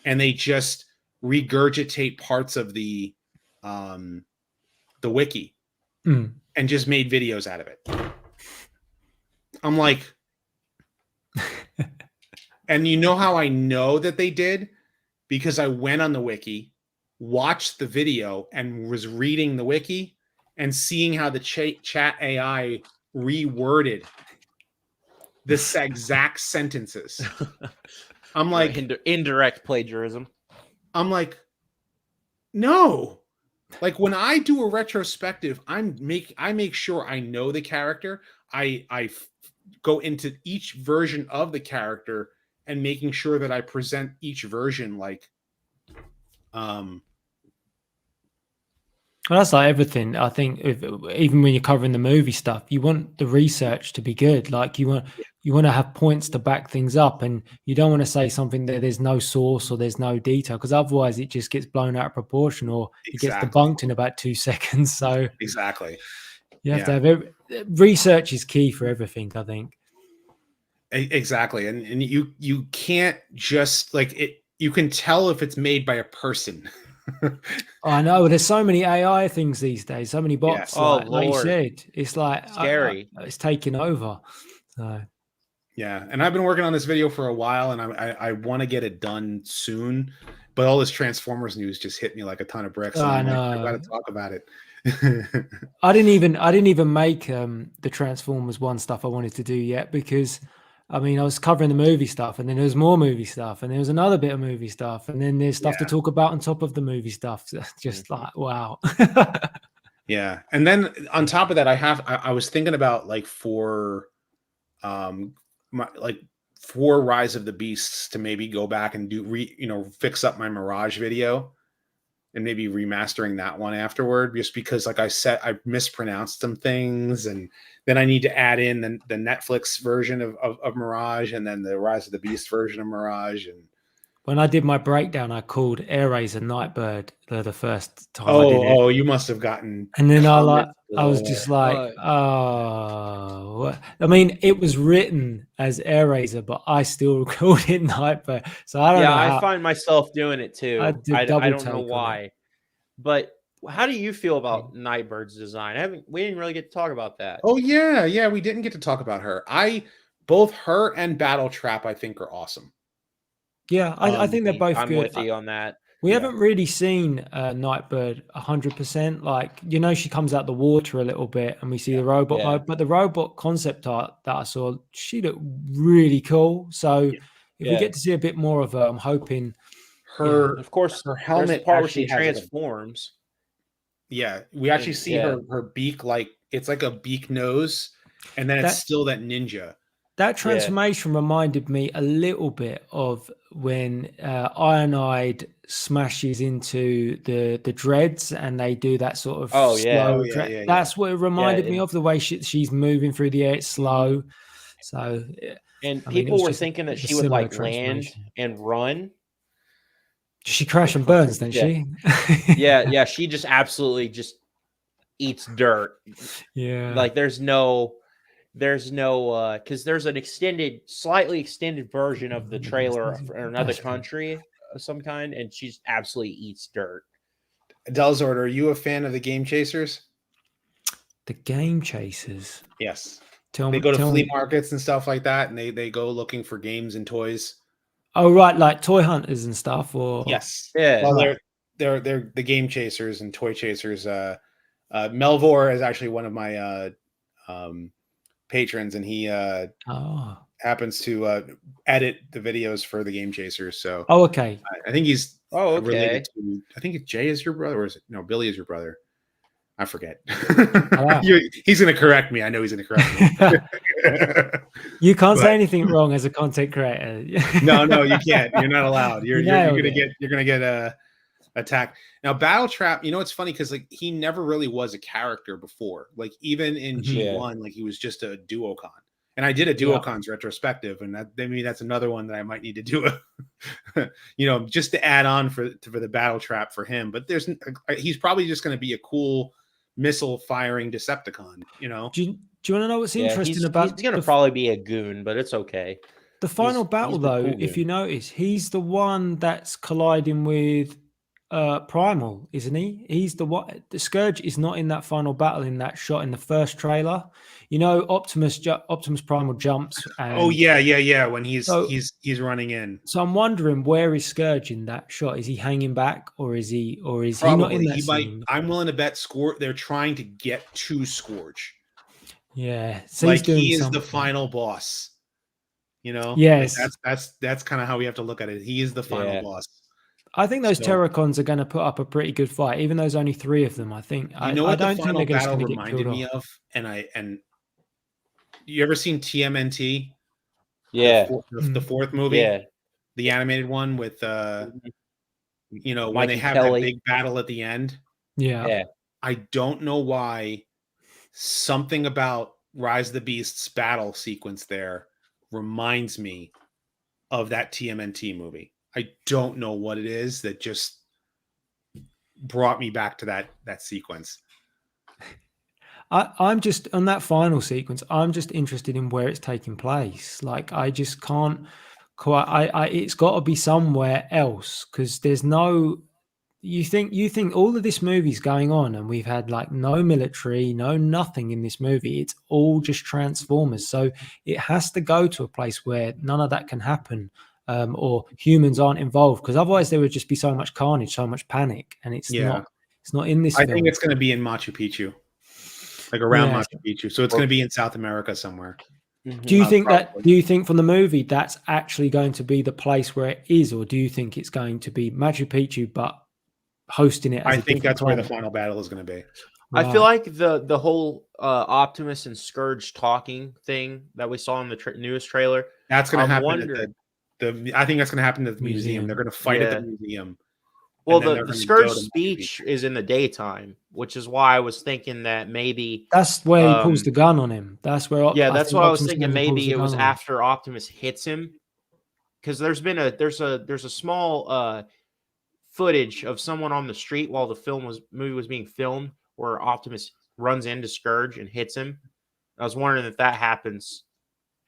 and they just regurgitate parts of the wiki and just made videos out of it. I'm like, and you know how I know that they did? Because I went on the wiki, watched the video, and was reading the wiki and seeing how the chat AI reworded this exact sentences. I'm like, indirect plagiarism. I'm like, no. Like when I do a retrospective, I make sure I know the character. I go into each version of the character and making sure that I present each version like Well, that's like everything. I think even when you're covering the movie stuff, you want the research to be good. Like you want to have points to back things up, and you don't want to say something that there's no source or there's no detail, because otherwise it just gets blown out of proportion or it gets debunked in about 2 seconds. So exactly, you have to have research is key for everything, I think. Exactly, and you can't just like it. You can tell if it's made by a person. I know there's so many AI things these days, so many bots. Yeah. Like you said, it's like scary. It's taking over. So yeah, and I've been working on this video for a while, and I want to get it done soon. but all this Transformers news just hit me like a ton of bricks. And I I'm like, I know. gotta talk about it. I didn't even make the Transformers one stuff I wanted to do yet, because I mean I was covering the movie stuff, and then there was more movie stuff, and there was another bit of movie stuff, and then there's stuff to talk about on top of the movie stuff. Just like, wow. Yeah. And then on top of that, I was thinking about like for Rise of the Beasts to maybe go back and do fix up my Mirage video and maybe remastering that one afterward, just because like I said, I mispronounced some things, and then I need to add in the Netflix version of Mirage, and then the Rise of the Beast version of Mirage. And when I did my breakdown, I called Air Razor Nightbird the first time I did it. Oh, you must have gotten. And then I was just like, oh, what? I mean, it was written as Air Razor, but I still called it Nightbird. So I don't know. I find myself doing it too. I don't know why. But how do you feel about Nightbird's design? We didn't really get to talk about that. Oh yeah, we didn't get to talk about her. Both her and Battle Trap, I think, are awesome. Yeah, I think they're both good. I'm with you on that. We haven't really seen Nightbird 100%. Like, she comes out the water a little bit, and we see the robot mode. But the robot concept art that I saw, she looked really cool. So if we get to see a bit more of her, I'm hoping her. Of course, her helmet part where she transforms. We actually see her beak, like it's like a beak nose, and then it's still that ninja. That transformation reminded me a little bit of when Ironide smashes into the dreads, and they do that sort of slow. That's what it reminded me of. The way she's moving through the air, it's slow. So, and people were thinking that she would like land and run. She crash and burns, doesn't she? Yeah. She just absolutely just eats dirt. Yeah, like there's no because there's an slightly extended version of the trailer for another country of some kind, and she absolutely eats dirt. Delzord, are you a fan of the Game Chasers? The Game Chasers? Yes. They go to flea markets and stuff like that, and they go looking for games and toys. Oh, right, like toy hunters and stuff, or yes, yeah. Well, they're the Game Chasers and Toy Chasers. Melvor is actually one of my patrons, and he happens to edit the videos for the Game Chasers. So, okay. I think he's related to. I think Jay is your brother, or is it no? Billy is your brother. I forget. He's going to correct me. I know he's going to correct me. You can't say anything wrong as a content creator. No, you can't. You're not allowed. You're going to get attacked. Now, Battle Trap, it's funny because like he never really was a character before. Like even in G1, like he was just a Duocon. And I did a Duocon's retrospective, and maybe that's another one that I might need to do just to add on for the Battle Trap for him. But he's probably just going to be a cool missile firing Decepticon. Do you want to know what's interesting about? He's going to probably be a goon, but it's okay. The final battle, though, cool if you notice, he's the one that's colliding with Primal, isn't he? He's the one. The Scourge is not in that final battle in that shot in the first trailer. Optimus Primal jumps. And, when he's running in. So I'm wondering, where is Scourge in that shot? Is he hanging back, or is he not in that scene? I'm willing to bet they're trying to get to Scourge. Yeah, so like he is the final boss. Yes, like that's kind of how we have to look at it. He is the final boss. I think those Terracons are going to put up a pretty good fight, even though there's only 3 of them. I think. I don't think they're going to reminded me of, and you ever seen TMNT? Yeah, the 4th movie, the animated one with when they have that big battle at the end. Yeah, I don't know why something about Rise of the Beasts battle sequence there reminds me of that TMNT movie. I don't know what it is that just brought me back to that sequence. I'm just on that final sequence. I'm just interested in where it's taking place. Like I just can't quite. It's got to be somewhere else, because there's no. You think all of this movie's going on, and we've had like no military, no nothing in this movie. It's all just Transformers. So it has to go to a place where none of that can happen. or humans aren't involved, because otherwise there would just be so much carnage, so much panic, and it's not in this I film. think it's going to be in Machu Picchu, like around Yeah. Machu Picchu. So it's going to be in South America somewhere. Do you think do you think from the movie that's actually going to be the place where it is, or do you think it's going to be Machu Picchu but hosting it as I a think that's where the planet? final battle is going to be. Right. I feel like the whole Optimus and Scourge talking thing that we saw in the newest trailer. That's going to happen at I think that's going to happen at the museum. They're going to fight at the museum. Well, the Scourge speech is in the daytime, which is why I was thinking that maybe that's where he pulls the gun on him. That's where that's what I was thinking. Maybe it was after Optimus hits him, because there's a small footage of someone on the street while the movie was being filmed, where Optimus runs into Scourge and hits him. I was wondering if that happens.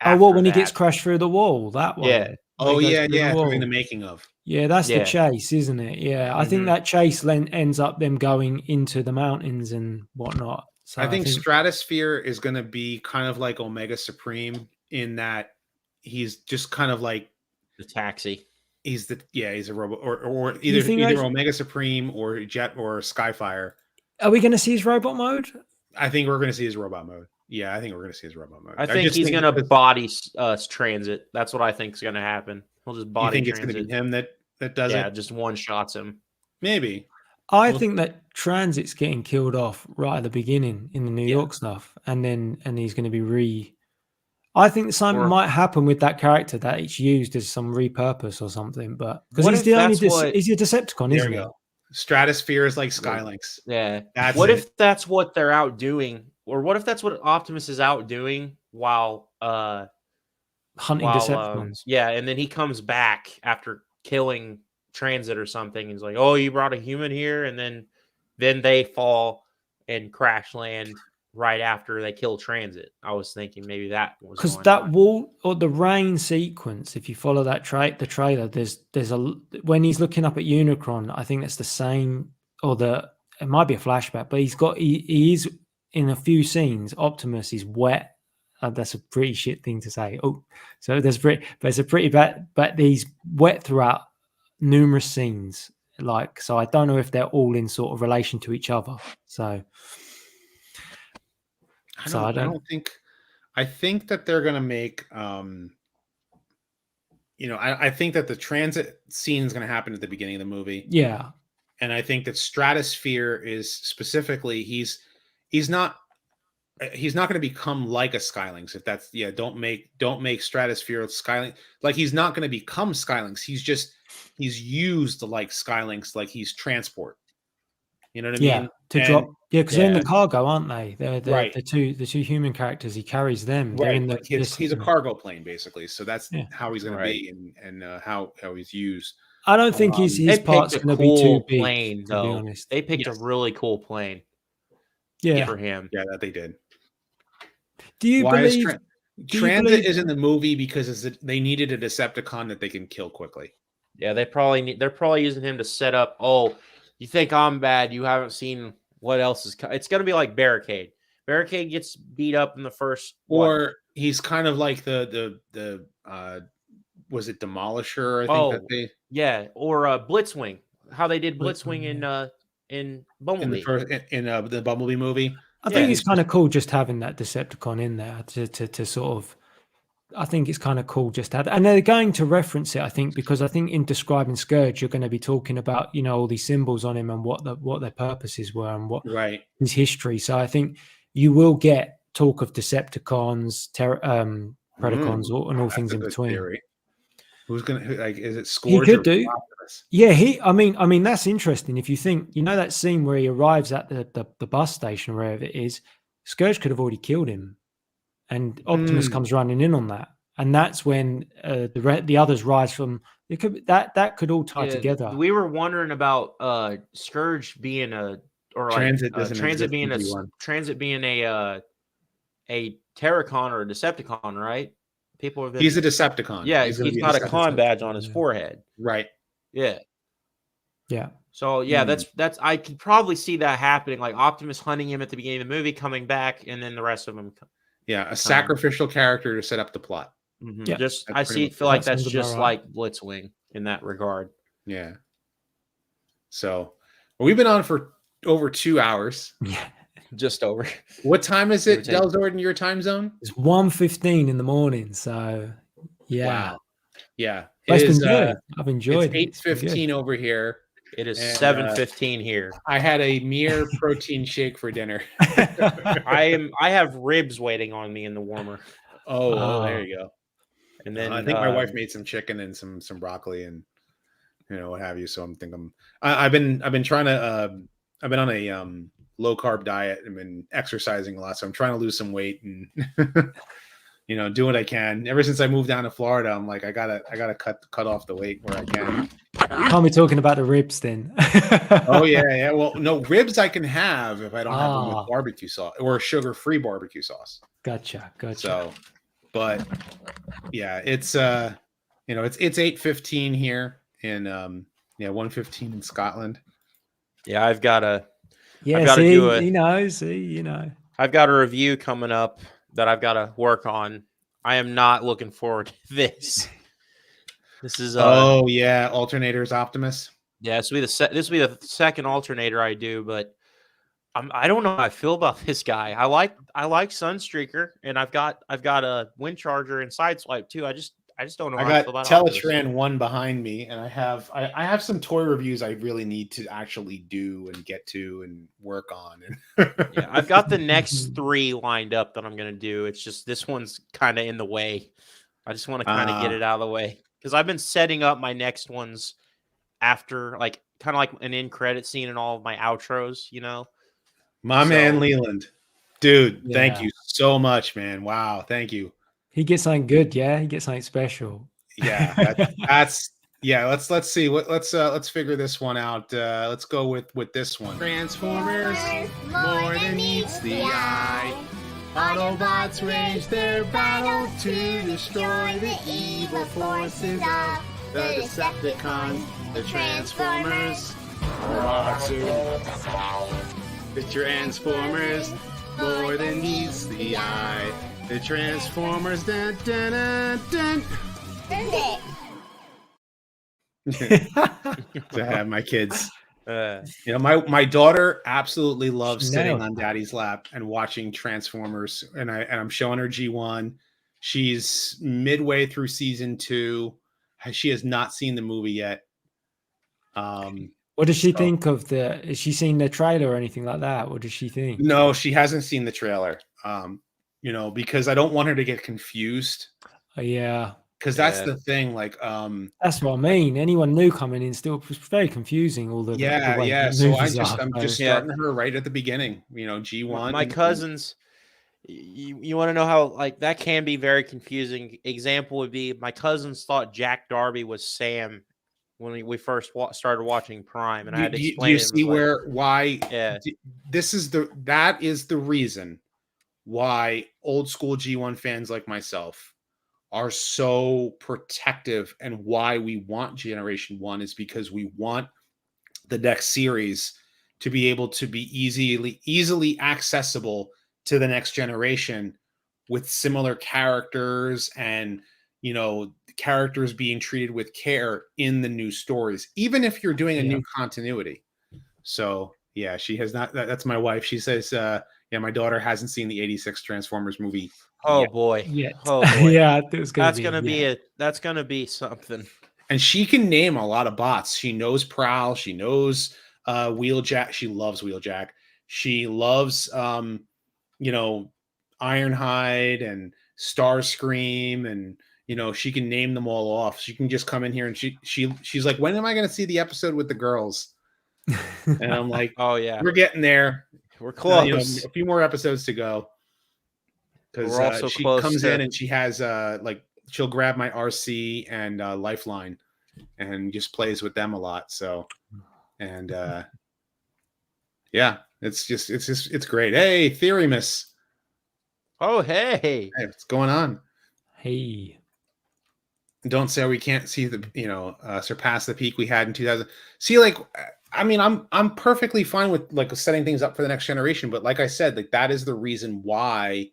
When he gets crashed through the wall, that one. Yeah. During the making of. Yeah, that's the chase, isn't it? Yeah, I think that chase ends up them going into the mountains and whatnot. So I think Stratosphere is going to be kind of like Omega Supreme in that he's just kind of like the taxi. He's a robot, or either Omega Supreme or Jet or Skyfire. Are we going to see his robot mode? I think we're going to see his robot mode. Yeah, I think we're going to see his robot mode. I think he's going to body Transit. That's what I think is going to happen. He'll just body. You think Transit. It's going to be him that does it? Yeah, just one shots him. Maybe. I think that Transit's getting killed off right at the beginning in the New York stuff, and he's going to be I think something might happen with that character, that it's used as some repurpose or something. But because he's the only he's a Decepticon, isn't he? Stratosphere is like Skylinks. Yeah. If that's what they're out doing, or what if that's what Optimus is out doing while hunting Decepticons? And then he comes back after killing Transit or something. He's like, "Oh, you brought a human here," and then they fall and crash land right after they kill Transit. I was thinking maybe that was because that wall or the rain sequence. If you follow that the trailer, there's when he's looking up at Unicron. I think that's the same, it might be a flashback, but he is in a few scenes. Optimus is wet. That's a pretty shit thing to say. So it's a pretty bad, but he's wet throughout numerous scenes. So I don't know if they're all in sort of relation to each other. So I think that they're going to make, I think that the Transit scene is going to happen at the beginning of the movie. Yeah. And I think that Stratosphere is specifically, he's not going to become like a Skylinks. If that's, don't make Stratosphere Skylinks. Like he's not going to become Skylinks. He's used like Skylinks, like he's transport. You know what I mean? Drop. Yeah, because they're in the cargo, aren't they? They're right. The two human characters. He carries them. Right. He's a cargo plane, basically. So that's how he's going to be, and how he's used. I don't think his part's going to be too big. Plane, though. To be honest, they picked a really cool plane. Yeah, for him. Yeah, that they did. Do you believe Transit is in the movie because they needed a Decepticon that they can kill quickly? Yeah, they're probably using him to set up. Oh, you think I'm bad? You haven't seen what else is. It's going to be like Barricade. Barricade gets beat up in the first. Or he's kind of like the was it Demolisher? I think or Blitzwing. How they did Blitzwing in Bumblebee. In the Bumblebee movie. I think it's kind of cool just having that Decepticon in there to sort of. I think it's kind of cool just to have, and they're going to reference it. I think because I think in describing Scourge, you're going to be talking about all these symbols on him and what their purposes were and what his history. So I think you will get talk of Decepticons, Predacons, and all things in between. Theory. Who's going to is it Scourge? He could do. Yeah, I mean that's interesting. If you think that scene where he arrives at the bus station, wherever it is, Scourge could have already killed him. And Optimus comes running in on that, and that's when the others rise from. It could that could all tie together. We were wondering about Scourge being Transit being a Terracon or a Decepticon, right? He's a Decepticon. Yeah, he's got a con badge on his forehead. Right. Yeah. So that's I could probably see that happening, like Optimus hunting him at the beginning of the movie, coming back, and then the rest of them. Yeah, a sacrificial character to set up the plot. Yeah. Just That's I pretty much feel it. like That that's sounds about just right. like Blitzwing in that regard. Yeah. So we've been on for over 2 hours. Yeah. Just over. What time is Give or it, take. Delzord, in your time zone? It's 1:15 in the morning. So yeah. Wow. Yeah. But It it's is been good. I've it's enjoyed it. It's been good. 8:15 over here. It is And, 7:15 here. I had a mere protein shake for dinner. I have ribs waiting on me in the warmer. Oh, there you go. And then I think my wife made some chicken and some broccoli and what have you. So I've been trying to I've been on a low carb diet and been exercising a lot. So I'm trying to lose some weight and do what I can. Ever since I moved down to Florida, I'm like I gotta cut off the weight where I can. Can't be talking about the ribs then. Oh yeah. Well, no, ribs I can have if I don't have them with barbecue sauce or sugar-free barbecue sauce. Gotcha. So, but yeah, it's it's 8:15 here in 1:15 in Scotland. Yeah, I've got to see, do I've got a review coming up that I've got to work on. I am not looking forward to this. This is alternators Optimus. Yeah, this will be the second alternator I do, but I don't know how I feel about this guy. I like Sunstreaker, and I've got a Wind Charger and Sideswipe too. I just don't know how I feel about Teletran 1 behind me, and I have some toy reviews I really need to actually do and get to and work on. Yeah, I've got the next 3 lined up that I'm gonna do. It's just this one's kind of in the way. I just want to kind of get it out of the way because I've been setting up my next ones after kind of like an end credit scene in all of my outros. Man Leland, dude, thank you so much, man. Wow, thank you. He gets something good, yeah. He gets something special. Yeah, that's yeah. Let's see. Let's figure this one out. Let's go with this one. Transformers, more than meets the eye. Autobots wage their battle to destroy the evil forces of the Decepticons. The Transformers are awesome. The Transformers, more than meets the eye. The Transformers, dun, dun, dun, dun. To have my kids. My daughter absolutely loves sitting on daddy's lap and watching Transformers, and I'm showing her G1. She's midway through season 2. She has not seen the movie yet. What does she think of has she seen the trailer or anything like that? What does she think? No, she hasn't seen the trailer. Because I don't want her to get confused. Yeah. Because that's the thing. That's what I mean. Anyone new coming in still it's very confusing. All the So I'm just starting her right at the beginning. G1. My cousins. You want to know how that can be very confusing. Example would be my cousins thought Jack Darby was Sam when we first started watching Prime, and I had to explain. Do you see why? Yeah. That is the reason why old school G1 fans like myself are so protective, and why we want Generation 1 is because we want the next series to be able to be easily accessible to the next generation with similar characters and characters being treated with care in the new stories, even if you're doing a new continuity. So yeah, she has not. That's my wife. She says, my daughter hasn't seen the '86 Transformers movie. Oh boy. Oh boy. Yeah, that's gonna be something. And she can name a lot of bots. She knows Prowl. She knows Wheeljack. She loves Wheeljack. She loves Ironhide and Starscream, and she can name them all off. She can just come in here and she's like, when am I going to see the episode with the girls? And I'm like, oh yeah, we're getting there. We're close. A few more episodes to go. Because she comes in and she has she'll grab my Arcee and Lifeline and just plays with them a lot. So, and it's great. Hey, Theorymus. Oh, hey, what's going on? Hey, don't say we can't see the surpass the peak we had in 2000. See, I'm perfectly fine with setting things up for the next generation, but like I said, that is the reason why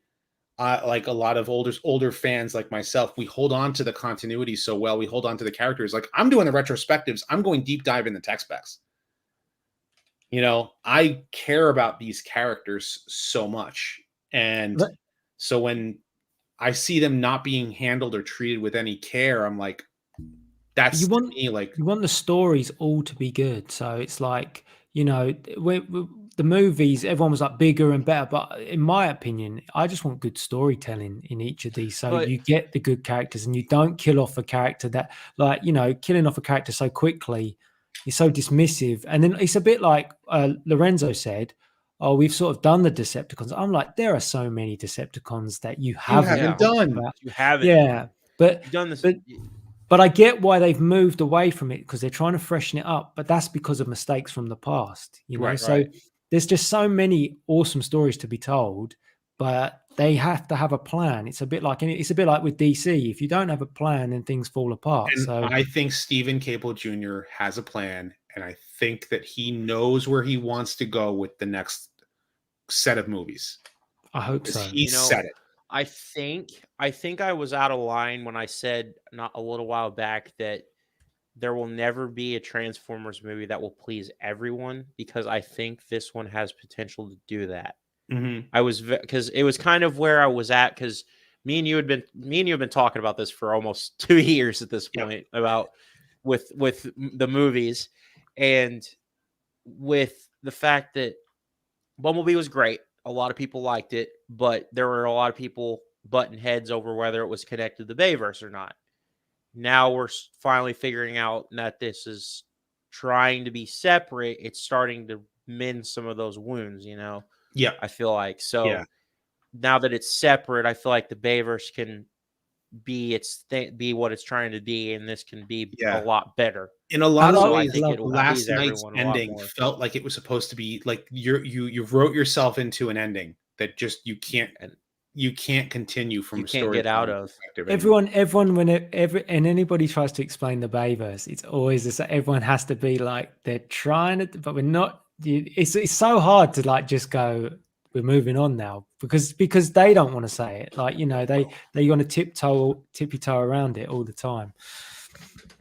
like a lot of older fans like myself, we hold on to the continuity so well. We hold on to the characters. Like I'm doing the retrospectives. I'm going deep dive in the tech specs. You know, I care about these characters so much. And so when I see them not being handled or treated with any care, I'm like, that's you want me, like you want the stories all to be good. So it's like, you know, the movies, everyone was like bigger and better, but in my opinion, I just want good storytelling in each of these. So But- you get the good characters and you don't kill off a character that, like, you know, killing off a character so quickly is so dismissive. And then it's a bit like Lorenzo said, oh, we've sort of done the Decepticons. I'm like, there are so many Decepticons that you haven't done. You haven't. Yeah, but You've done this. but I get why they've moved away from it, because they're trying to freshen it up. But that's because of mistakes from the past, you know. Right, So right. there's just so many awesome stories to be told, but they have to have a plan. It's a bit like with DC. If you don't have a plan, then things fall apart. And So I think Stephen Cable Jr. has a plan, and I think that he knows where he wants to go with the next set of movies. I hope so. He said it. I think I was out of line when I said not a little while back that there will never be a Transformers movie that will please everyone, because I think this one has potential to do that. Mm-hmm. I was, because it was kind of where I was at, because me and you have been talking about this for almost 2 years at this point, about with the movies, and with the fact that Bumblebee was great. A lot of people liked it, but there were a lot of people butting heads over whether it was connected to the Bayverse or not. Now we're finally figuring out that this is trying to be separate. It's starting to mend some of those wounds, you know? Yeah. I feel like. So now that it's separate, I feel like the Bayverse can be be what it's trying to be, and this can be a lot better. In a lot of ways, I think last night's ending felt like it was supposed to be like you wrote yourself into an ending that just you can't continue from. You can't get out of. Everyone, and anybody tries to explain the Bayverse, it's always this. Everyone has to be like they're trying to, but we're not. It's so hard to like just go. We're moving on now because they don't want to say it. Like, you know, they want to tippy toe around it all the time.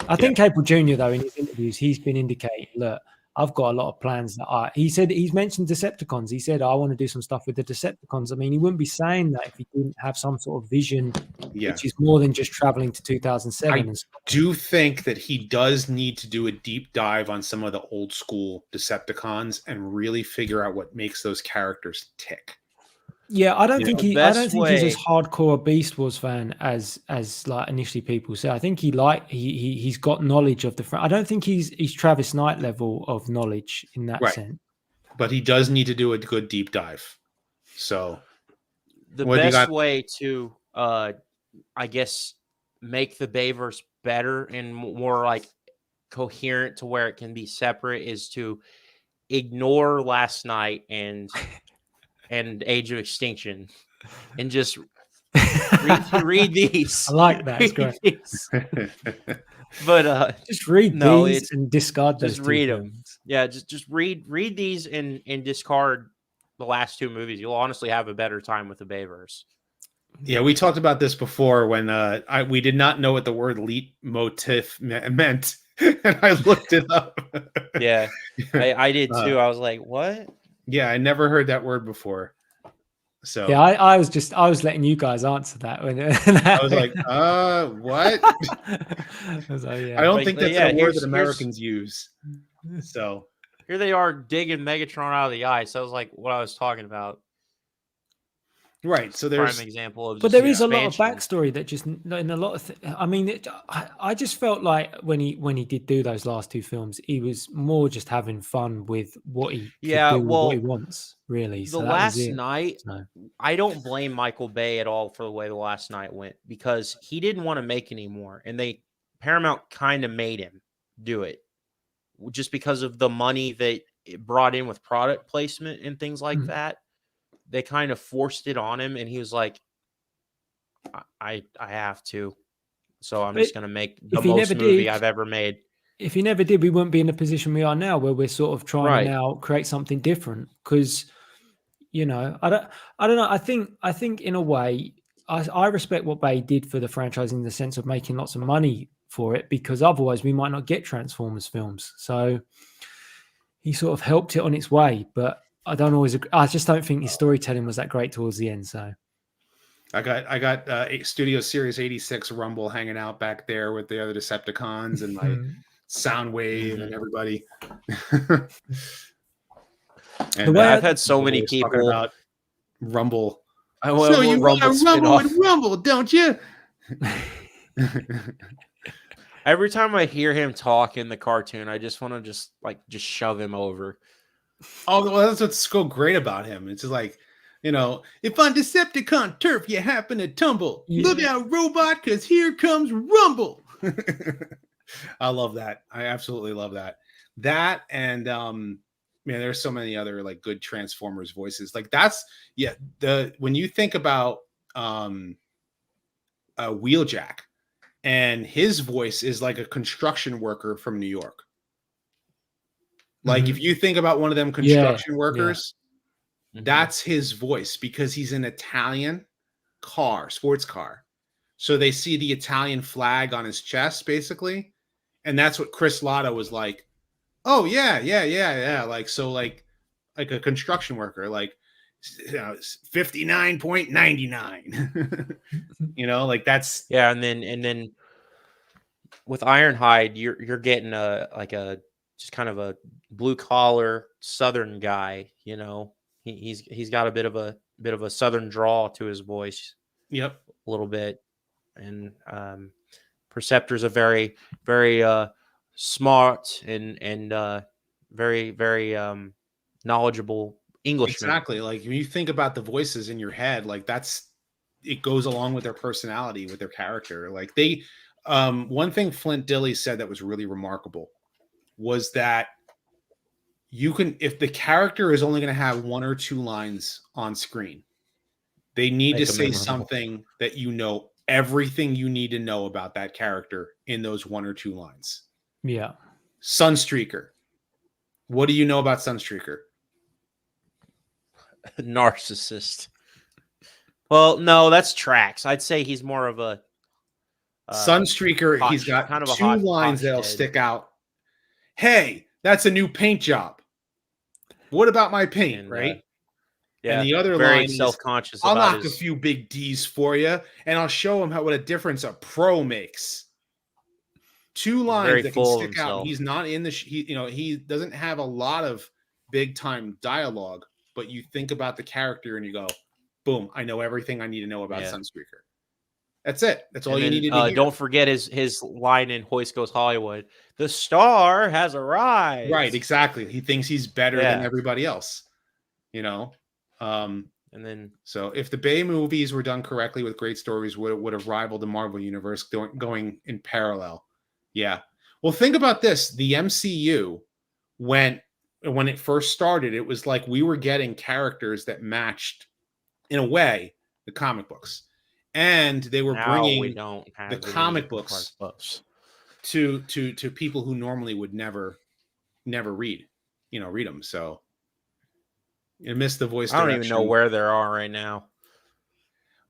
I think Cable Jr. though, in his interviews, he's been indicating, look, I've got a lot of plans that he's mentioned Decepticons. He said, I want to do some stuff with the Decepticons. I mean, he wouldn't be saying that if he didn't have some sort of vision, which is more than just traveling to 2007. I do think that he does need to do a deep dive on some of the old school Decepticons and really figure out what makes those characters tick. Yeah, I don't think he's as hardcore a Beast Wars fan as like initially people say. I think he's got knowledge of the. I don't think he's Travis Knight level of knowledge in that sense. But he does need to do a good deep dive. So the best way to, I guess, make the Bayverse better and more like coherent to where it can be separate is to ignore Last Night and Age of Extinction and just read these. I like that. It's great. But just read these and discard those. Just read them. Yeah, just read these and discard the last two movies. You'll honestly have a better time with the Bayverse. Yeah, we talked about this before when we did not know what the word leitmotif meant, and I looked it up. Yeah, I did too. I was like, what? Yeah, I never heard that word before. So yeah, I was letting you guys answer that when I was like, what? I was like, yeah. I don't think that's a word that Americans use. So here they are digging Megatron out of the ice. That was like what I was talking about. Right. So there's prime example of, but there is a lot of backstory that just in a lot of. I mean, I just felt like when he did do those last two films, he was more just having fun with what he what he wants. Really, the Last Night. I don't blame Michael Bay at all for the way the Last Night went because he didn't want to make any more, and Paramount kind of made him do it just because of the money that it brought in with product placement and things like that. They kind of forced it on him, and he was like, I have to. So I'm just going to make the most movie I've ever made. If he never did, we wouldn't be in the position we are now, where we're sort of trying to now create something different. Because, you know, I don't know. I think in a way, I respect what Bay did for the franchise in the sense of making lots of money for it, because otherwise we might not get Transformers films. So he sort of helped it on its way, but I don't always agree. I just don't think his storytelling was that great towards the end. So I got Studio Series 86 Rumble hanging out back there with the other Decepticons and my Soundwave and everybody. And I've had so many talking people about Rumble. I So you want Rumble to rumble spin-off. with Rumble, don't you? Every time I hear him talk in the cartoon, I just want to just shove him over. Oh, well, that's what's so great about him. It's just like, you know, if on Decepticon turf you happen to tumble, look out, robot, because here comes Rumble. I love that. I absolutely love that. That and man, there's so many other like good Transformers voices. Like that's when you think about Wheeljack, and his voice is like a construction worker from New York. Like if you think about one of them construction workers, that's his voice, because he's an Italian sports car. So they see the Italian flag on his chest, basically. And that's what Chris Latta was like, oh, yeah. Like, so like a construction worker, like 59.99. You know, like that's. Yeah. And then with Ironhide, you're getting just kind of a blue collar Southern guy, you know. He's got a bit of a Southern drawl to his voice. Yep. A little bit. And Perceptor's a very, very smart and very, very knowledgeable Englishman. Exactly. Like when you think about the voices in your head, like it goes along with their personality, with their character. Like they, one thing Flint Dilley said that was really remarkable was that if the character is only going to have one or two lines on screen, they need to say something that you know everything you need to know about that character in those one or two lines. Yeah. Sunstreaker. What do you know about Sunstreaker? Narcissist. Well, no, that's Trax. I'd say he's more of a Sunstreaker. He's got kind of two lines that'll stick out. Hey, that's a new paint job. What about my paint, right? Yeah. And the other very line self-conscious. I'll knock a few big D's for you, and I'll show him what a difference a pro makes. Two lines that can stick out. He's not in he doesn't have a lot of big time dialogue, but you think about the character and you go, boom, I know everything I need to know about Sunstreaker. That's it. That's all you needed to hear. Don't forget his line in Hoist Goes Hollywood. The star has arrived. Right, exactly. He thinks he's better than everybody else. You know? And then so if the Bay movies were done correctly with great stories, would have rivaled the Marvel universe going in parallel. Yeah. Well, think about this. The MCU when it first started, it was like we were getting characters that matched, in a way, the comic books. And they were bringing the comic books to people who normally would never read them. So you missed the voice. I don't even know where they are right now.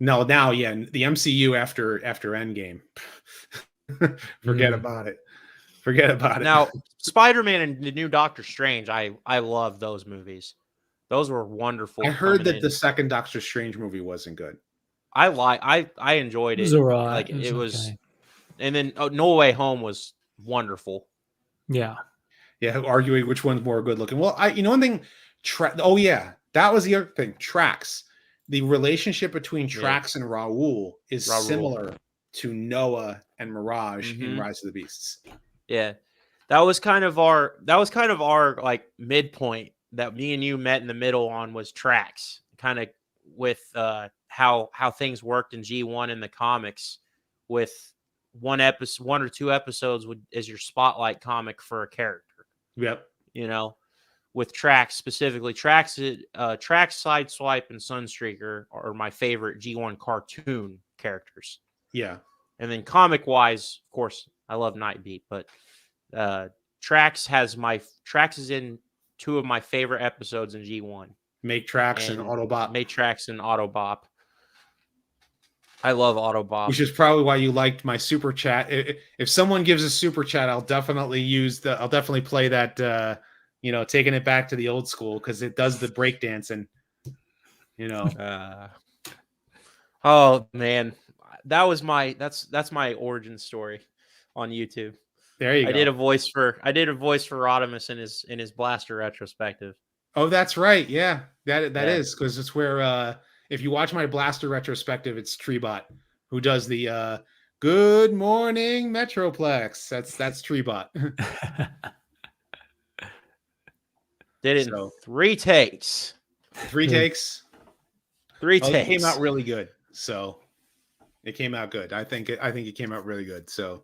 No, now, the MCU after Endgame. Forget about it. Now, Spider-Man and the new Doctor Strange, I love those movies. Those were wonderful. I heard that the second Doctor Strange movie wasn't good. I enjoyed it. It was all right. Like it was okay. And then No Way Home was wonderful. Yeah. Yeah, arguing which one's more good looking. Well, one thing. That was the other thing. Trax. The relationship between Trax and Raoul is similar to Noah and Mirage in Rise of the Beasts. Yeah, that was kind of our like midpoint that me and you met in the middle on was Trax, kind of with how things worked in G1 in the comics, with one or two episodes as your spotlight comic for a character. Yep. You know, with Trax specifically, Trax, Sideswipe, and Sunstreaker are my favorite G1 cartoon characters. Yeah. And then comic wise, of course, I love Nightbeat, but Trax is in two of my favorite episodes in G1. Matrax and Autobot. Matrax and Autobop. I love Autobop. Which is probably why you liked my super chat. If someone gives a super chat, I'll definitely play that. Taking it back to the old school because it does the breakdancing. Oh man, that's my origin story on YouTube. There you go. I did a voice for Rodimus in his Blaster retrospective. Oh, that's right. Yeah, that is because it's where if you watch my Blaster retrospective, it's Treebot who does the Good Morning Metroplex. That's Treebot. Did it in 3 takes. 3 takes. 3 takes. It came out really good. So it came out good. I think it came out really good. So,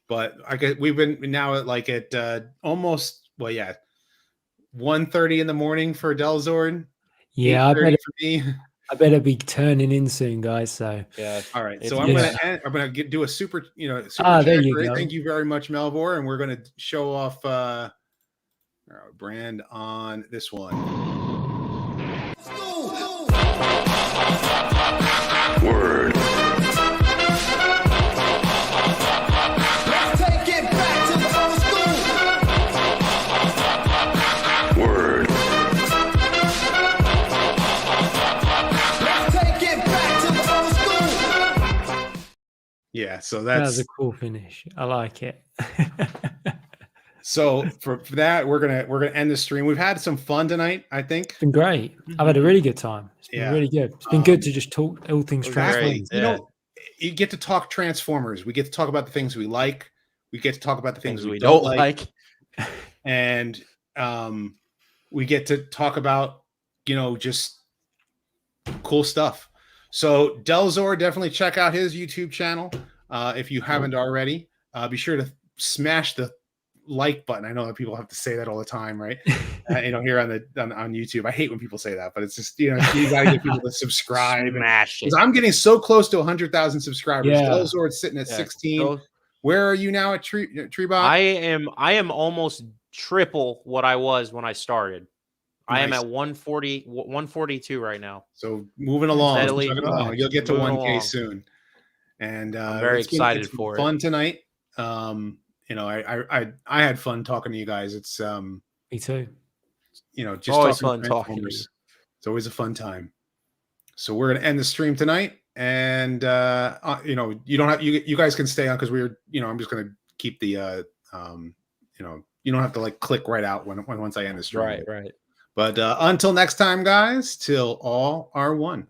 but we've been now at almost 1:30 in the morning for Delzord. Yeah, for me. I better be turning in soon, guys. So yeah. All right. So I'm gonna do a super. There you go. Thank you very much, Melvor, and we're gonna show off brand on this one. Word. Let's take it back to the old school. Word. Let's take it back to the old school. Yeah, so that was a cool finish. I like it. So for that, we're gonna end the stream. We've had some fun tonight, I think. It's been great. I've had a really good time. It's been really good. It's been good to just talk all things Transformers. You get to talk Transformers. We get to talk about the things we like. We get to talk about the things we don't like. And we get to talk about, just cool stuff. So Delzor, definitely check out his YouTube channel if you haven't already. Be sure to smash the like button. I know that people have to say that all the time, right? Here on YouTube. I hate when people say that, but it's just you gotta get people to subscribe. Smash it. I'm getting so close to 100,000 subscribers. Yeah. Delzord's sitting at 16. Where are you now at Treebot? I am almost triple what I was when I started. Nice. I am at 142 right now. So moving along. You'll get to 1K soon. And I'm very excited for it. Fun tonight. I had fun talking to you guys. It's me too. Just always fun talking to you. It's always a fun time. So we're gonna end the stream tonight, and you guys can stay on because I'm just gonna keep the you don't have to click right out once I end the stream. Right. But until next time, guys, till all are one.